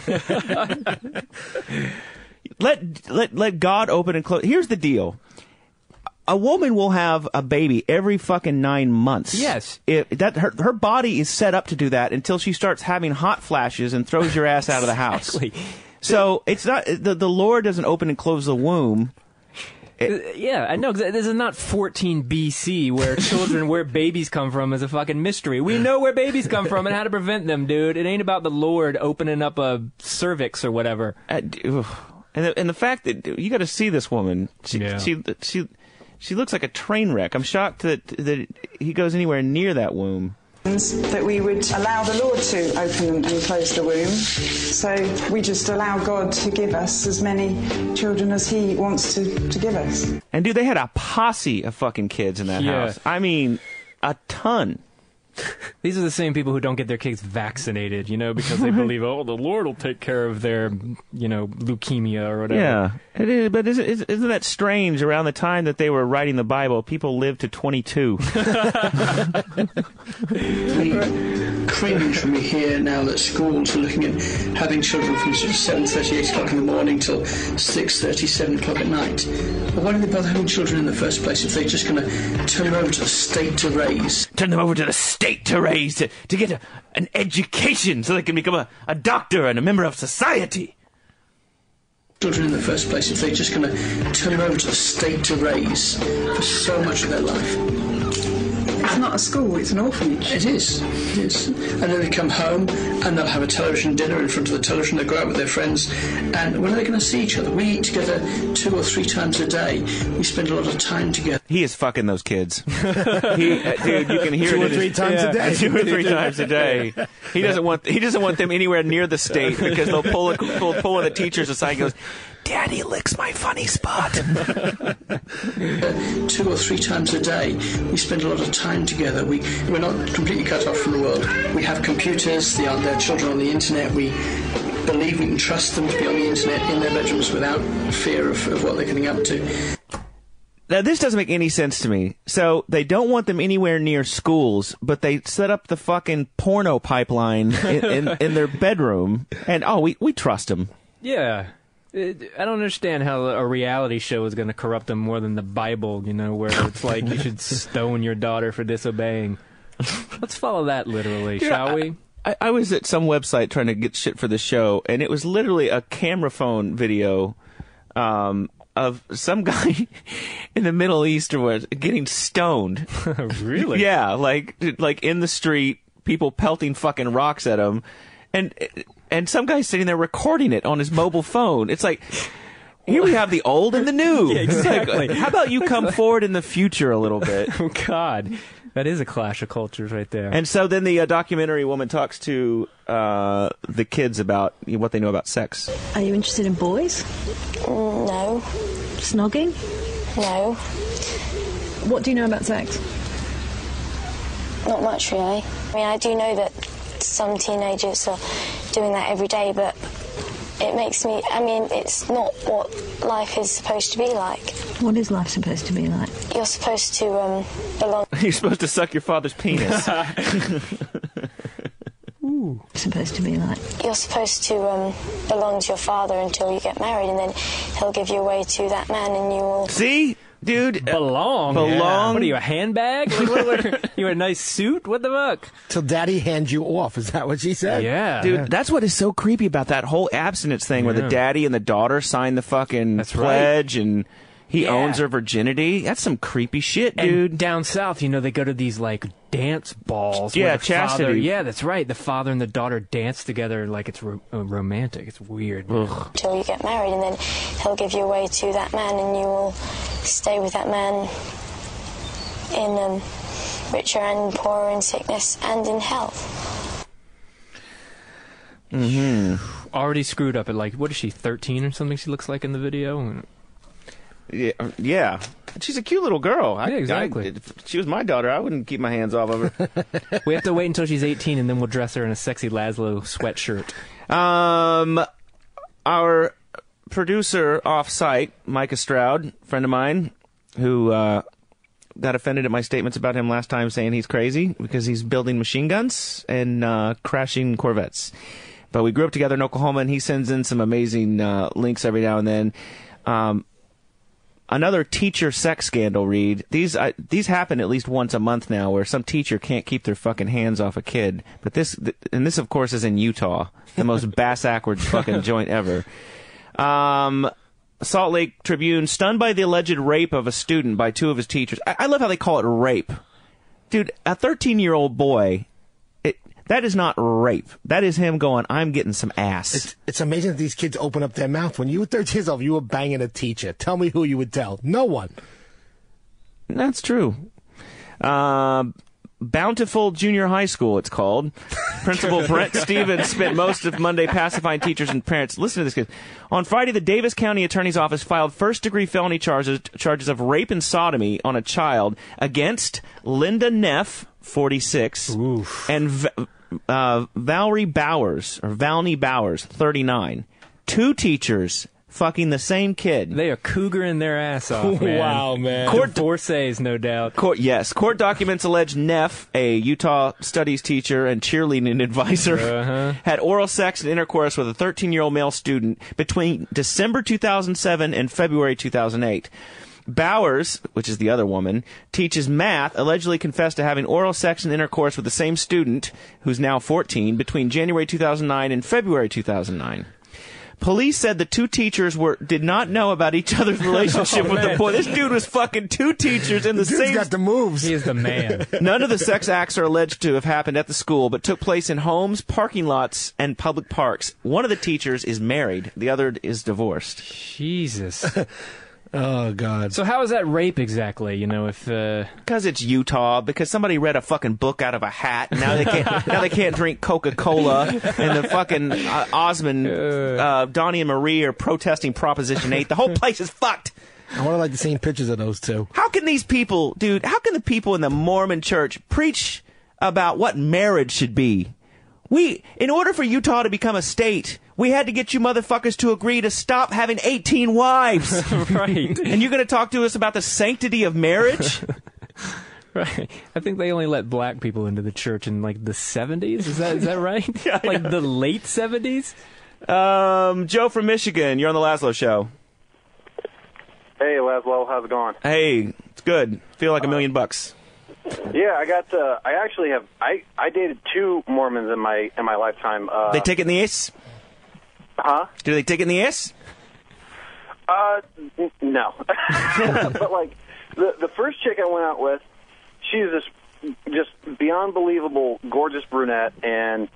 Let God open and close. Here's the deal. A woman will have a baby every fucking 9 months. Yes. Her body is set up to do that until she starts having hot flashes and throws your ass out of the house. Exactly. So it's not the Lord doesn't open and close the womb. Yeah, I know. This is not 14 BC where babies come from is a fucking mystery. We know where babies come from and how to prevent them, dude. It ain't about the Lord opening up a cervix or whatever. And the fact that you got to see this woman, she looks like a train wreck. I'm shocked that he goes anywhere near that womb. That we would allow the Lord to open and close the womb. So we just allow God to give us as many children as He wants to give us. And dude, they had a posse of fucking kids in that house. I mean, a ton. These are the same people who don't get their kids vaccinated, because they believe, the Lord will take care of their, leukemia or whatever. Yeah, it is, but isn't that strange? Around the time that they were writing the Bible, people lived to 22. We cringe when we hear now that schools are looking at having children from sort of 7:30, 8 o'clock in the morning till 6:30, 7 o'clock at night. Well, why do they bother having children in the first place if they're just going to turn them over to the state to raise? Turn them over to the state to raise, to get an education so they can become a doctor and a member of society. Children in the first place if they're just going to turn them over to the state to raise for so much of their life. It's not a school, it's an orphanage. It is. And then they come home and they'll have a television dinner in front of the television, they go out with their friends, and when are they going to see each other? We eat together 2 or 3 times a day. We spend a lot of time together. He is fucking those kids. Dude, you can hear 2 or 3 times a day. 2 or 3 times a day. He doesn't want them anywhere near the state because they'll pull in the teachers aside and goes, Daddy licks my funny spot. 2 or 3 times a day. We spend a lot of time together. We're not completely cut off from the world. We have computers, there are children on the internet. We believe we can trust them to be on the internet in their bedrooms without fear of what they're getting up to. Now, this doesn't make any sense to me. So, they don't want them anywhere near schools, but they set up the fucking porno pipeline in their bedroom, and, we trust them. Yeah. I don't understand how a reality show is going to corrupt them more than the Bible, where it's like you should stone your daughter for disobeying. Let's follow that literally, shall we? I was at some website trying to get shit for the show, and it was literally a camera phone video of some guy in the Middle East getting stoned. Really? Yeah, like in the street, people pelting fucking rocks at him, and some guy's sitting there recording it on his mobile phone. It's like, here we have the old and the new. Yeah, exactly. Like, how about you come forward in the future a little bit? Oh, God. That is a clash of cultures right there. And so then the documentary woman talks to the kids about what they know about sex. Are you interested in boys? No. Snogging? No. What do you know about sex? Not much, really. I mean, I do know that some teenagers are doing that every day, but it makes me... I mean, it's not what life is supposed to be like. What is life supposed to be like? You're supposed to belong... You're supposed to suck your father's penis. Ooh. Supposed to be like? You're supposed to belong to your father until you get married, and then he'll give you away to that man, and you will... See? Dude, belong. Belong. What are you, a handbag? Like, what, you a nice suit? What the fuck? Till daddy hands you off. Is that what she said? Yeah. Dude, that's what is so creepy about that whole abstinence thing where the daddy and the daughter sign the fucking pledge and he owns her virginity. That's some creepy shit, dude. And down south, you know, they go to these, like, dance balls. Yeah, where the chastity. Father, yeah, that's right. The father and the daughter dance together like it's romantic. It's weird. Until you get married, and then he'll give you away to that man, and you will stay with that man in richer and poorer, in sickness and in health. Already screwed up at, like, what is she, 13 or something she looks like in the video? Yeah. She's a cute little girl. Yeah, exactly. If she was my daughter, I wouldn't keep my hands off of her. We have to wait until she's 18, and then we'll dress her in a sexy Lazlow sweatshirt. Our producer off-site, Micah Stroud, friend of mine, who got offended at my statements about him last time, saying he's crazy because he's building machine guns and crashing Corvettes. But we grew up together in Oklahoma, and he sends in some amazing links every now and then. Another teacher sex scandal, Reed. These happen at least once a month now, where some teacher can't keep their fucking hands off a kid. But this, of course, is in Utah, the most bass-ackwards fucking joint ever. Salt Lake Tribune, stunned by the alleged rape of a student by two of his teachers. I love how they call it rape. Dude, a 13-year-old boy, that is not rape. That is him going, I'm getting some ass. It's amazing that these kids open up their mouth. When you were 13 years old, you were banging a teacher. Tell me who you would tell. No one. That's true. Bountiful Junior High School, it's called. Principal Brent Stevens spent most of Monday pacifying teachers and parents. Listen to this, kid. On Friday, the Davis County Attorney's Office filed first-degree felony charges of rape and sodomy on a child against Linda Neff, 46, and Valney Bowers, 39. Two teachers fucking the same kid. They are cougaring their ass off, man. Wow, man. Divorcees, no doubt. Court documents allege Neff, a Utah studies teacher and cheerleading advisor, had oral sex and intercourse with a 13-year-old male student between December 2007 and February 2008. Bowers, which is the other woman, teaches math, allegedly confessed to having oral sex and intercourse with the same student, who's now 14, between January 2009 and February 2009. Police said the two teachers did not know about each other's relationship with the boy. This dude was fucking two teachers in the same... Dude's got the moves. He is the man. None of the sex acts are alleged to have happened at the school, but took place in homes, parking lots, and public parks. One of the teachers is married. The other is divorced. Jesus. Oh, God. So how is that rape exactly? You know, if because it's Utah, because somebody read a fucking book out of a hat. And now they can't drink Coca-Cola, and the fucking Osmond, Donnie and Marie are protesting Proposition 8. The whole place is fucked. I would have liked to see pictures of those two. How can these people, dude? How can the people in the Mormon Church preach about what marriage should be? In order for Utah to become a state, we had to get you motherfuckers to agree to stop having 18 wives. Right. And you're going to talk to us about the sanctity of marriage? Right. I think they only let black people into the church in, like, the 70s. Is that right? Yeah, like, the late 70s? Joe from Michigan, you're on the Lazlow Show. Hey, Lazlow, how's it going? Hey, it's good. Feel like $1 million. Yeah, I actually have. I dated two Mormons in my lifetime. They take it in the ass? Huh? Do they take it in the ass? No. But like the first chick I went out with, she's this just beyond believable gorgeous brunette. And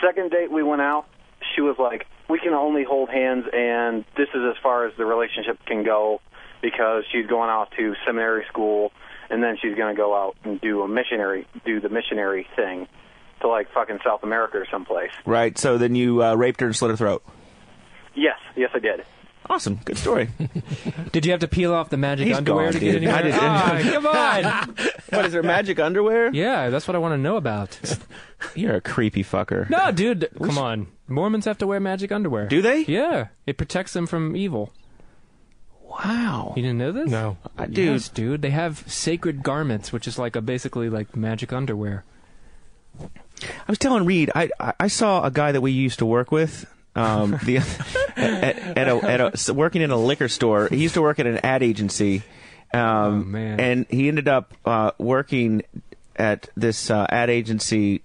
second date we went out, she was like, we can only hold hands, and this is as far as the relationship can go, because she's going out to seminary school. And then she's going to go out and do the missionary thing to, like, fucking South America or someplace. Right, so then you raped her and slit her throat. Yes, I did. Awesome, good story. Did you have to peel off the magic underwear to get dude. anywhere? Come on! What, is there magic underwear? Yeah, that's what I want to know about. You're a creepy fucker. No, dude, come on. Mormons have to wear magic underwear. Do they? Yeah, it protects them from evil. Wow. You didn't know this? No. Yes, dude. They have sacred garments, which is like basically like magic underwear. I was telling Reed, I saw a guy that we used to work with, working in a liquor store. He used to work at an ad agency, Man. And he ended up working at this ad agency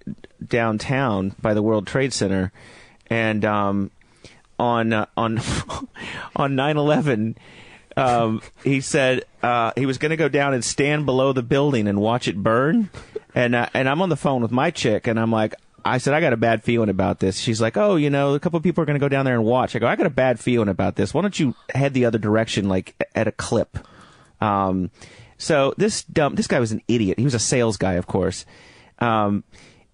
downtown by the World Trade Center, and on 9/11, he said he was going to go down and stand below the building and watch it burn, and I'm on the phone with my chick, and I said, I got a bad feeling about this. She's like, oh, a couple of people are going to go down there and watch. I go, I got a bad feeling about this. Why don't you head the other direction, like at a clip? So this guy was an idiot. He was a sales guy, of course.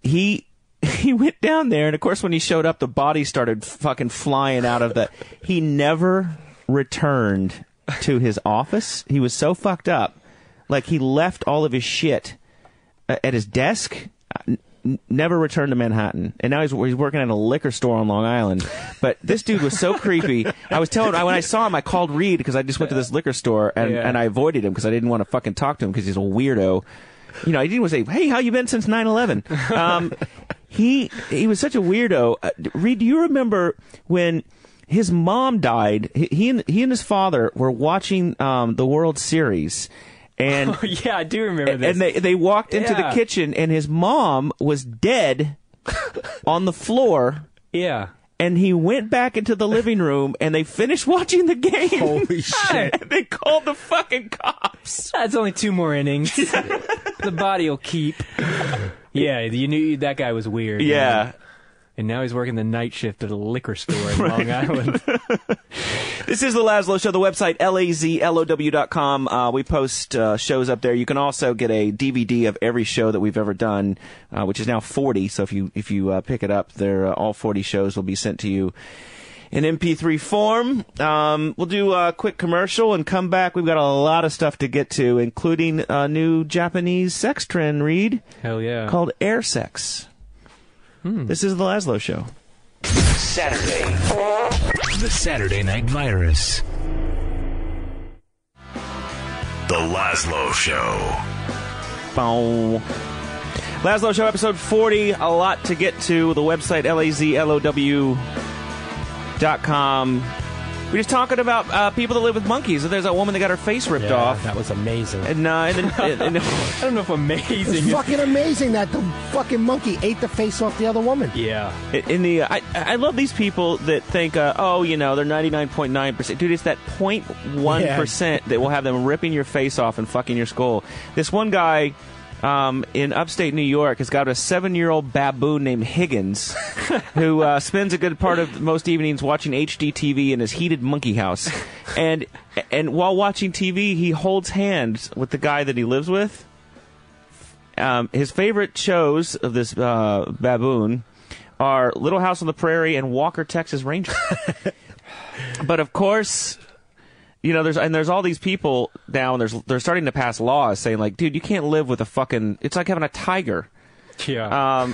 He went down there, and of course, when he showed up, the body started fucking flying out of the. He never returned to his office. He was so fucked up, like he left all of his shit at his desk. Never returned to Manhattan, and now he's working at a liquor store on Long Island. But this dude was so creepy. I was telling when I saw him, I called Reed because I just went to this liquor store and I avoided him because I didn't want to fucking talk to him because he's a weirdo. I didn't want to say, "Hey, how you been since 9/11?" He was such a weirdo. Reed, do you remember when his mom died? He and his father were watching the World Series. And yeah, I do remember this. And they walked into the kitchen, and his mom was dead on the floor. Yeah. And he went back into the living room, and they finished watching the game. Holy shit. And they called the fucking cops. That's only 2 more innings. The body will keep. Yeah, you knew that guy was weird. Yeah. Man. And now he's working the night shift at a liquor store in Long Island. This is the Lazlow Show, the website, lazlow.com. We post shows up there. You can also get a DVD of every show that we've ever done, which is now 40. So if you pick it up, all 40 shows will be sent to you in MP3 form. We'll do a quick commercial and come back. We've got a lot of stuff to get to, including a new Japanese sex trend, Reed. Hell yeah. Called air sex. This is the Lazlow Show. Saturday. The Saturday Night Virus. The Lazlow Show. Bow. Lazlow Show, episode 40. A lot to get to. The website, lazlow.com. We're just talking about people that live with monkeys. There's a woman that got her face ripped off. That was amazing. And I don't know if amazing. It's fucking amazing that the fucking monkey ate the face off the other woman. Yeah. I love these people that think, they're 99.9%. Dude, it's that 0.1% that will have them ripping your face off and fucking your skull. This one guy in upstate New York has got a 7-year-old baboon named Higgins who spends a good part of most evenings watching HDTV in his heated monkey house. And while watching TV, he holds hands with the guy that he lives with. His favorite shows of this baboon are Little House on the Prairie and Walker, Texas Ranger. But of course, there's all these people now, and they're starting to pass laws saying, like, dude, you can't live with a fucking. It's like having a tiger. Yeah.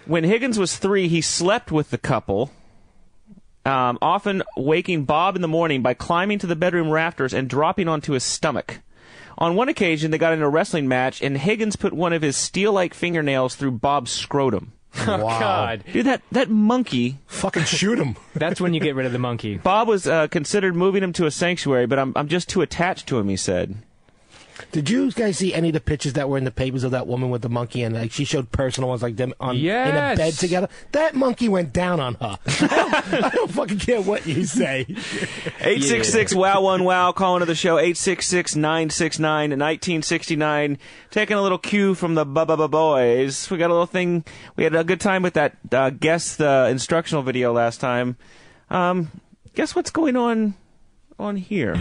When Higgins was 3, he slept with the couple, often waking Bob in the morning by climbing to the bedroom rafters and dropping onto his stomach. On one occasion, they got in a wrestling match, and Higgins put one of his steel-like fingernails through Bob's scrotum. Oh, wow. God. Dude, that monkey... Fucking shoot him. That's when you get rid of the monkey. Bob was considered moving him to a sanctuary, but I'm just too attached to him, he said. Did you guys see any of the pictures that were in the papers of that woman with the monkey? And she showed personal ones, like them in a bed together. That monkey went down on her. I don't fucking care what you say. 866-WOW-1-WOW. Call into the show. 866-969-1969. Taking a little cue from the Bubba Boys. We got a little thing. We had a good time with that guest instructional video last time. Guess what's going on here?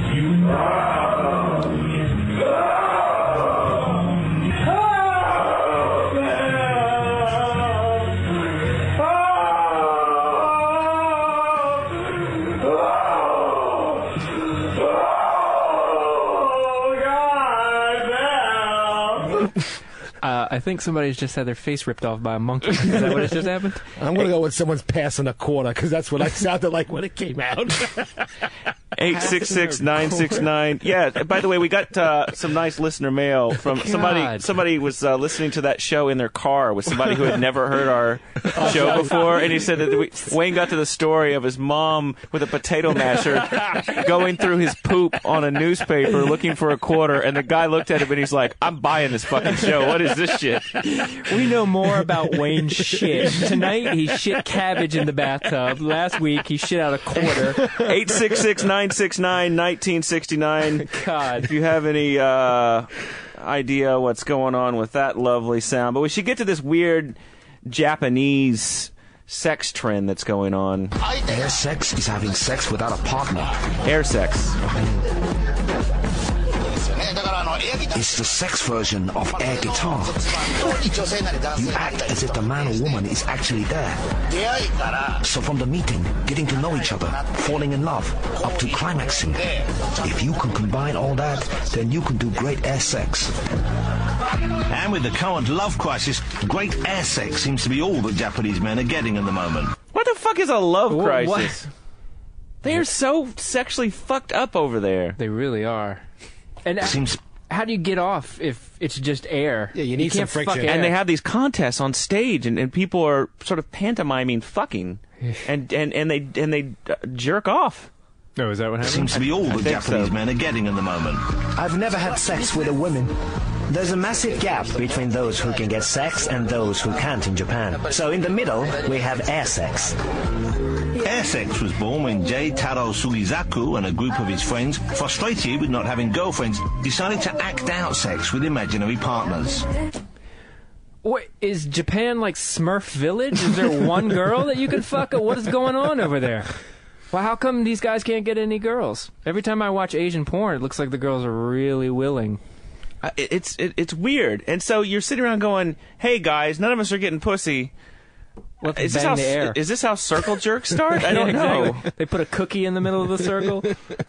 I think somebody's just had their face ripped off by a monkey. Is that what has just happened? I'm going to go with someone's passing a quarter, because that's what I sounded like when it came out. 866-969. Yeah, by the way, we got some nice listener mail from somebody. Somebody was listening to that show in their car with somebody who had never heard our show before, and he said that Wayne got to the story of his mom with a potato masher going through his poop on a newspaper looking for a quarter, and the guy looked at him and he's like, I'm buying this fucking show. What is this shit? We know more about Wayne's shit. Tonight, he shit cabbage in the bathtub. Last week, he shit out a quarter. 866-969-1969. God. If you have any idea what's going on with that lovely sound. But we should get to this weird Japanese sex trend that's going on. Air sex is having sex without a partner. Air sex. It's the sex version of air guitar. You act as if the man or woman is actually there. So from the meeting, getting to know each other, falling in love, up to climaxing. If you can combine all that, then you can do great air sex. And with the current love crisis, great air sex seems to be all that Japanese men are getting at the moment. What the fuck is a love crisis? What? They are so sexually fucked up over there. They really are. And how do you get off if it's just air? Yeah, you need some friction. And they have these contests on stage, and people are sort of pantomiming fucking, and they jerk off. No, is that what happened? Seems to be all that Japanese men are getting at the moment. I've never had sex with a woman. There's a massive gap between those who can get sex and those who can't in Japan. So in the middle, we have air sex. Air sex was born when J. Taro Sugizaku and a group of his friends, frustrated with not having girlfriends, decided to act out sex with imaginary partners. What, is Japan like Smurf Village? Is there one girl that you can fuck? What is going on over there? Well, how come these guys can't get any girls? Every time I watch Asian porn, it looks like the girls are really willing. It's weird. And so you're sitting around going, hey guys, none of us are getting pussy. Is this how circle jerks start? I don't know. Exactly. They put a cookie in the middle of the circle.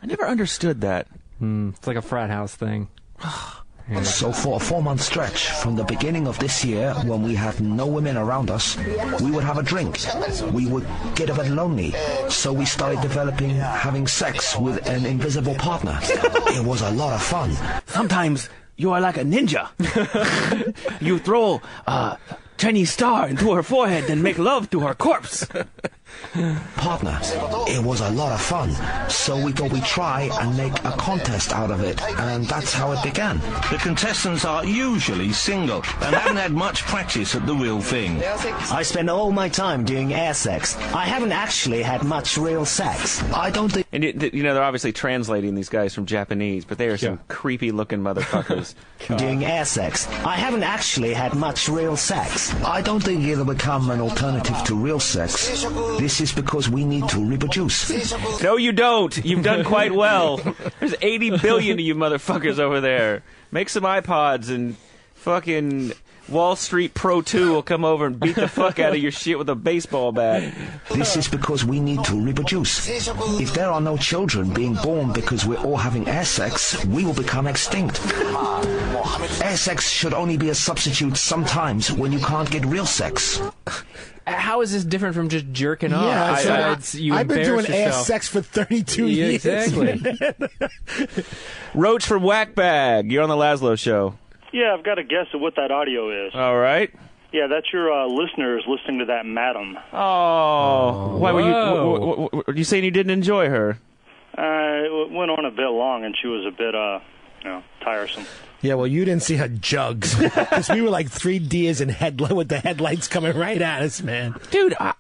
I never understood that. It's like a frat house thing. So for a 4-month stretch, from the beginning of this year, when we had no women around us, we would have a drink. We would get a bit lonely, so we started developing having sex with an invisible partner. It was a lot of fun. Sometimes you are like a ninja. You throw a Chinese star into her forehead and make love to her corpse. Partner. It was a lot of fun, so we thought we'd try and make a contest out of it, and that's how it began. The contestants are usually single and haven't had much practice at the real thing. I spend all my time doing air sex. I haven't actually had much real sex. I don't think... And you know, they're obviously translating these guys from Japanese, but they are some creepy-looking motherfuckers. Doing air sex. I haven't actually had much real sex. I don't think it'll become an alternative to real sex. This is because we need to reproduce. No, you don't. You've done quite well. There's 80 billion of you motherfuckers over there. Make some iPods and fucking Wall Street Pro 2 will come over and beat the fuck out of your shit with a baseball bat. This is because we need to reproduce. If there are no children being born because we're all having air sex, we will become extinct. Air sex should only be a substitute sometimes when you can't get real sex. How is this different from just jerking off? Yeah, I've been doing air sex for 32 years. Exactly. Roach from Whackbag, you're on the Lazlow Show. Yeah, I've got a guess at what that audio is. All right. Yeah, that's your listeners listening to that madam. Oh. Why were you saying you didn't enjoy her? It went on a bit long, and she was a bit, tiresome. Yeah, well, you didn't see her jugs. Because we were like 3 deers in with the headlights coming right at us, man. Dude, I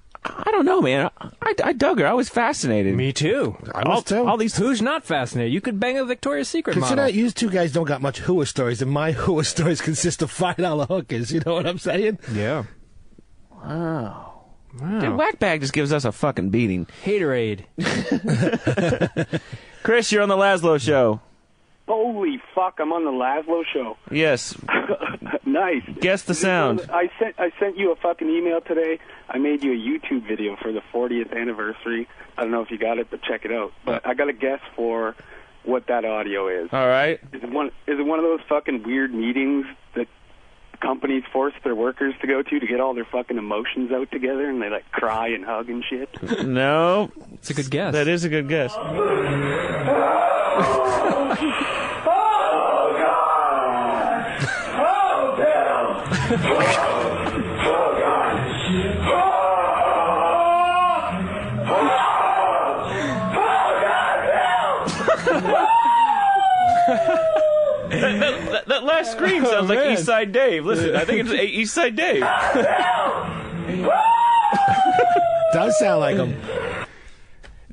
don't know, man. I dug her. I was fascinated. Me too. I was too. All these who's not fascinated. You could bang a Victoria's Secret model. Consider you two guys don't got much hooah stories, and my hooah stories consist of $5 hookers. You know what I'm saying? Yeah. Wow. Dude, Whackbag just gives us a fucking beating. Haterade. Chris, you're on the Lazlow Show. Holy fuck, I'm on the Lazlow Show. Yes. Nice. Guess the sound. I sent you a fucking email today. I made you a YouTube video for the 40th anniversary. I don't know if you got it, but check it out. But I got a guess for what that audio is. All right. Is it one of those fucking weird meetings that companies force their workers to go to get all their fucking emotions out together, and they like cry and hug and shit? No. It's a good guess. That is a good guess. That last scream sounds like East Side Dave. Listen, I think it's East Side Dave. Does sound like him.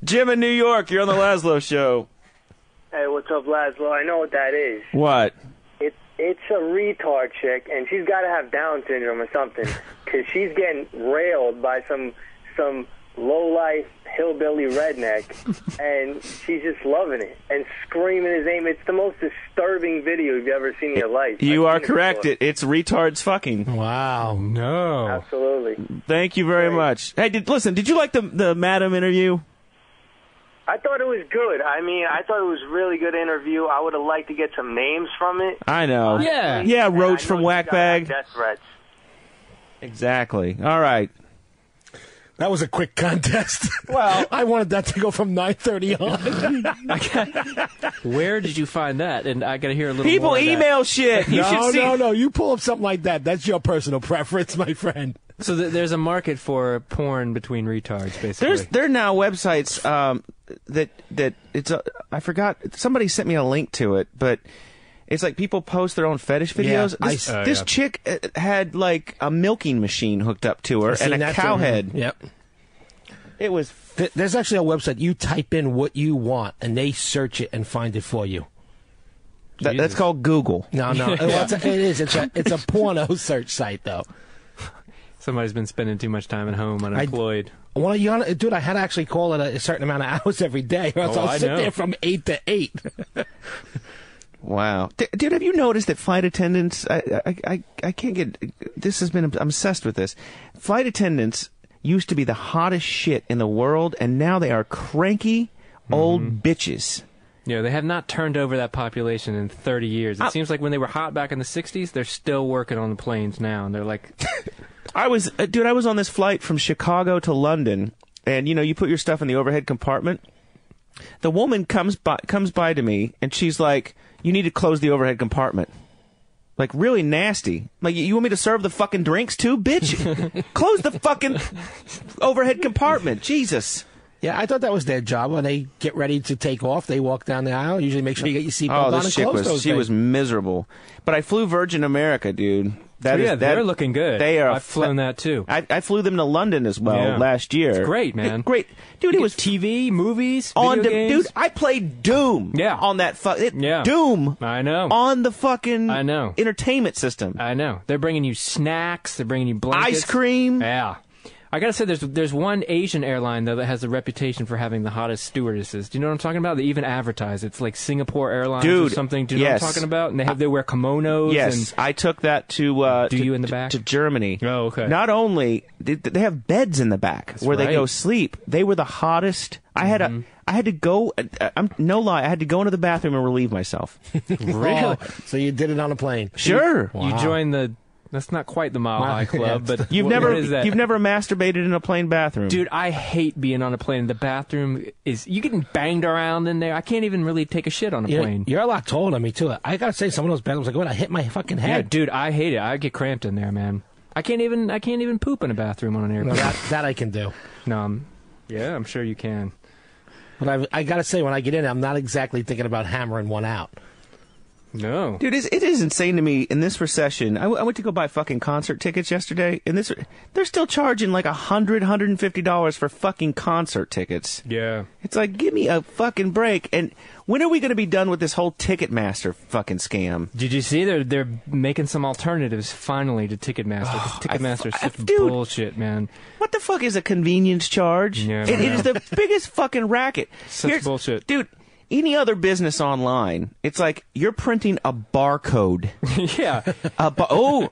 Jim in New York, you're on the Lazlow Show. Hey, what's up, Lazlow? I know what that is. What? It's a retard chick, and she's got to have Down syndrome or something, because she's getting railed by some low-life hillbilly redneck, and she's just loving it and screaming his name. It's the most disturbing video you've ever seen in your life. You are correct. It's retards fucking. Wow. No. Absolutely. Thank you very much. Hey, did you like the Madam interview? I thought it was good. I mean, I thought it was a really good interview. I would have liked to get some names from it. I know. Yeah, Roach from Whackbag. Death threats. Exactly. All right. That was a quick contest. Well, I wanted that to go from 9:30 on. Where did you find that? And I got to hear a little People more of email that. shit. You should see. No. You pull up something like that. That's your personal preference, my friend. So there's a market for porn between retards, basically. There are now websites that it's I forgot. Somebody sent me a link to it, but it's like people post their own fetish videos. Yeah, this chick had like a milking machine hooked up to her and a cow head. Yep. It was. There's actually a website. You type in what you want, and they search it and find it for you. That's called Google. No. Well, it is. It's a porno search site, though. Somebody's been spending too much time at home unemployed. Dude, I had to actually call it a certain amount of hours every day, or else I'll sit there from 8 to 8. Wow. Dude, have you noticed that flight attendants, I can't get, this has been, I'm obsessed with this. Flight attendants used to be the hottest shit in the world, and now they are cranky old bitches. Yeah, they have not turned over that population in 30 years. It seems like when they were hot back in the 60s, they're still working on the planes now, and they're like... I was on this flight from Chicago to London, and, you put your stuff in the overhead compartment. The woman comes by to me, and she's like, you need to close the overhead compartment. Like, really nasty. Like, you want me to serve the fucking drinks too? Bitch! Close the fucking overhead compartment. Jesus. Yeah, I thought that was their job. When they get ready to take off, they walk down the aisle. Usually make sure you get your seatbelt on and close those She was miserable. But I flew Virgin America, dude. They're looking good. They are. I've flown that too. I flew them to London as well last year. It's great, man. Great, dude. It was TV, movies, video games. Dude, I played Doom. Yeah. On that Doom. I know. On the fucking. I know. Entertainment system. I know. They're bringing you snacks. They're bringing you blankets. Ice cream. Yeah. I gotta say, there's one Asian airline though that has a reputation for having the hottest stewardesses. Do you know what I'm talking about? They even advertise. It's like Singapore Airlines or something. Do you know what I'm talking about? And they wear kimonos. Yes, and I took that to. You in the back? To Germany. Oh, okay. Not only they have beds in the back where they go sleep. They were the hottest. I had to go. I'm no lie. I had to go into the bathroom and relieve myself. Really? So you did it on a plane? Sure. Wow. You joined the. That's not quite the Mile High Club, but you've never masturbated in a plane bathroom, dude. I hate being on a plane. The bathroom is you getting banged around in there. I can't even really take a shit on a plane. You're a lot taller than me too. I gotta say, some of those bathrooms, like when I hit my fucking head. Yeah, dude, I hate it. I get cramped in there, man. I can't even poop in a bathroom on an airplane. No, that I can do. No, I'm sure you can. But I gotta say, when I get in, I'm not exactly thinking about hammering one out. No. Dude, it is insane to me in this recession. I went to go buy fucking concert tickets yesterday, and they're still charging like $150 for fucking concert tickets. Yeah. It's like, give me a fucking break. And when are we going to be done with this whole Ticketmaster fucking scam? Did you see they're making some alternatives finally to Ticketmaster? Ticketmaster is such bullshit, man. What the fuck is a convenience charge? Yeah, it is the biggest fucking racket. Such bullshit. Dude. Any other business online, it's like you're printing a barcode. Yeah.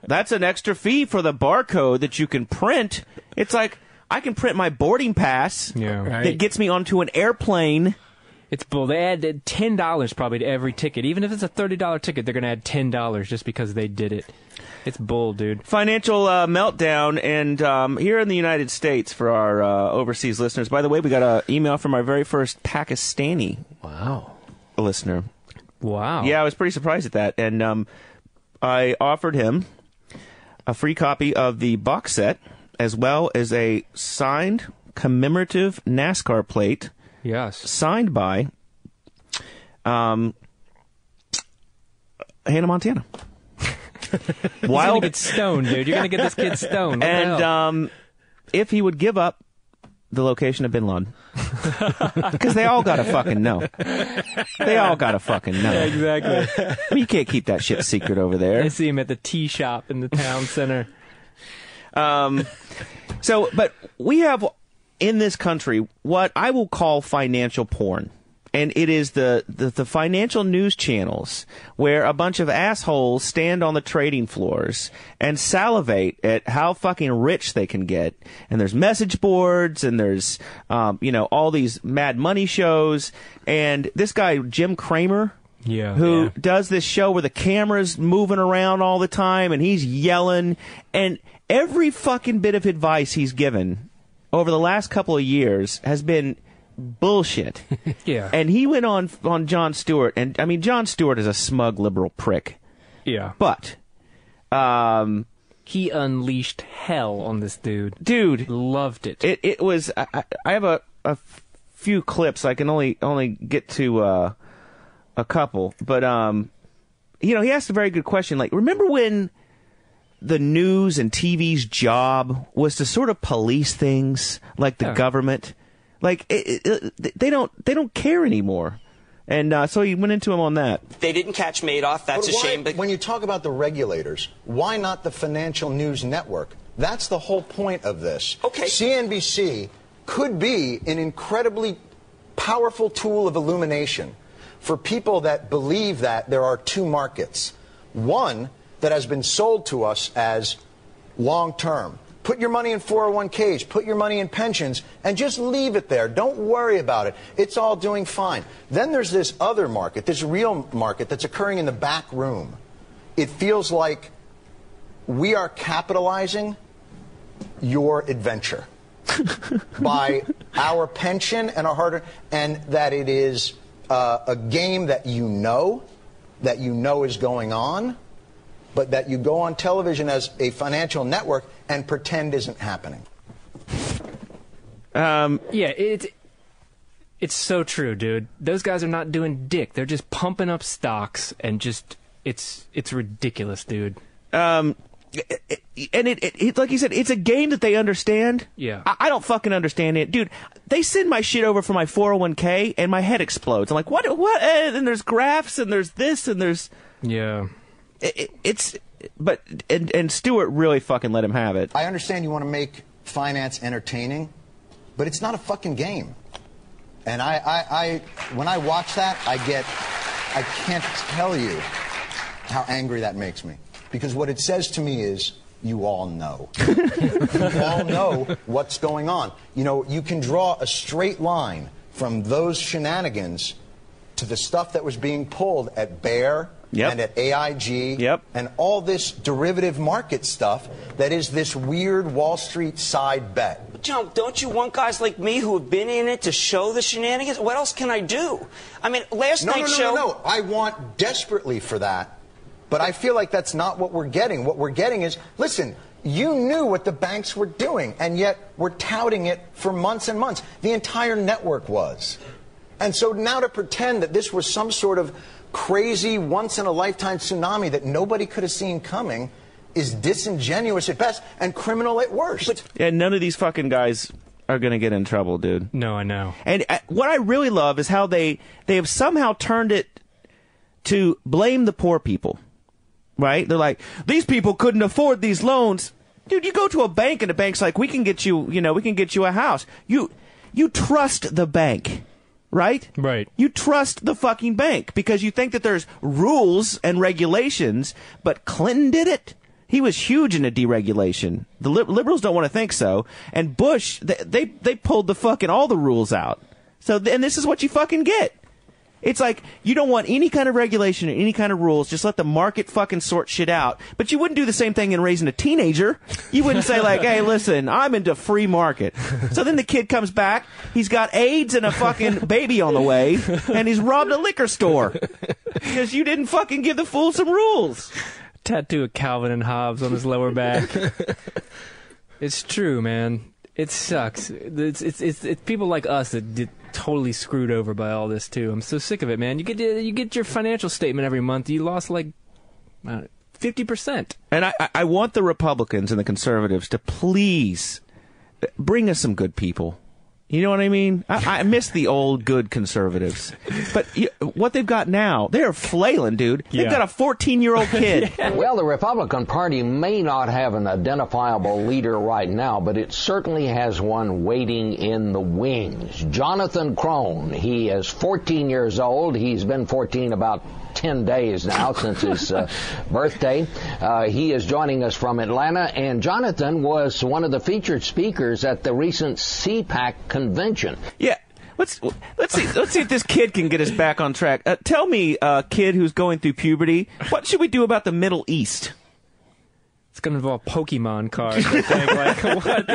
That's an extra fee for the barcode that you can print. It's like I can print my boarding pass that gets me onto an airplane. It's bull. They added $10 probably to every ticket. Even if it's a $30 ticket, they're going to add $10 just because they did it. It's bull, dude. Financial meltdown, and here in the United States, for our overseas listeners. By the way, we got an email from our very first Pakistani listener. Wow. Yeah, I was pretty surprised at that. And I offered him a free copy of the box set, as well as a signed commemorative NASCAR plate. Yes. Signed by Hannah Montana. He's going to get stoned, dude. You're going to get this kid stoned. What and if he would give up the location of Bin Laden. Because they all got to fucking know. They all got to fucking know. Yeah, exactly. I mean, you can't keep that shit secret over there. I see him at the tea shop in the town center. But we have in this country what I will call financial porn. And it is the financial news channels where a bunch of assholes stand on the trading floors and salivate at how fucking rich they can get. And there's message boards and there's, all these Mad Money shows. And this guy, Jim Cramer, who does this show where the camera's moving around all the time and he's yelling. And every fucking bit of advice he's given over the last couple of years has been bullshit. Yeah. And he went on Jon Stewart, and I mean, Jon Stewart is a smug liberal prick. Yeah. But he unleashed hell on this dude. Dude, loved it. It was. I have a few clips. I can only get to a couple, but he asked a very good question. Like, remember when the news and TV's job was to sort of police things like the government? Like, they don't care anymore. And so he went into him on that. They didn't catch Madoff. That's a shame. But when you talk about the regulators, why not the financial news network? That's the whole point of this. Okay. CNBC could be an incredibly powerful tool of illumination for people that believe that there are two markets. One that has been sold to us as long-term. Put your money in 401ks, put your money in pensions, and just leave it there. Don't worry about it. It's all doing fine. Then there's this other market, this real market that's occurring in the back room. It feels like we are capitalizing your adventure by our pension and our hard-earned, and that it is a game that you know is going on, but that you go on television as a financial network and pretend isn't happening. It's so true, dude. Those guys are not doing dick. They're just pumping up stocks and just it's ridiculous, dude. And it like you said, it's a game that they understand. Yeah. I don't fucking understand it. Dude, they send my shit over for my 401k and my head explodes. I'm like, what? And there's graphs and there's this and there's... Yeah. But Stewart really fucking let him have it. I understand you want to make finance entertaining, but it's not a fucking game. And I when I watch that, I can't tell you how angry that makes me. Because what it says to me is, you all know. You all know what's going on. You know, you can draw a straight line from those shenanigans to the stuff that was being pulled at Bear and at AIG and all this derivative market stuff that is this weird Wall Street side bet. But, John, don't you want guys like me who have been in it to show the shenanigans? What else can I do? I mean, last night's show... No. I want desperately for that. But I feel like that's not what we're getting. What we're getting is, listen, you knew what the banks were doing, and yet we're touting it for months and months. The entire network was. And so now to pretend that this was some sort of crazy, once-in-a-lifetime tsunami that nobody could have seen coming is disingenuous at best and criminal at worst. And none of these fucking guys are going to get in trouble, dude. No, I know. And what I really love is how they have somehow turned it to blame the poor people. Right? They're like, these people couldn't afford these loans. Dude, you go to a bank and the bank's like, we can get you a house. You trust the bank, right? Right. You trust the fucking bank because you think that there's rules and regulations, but Clinton did it. He was huge into deregulation. The liberals don't want to think so. And Bush, they pulled the fucking all the rules out. So, and this is what you fucking get. It's like you don't want any kind of regulation or any kind of rules. Just let the market fucking sort shit out. But you wouldn't do the same thing in raising a teenager. You wouldn't say like, hey, listen, I'm into free market. So then the kid comes back. He's got AIDS and a fucking baby on the way. And he's robbed a liquor store. Because you didn't fucking give the fool some rules. Tattoo of Calvin and Hobbes on his lower back. It's true, man. It sucks. It's people like us that get totally screwed over by all this too. I'm so sick of it, man. You get your financial statement every month. You lost like 50%. And I want the Republicans and the conservatives to please bring us some good people. You know what I mean? I miss the old good conservatives. But what they've got now, they're flailing, dude. They've got a 14-year-old kid. Well, the Republican Party may not have an identifiable leader right now, but it certainly has one waiting in the wings. Jonathan Crone. He is 14 years old. He's been 14 about 10 days now since his birthday. He is joining us from Atlanta, and Jonathan was one of the featured speakers at the recent CPAC convention. Yeah. Let's see if this kid can get us back on track. Tell me, kid who's going through puberty, what should we do about the Middle East? It's going to involve Pokemon cards, I think. Like, what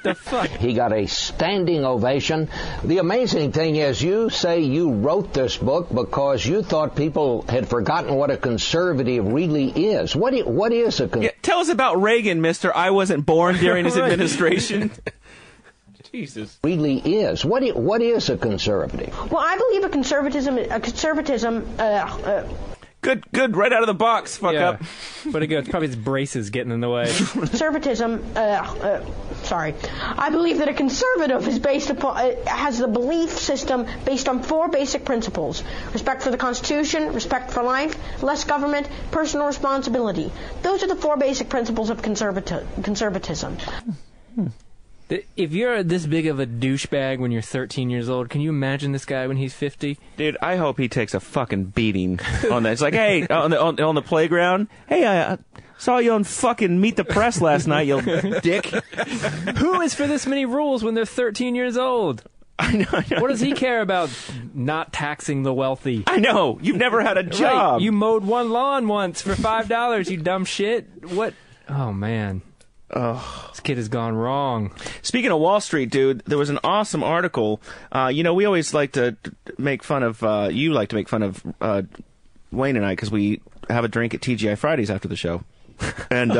the fuck? He got a standing ovation. The amazing thing is, you say you wrote this book because you thought people had forgotten what a conservative really is. What is a conservative? Yeah, tell us about Reagan, mister. I wasn't born during his administration. Jesus. Really is. What is a conservative? Well, I believe a conservatism. Good, right out of the box, fuck up. But again, it's probably his braces getting in the way. Conservatism, sorry. I believe that a conservative is based upon, has the belief system based on 4 basic principles. Respect for the Constitution, respect for life, less government, personal responsibility. Those are the 4 basic principles of conservatism. If you're this big of a douchebag when you're 13 years old, can you imagine this guy when he's 50? Dude, I hope he takes a fucking beating on that. It's like, hey, on the playground, hey, I saw you on fucking Meet the Press last night, you dick. Who is for this many rules when they're 13 years old? I know. What does he care about not taxing the wealthy? I know. You've never had a job. Right. You mowed one lawn once for $5, you dumb shit. What? Oh, man. Oh, this kid has gone wrong. Speaking of Wall Street, dude, there was an awesome article. We always like to make fun of, you like to make fun of Wayne and I because we have a drink at TGI Fridays after the show. And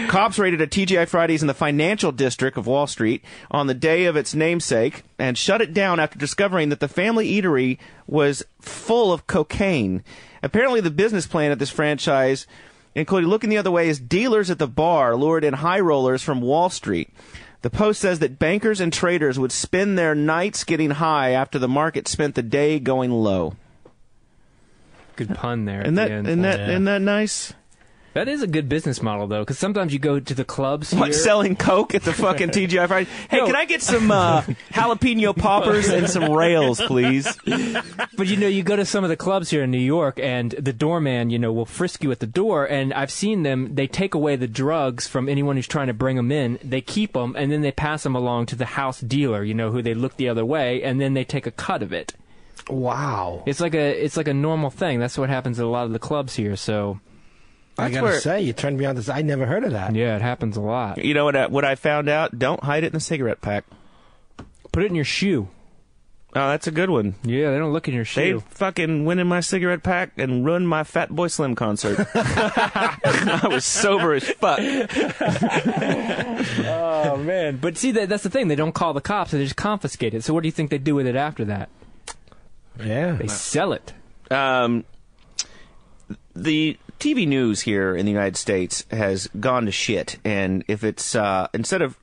cops raided a TGI Fridays in the financial district of Wall Street on the day of its namesake and shut it down after discovering that the family eatery was full of cocaine. Apparently, the business plan at this franchise including looking the other way as dealers at the bar lured in high rollers from Wall Street. The Post says that bankers and traders would spend their nights getting high after the market spent the day going low. Good pun there. Isn't that nice? That is a good business model, though, because sometimes you go to the clubs here. What, selling coke at the fucking TGI Fridays? Hey, can I get some jalapeno poppers and some rails, please? But, you go to some of the clubs here in New York, and the doorman, will frisk you at the door, and I've seen them. They take away the drugs from anyone who's trying to bring them in. They keep them, and then they pass them along to the house dealer, who they look the other way, and then they take a cut of it. Wow. It's like a normal thing. That's what happens at a lot of the clubs here, so... I gotta say, you turned me on this. I never heard of that. Yeah, it happens a lot. You know what I found out? Don't hide it in the cigarette pack. Put it in your shoe. Oh, that's a good one. Yeah, they don't look in your shoe. They fucking went in my cigarette pack and ruined my Fat Boy Slim concert. I was sober as fuck. Oh, man. But see, that's the thing. They don't call the cops. They just confiscate it. So what do you think they do with it after that? Yeah. They sell it. The TV news here in the United States has gone to shit, and if it's instead of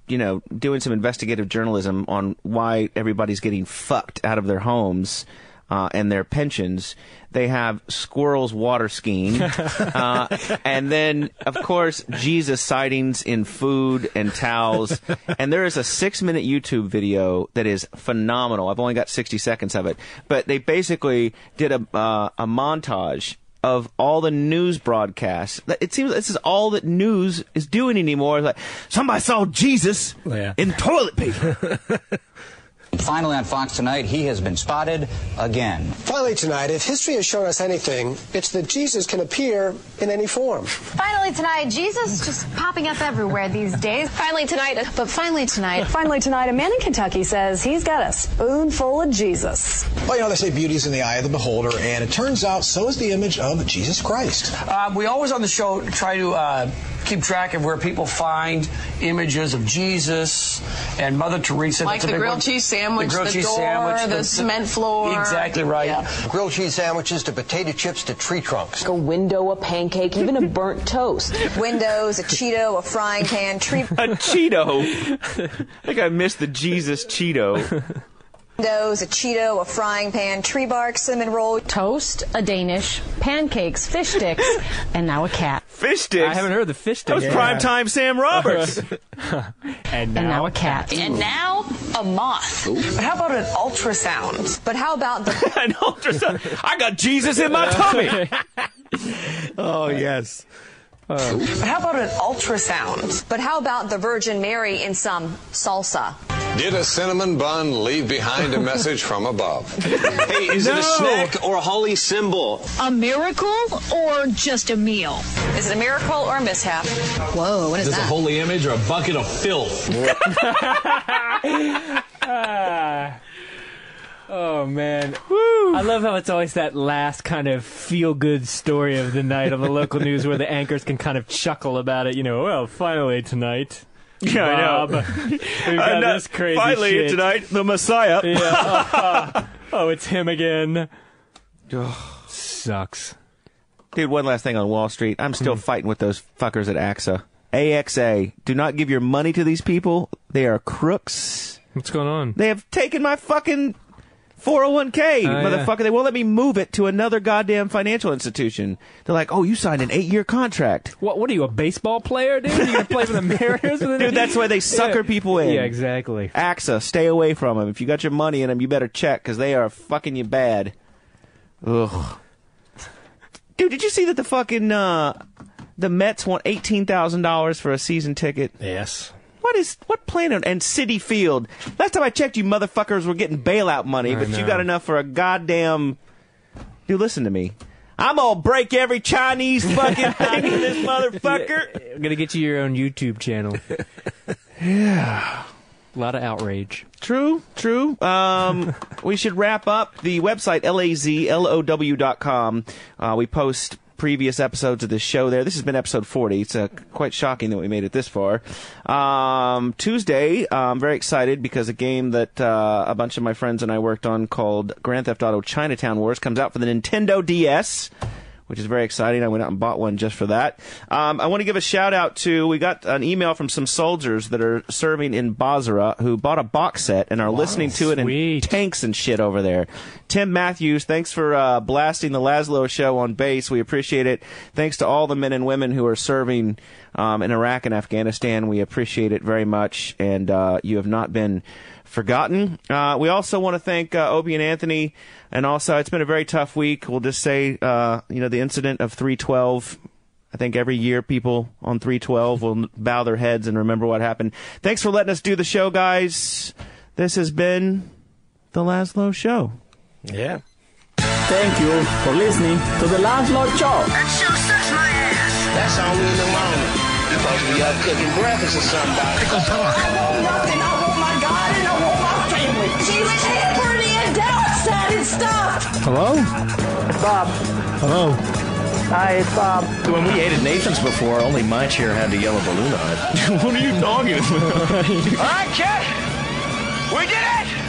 doing some investigative journalism on why everybody's getting fucked out of their homes and their pensions, they have squirrels water skiing, and then of course Jesus sightings in food and towels, and there is a 6-minute YouTube video that is phenomenal. I've only got 60 seconds of it, but they basically did a montage of all the news broadcasts. It seems this is all that news is doing anymore. It's like, somebody saw Jesus in toilet paper. Finally on Fox tonight, he has been spotted again. Finally tonight, if history has shown us anything, it's that Jesus can appear in any form. Finally tonight, Jesus just popping up everywhere these days. Finally tonight, Finally tonight, a man in Kentucky says he's got a spoonful of Jesus. Well, they say beauty's in the eye of the beholder, and it turns out so is the image of Jesus Christ. We always on the show try to keep track of where people find images of Jesus and Mother Teresa. Like the grilled cheese sandwich, the cement floor. Exactly right. Yeah. Grilled cheese sandwiches to potato chips to tree trunks. A window, a pancake, even a burnt toast. Windows, a Cheeto, a frying pan, tree. A Cheeto? I think I missed the Jesus Cheeto. Windows, a Cheeto, a frying pan, tree bark, cinnamon roll, Toast, a Danish, pancakes, fish sticks, and now a cat. Fish sticks? I haven't heard the fish sticks. That was primetime Sam Roberts. And now a cat. And now a moth. But how about an ultrasound? But how about the an ultrasound? I got Jesus in my tummy. Oh yes. But how about an ultrasound? But how about the Virgin Mary in some salsa? Did a cinnamon bun leave behind a message from above? Hey, is it a snack or a holy symbol? A miracle or just a meal? Is it a miracle or a mishap? Whoa, what is Is that? it a holy image or a bucket of filth? Oh, man. Woo. I love how it's always that last kind of feel-good story of the night on the local news where the anchors can kind of chuckle about it. Well, finally tonight. Yeah, Bob, I know. We've got this crazy finally shit. tonight, the Messiah. Yeah. Oh, it's him again. Sucks. Dude, one last thing on Wall Street. I'm still fighting with those fuckers at AXA. Do not give your money to these people. They are crooks. What's going on? They have taken my fucking 401k, motherfucker. Yeah. They won't let me move it to another goddamn financial institution. They're like, oh, you signed an 8-year contract. What are you, a baseball player, dude? Are you going to play for the Mariners? Dude, that's why they sucker people in. Yeah, exactly. AXA, stay away from them. If you got your money in them, you better check, because they are fucking you bad. Ugh. Dude, did you see that the fucking, the Mets want $18,000 for a season ticket? Yes. What planet? And Citi Field. Last time I checked, you motherfuckers were getting bailout money, but you got enough for a goddamn... Dude, listen to me. I'm gonna break every Chinese fucking thing in this motherfucker. I'm gonna get you your own YouTube channel. Yeah. A lot of outrage. True. We should wrap up. The website, lazlow.com. We post previous episodes of this show there. This has been episode 40. It's quite shocking that we made it this far. Tuesday, I'm very excited because a game that a bunch of my friends and I worked on called Grand Theft Auto Chinatown Wars comes out for the Nintendo DS, which is very exciting. I went out and bought one just for that. I want to give a shout-out to, we got an email from some soldiers that are serving in Basra who bought a box set and are listening to it in tanks and shit over there. Tim Matthews, thanks for blasting the Lazlow Show on bass. We appreciate it. Thanks to all the men and women who are serving in Iraq and Afghanistan. We appreciate it very much, and you have not been forgotten. We also want to thank Opie and Anthony, and also it's been a very tough week. We'll just say, the incident of 312. I think every year people on 312 will bow their heads and remember what happened. Thanks for letting us do the show, guys. This has been the Lazlow Show. Yeah. Thank you for listening to the Lazlow Show. That show sucks my ass. That's all we in the moment. You're supposed to be up cooking breakfast or somebody. I want nothing. I want my God and I want my family. She was here pretty and Dallas-sided stuff. Hello? Bob. Hello. Hi, it's Bob. When we ate at Nathan's before, only my chair had the yellow balloon on it. What are you talking about? All right, kid. We did it.